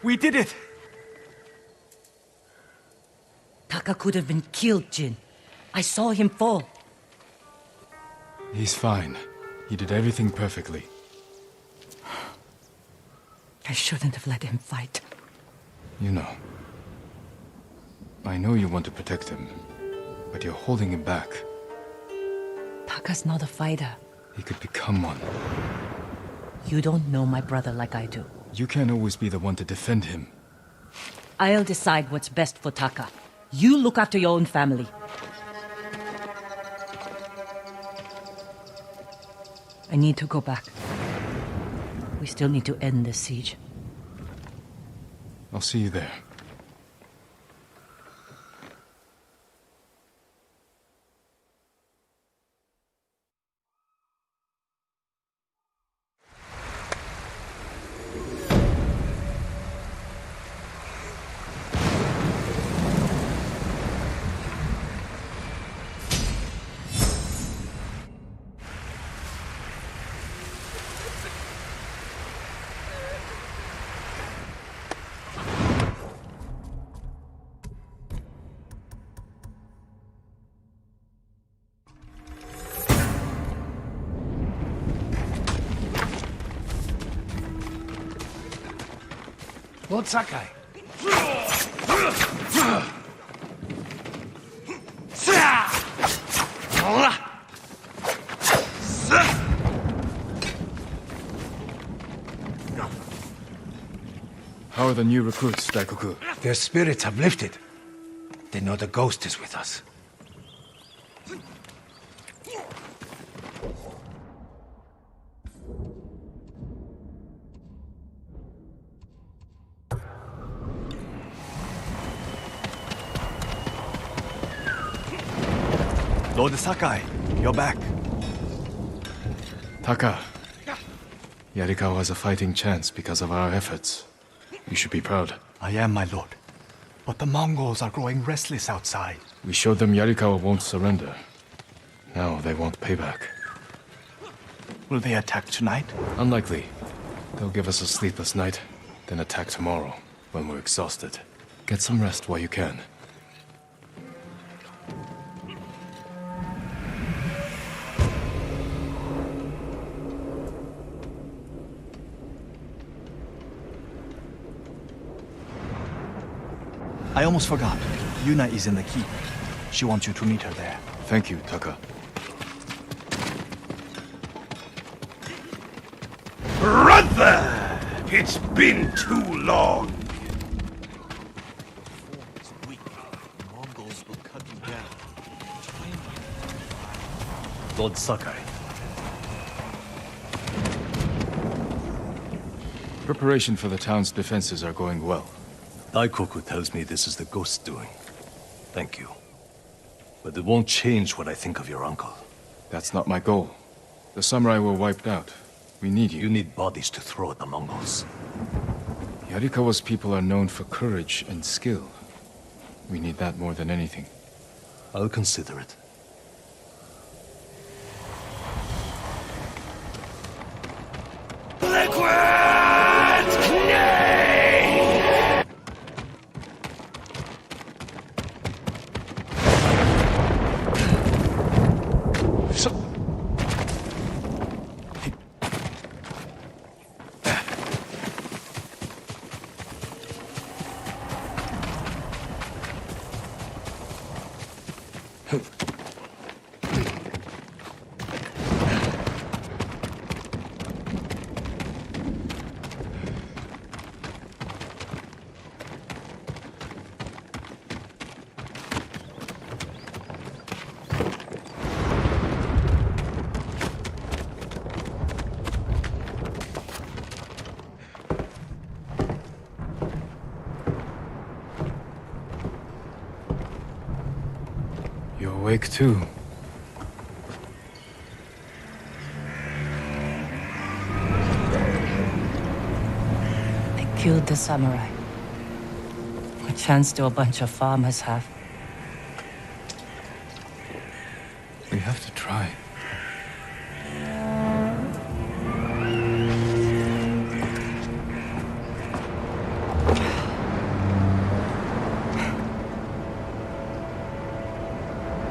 We did it! Taka could have been killed, Jin. I saw him fall. He's fine. He did everything perfectly. I shouldn't have let him fight. You know. I know you want to protect him, but you're holding him back. Taka's not a fighter. He could become one. You don't know my brother like I do. You can't always be the one to defend him. I'll decide what's best for Taka. You look after your own family. I need to go back. We still need to end this siege. I'll see you there. Lord Sakai. How are the new recruits, Daikoku? Their spirits have lifted. They know the ghost is with us. Lord Sakai, you're back. Taka. Yarikawa has a fighting chance because of our efforts. You should be proud. I am, my lord. But the Mongols are growing restless outside. We showed them Yarikawa won't surrender. Now they want payback. Will they attack tonight? Unlikely. They'll give us a sleepless night, then attack tomorrow, when we're exhausted. Get some rest while you can. I almost forgot. Yuna is in the keep. She wants you to meet her there. Thank you, Taka. Brother! It's been too long. Mongols will cut you down. Lord Sakai. Preparation for the town's defenses are going well. Daikoku tells me this is the ghost's doing. Thank you. But it won't change what I think of your uncle. That's not my goal. The samurai were wiped out. We need you. You need bodies to throw at the Mongols. Yarikawa's people are known for courage and skill. We need that more than anything. I'll consider it. awake too. They killed the samurai. What chance do a bunch of farmers have? We have to try.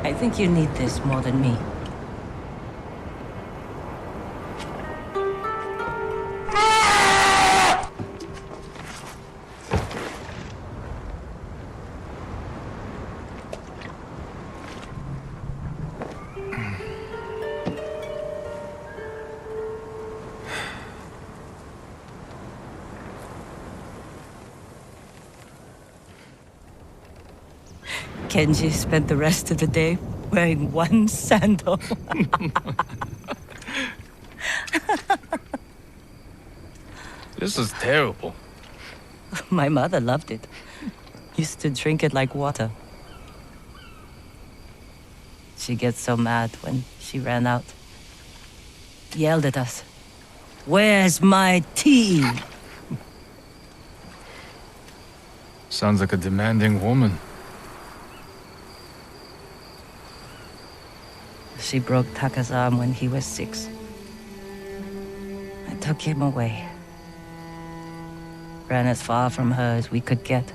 I think you need this more than me. Kenji spent the rest of the day wearing one sandal. This is terrible. My mother loved it. Used to drink it like water. She gets so mad when she ran out. Yelled at us. "Where's my tea?" Sounds like a demanding woman. She broke Taka's arm when he was 6. I took him away. Ran as far from her as we could get.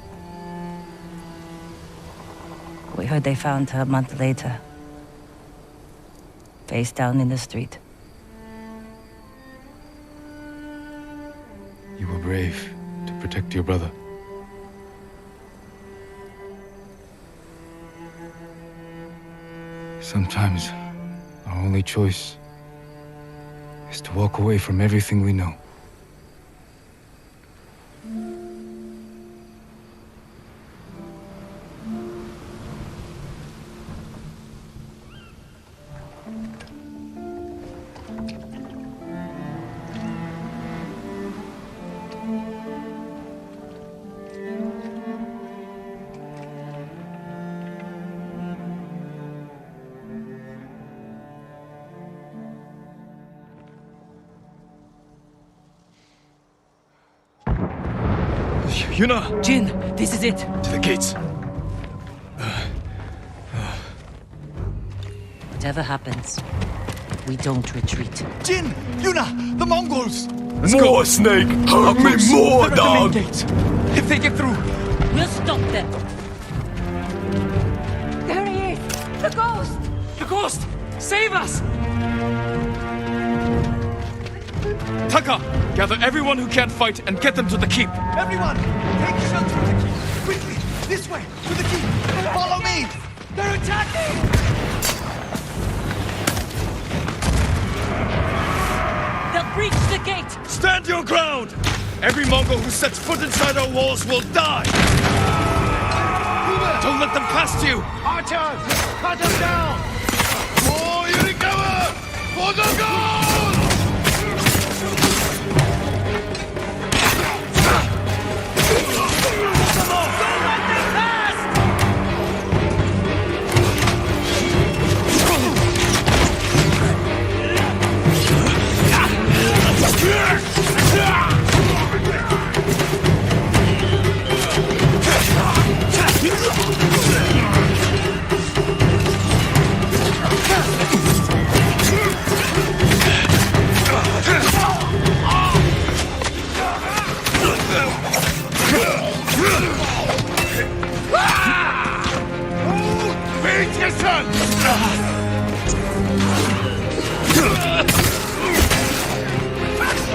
We heard they found her a month later. Face down in the street. You were brave to protect your brother. Sometimes, our only choice is to walk away from everything we know. Yuna! Jin, this is it. To the gates. Whatever happens, we don't retreat. Jin! Yuna! The Mongols! More, Snake! Hurt me more, They're at the dog! main gate. If they get through, we'll stop them. There he is! The ghost! The ghost! Save us! Taka! Gather everyone who can't fight and get them to the keep. Everyone! Take shelter of the keep! Quickly! This way! To the keep! Follow me! They're attacking! They'll breach the gate! Stand your ground! Every Mongol who sets foot inside our walls will die! Don't let them past you! Archers! Cut them down! For Yurikawa! For the goal!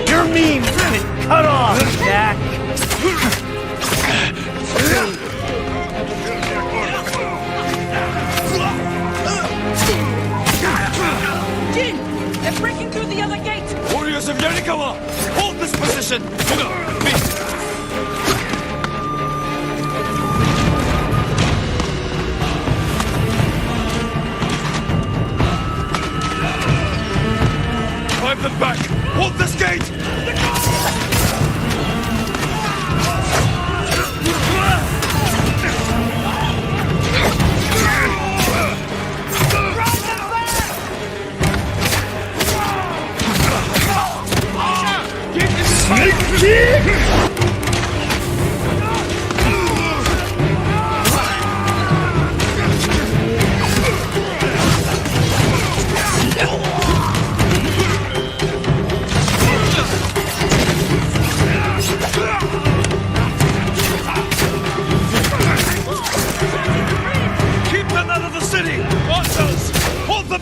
Your meme's been cut off, Jack! Jin! They're breaking through the other gate! Warriors of Yarikawa! Hold this position! Yuna, me! Drive them back! Hold this gate!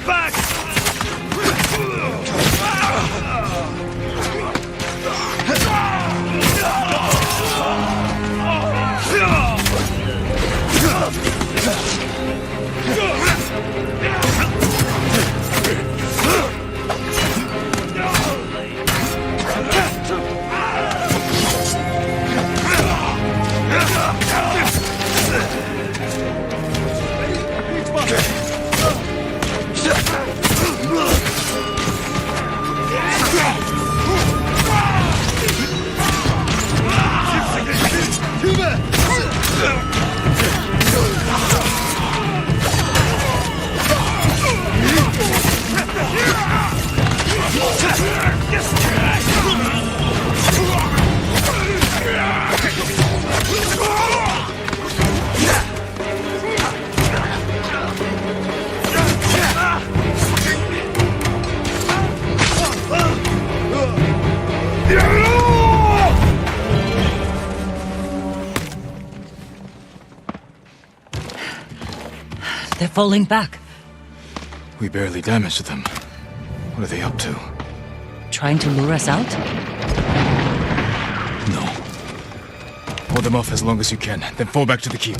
back! They're falling back. We barely damaged them. What are they up to? Trying to lure us out? No. Hold them off as long as you can, then fall back to the keep.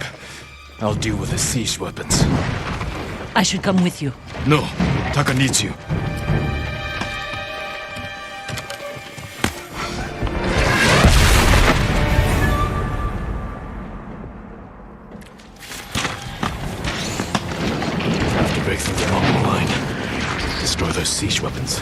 I'll deal with the siege weapons. I should come with you. No, Taka needs you. Have to break through the Mongol line. Destroy those siege weapons.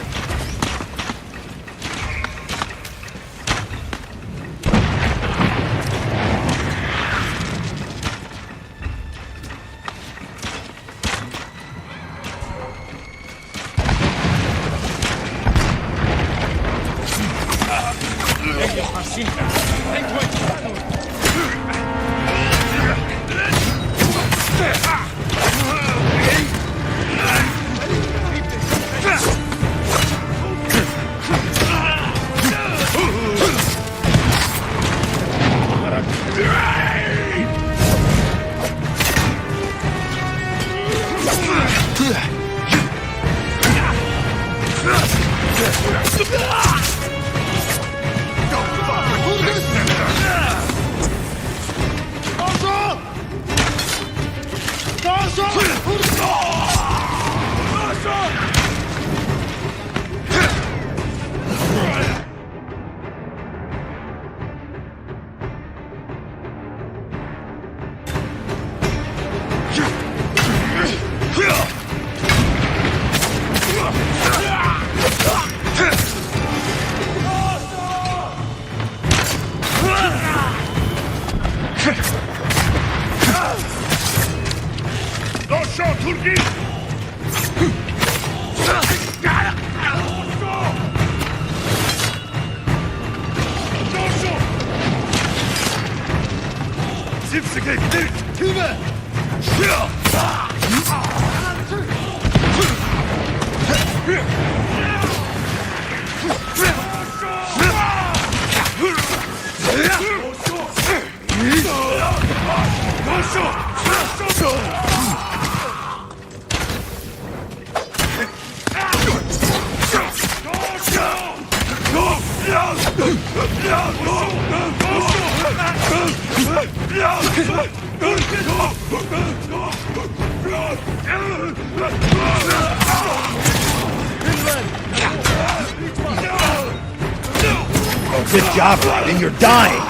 Good job, Raiden. You're dying.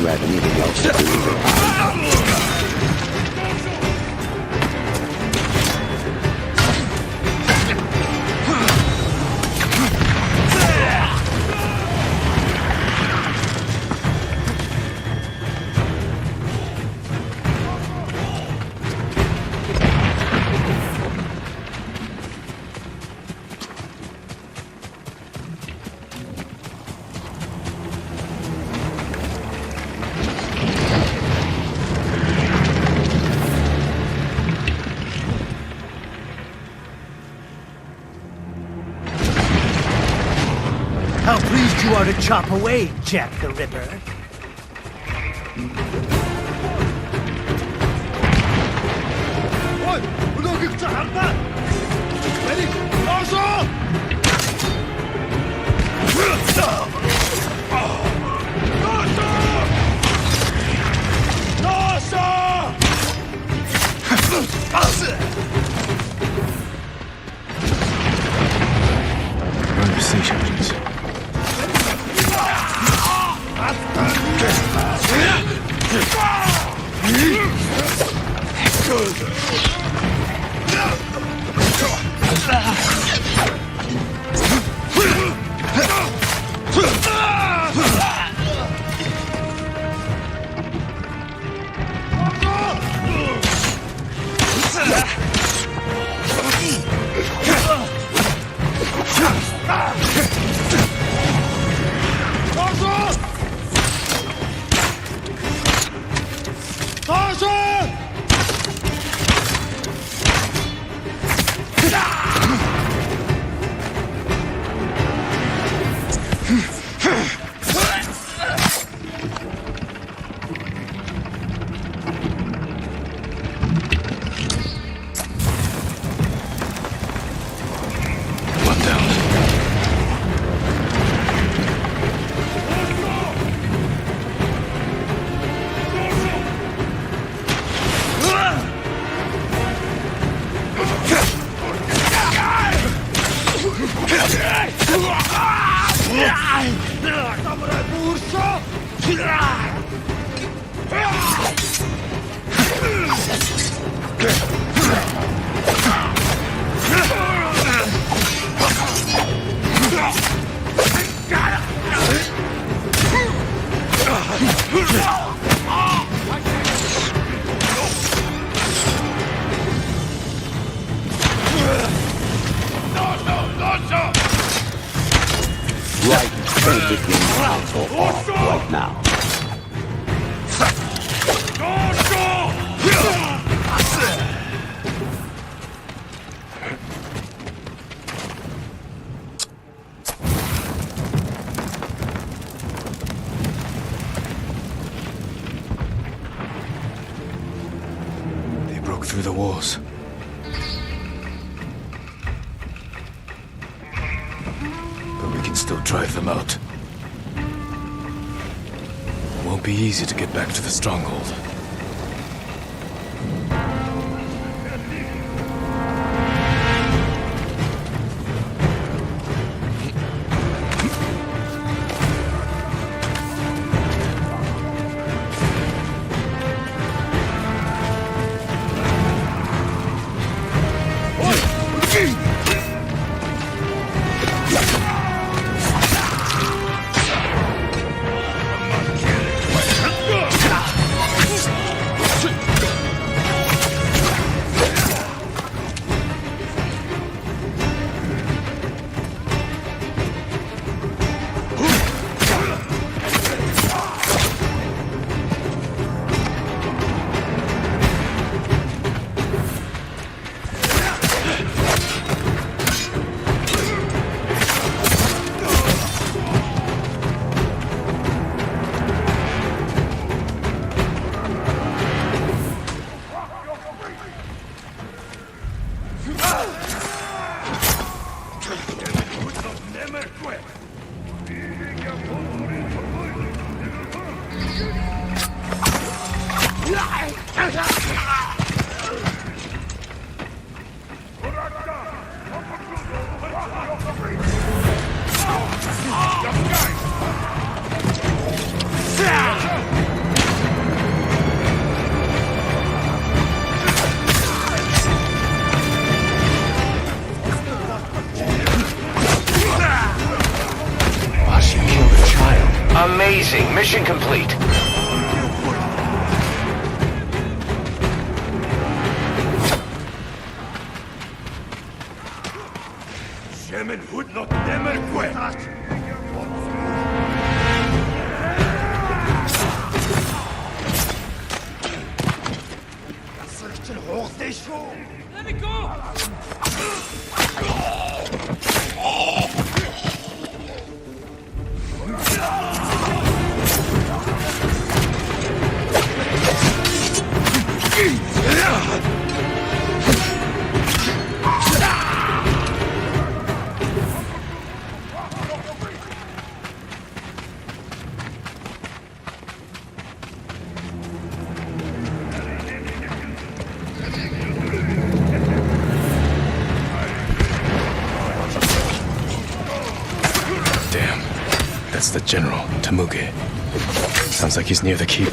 you have anything else to do. How pleased you are to chop away, Jack the Ripper. Run your siege engines. Right, everything off right now. They broke through the walls. But we can still drive them out. It won't be easy to get back to the stronghold. Releasing. Mission complete. Shemen would not never quit. Let me go! Damn. That's the general, Temuge. Sounds like he's near the keep.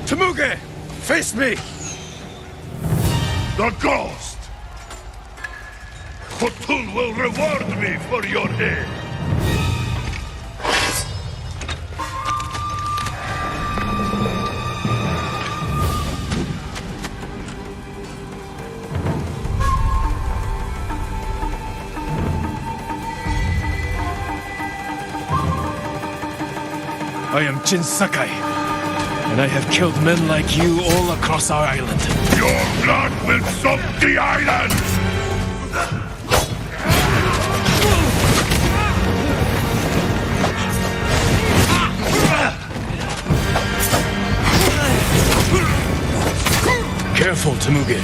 Temuge! Face me! The ghost! Khotun will reward me for your aid! I am Jin Sakai, and I have killed men like you all across our island. Your blood will soak the island! Careful, Temuge.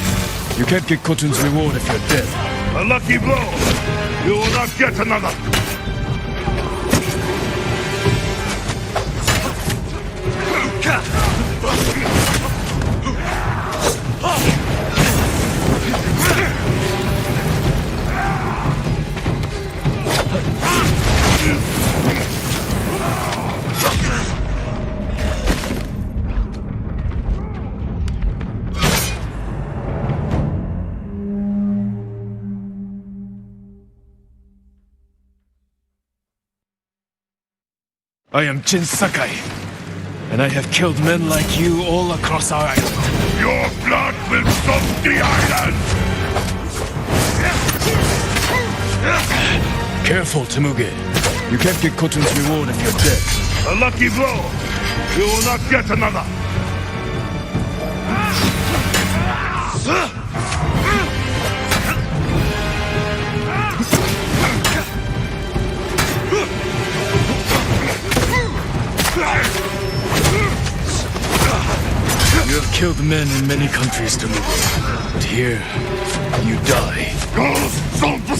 You can't get Khotun's reward if you're dead. A lucky blow! You will not get another! I am Jin Sakai, and I have killed men like you all across our island. Your blood will soak the island! Careful, Temuge. You can't get Khotun's reward if you're dead. A lucky blow! You will not get another! You have killed men in many countries, Temuge, but here, you die. Ghosts of the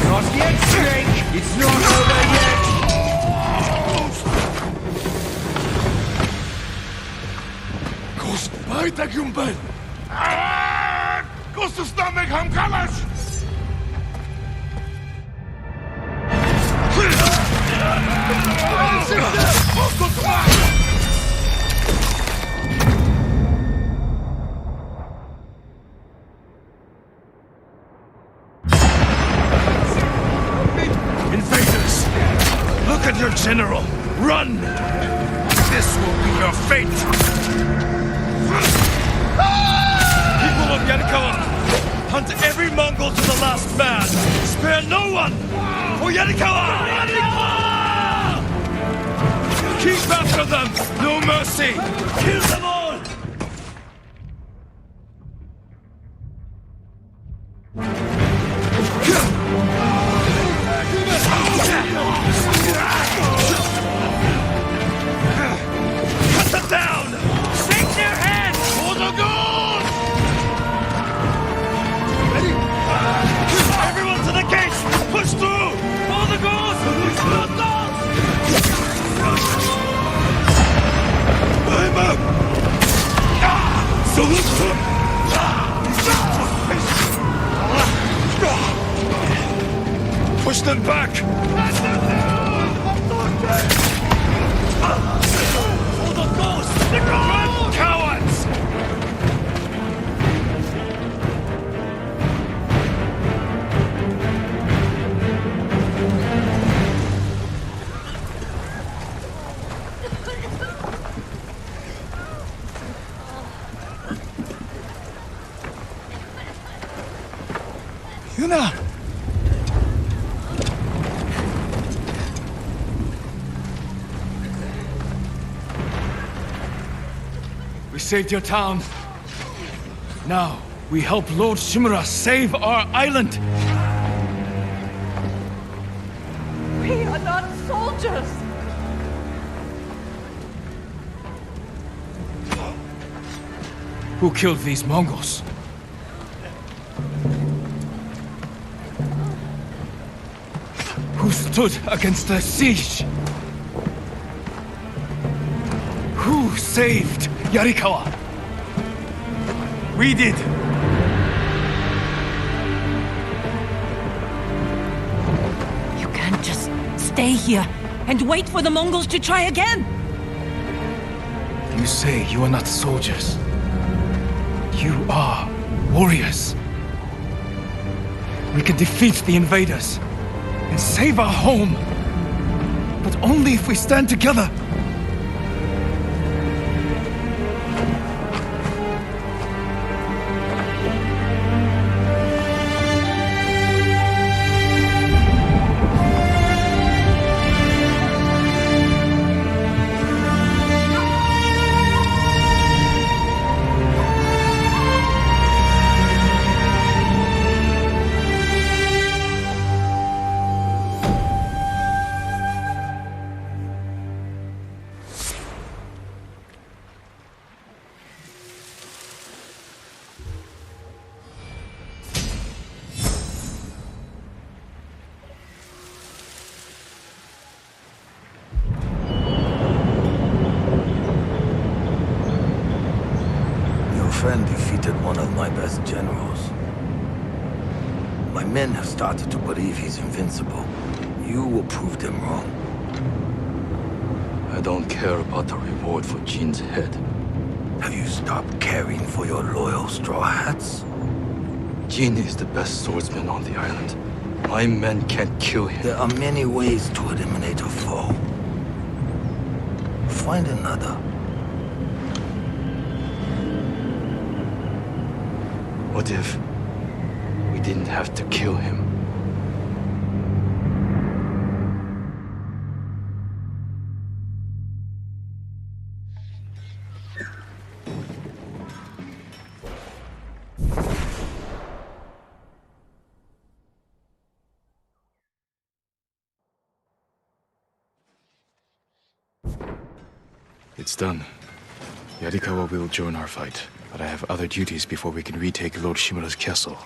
Not yet, Snake! It's not over yet! Kus paita kumpel! Kustusta meg hamkalas! Invaders! Look at your general! Run! This will be your fate! People of Yarikawa, hunt every Mongol to the last man! Spare no one! For Yarikawa! Keep after them! No mercy! Kill them all! Cut them down! Sink their heads! For the gold! Everyone to the gates! Push through! For the gold! For the gold! I'm up! Salute! Push them back! For the ghost! Run, cowards! Yuna! We saved your town. Now, we help Lord Shimura save our island. We are not soldiers! Who killed these Mongols? Who stood against the siege? Who saved Yarikawa? We did. You can't just stay here and wait for the Mongols to try again. You say you are not soldiers. You are warriors. We can defeat the invaders and save our home. But only if we stand together. Friend defeated one of my best generals. My men have started to believe he's invincible. You will prove them wrong. I don't care about the reward for Jin's head. Have you stopped caring for your loyal Straw Hats? Jin is the best swordsman on the island. My men can't kill him. There are many ways to eliminate a foe. Find another. What if we didn't have to kill him? It's done. Yarikawa will join our fight, but I have other duties before we can retake Lord Shimura's castle.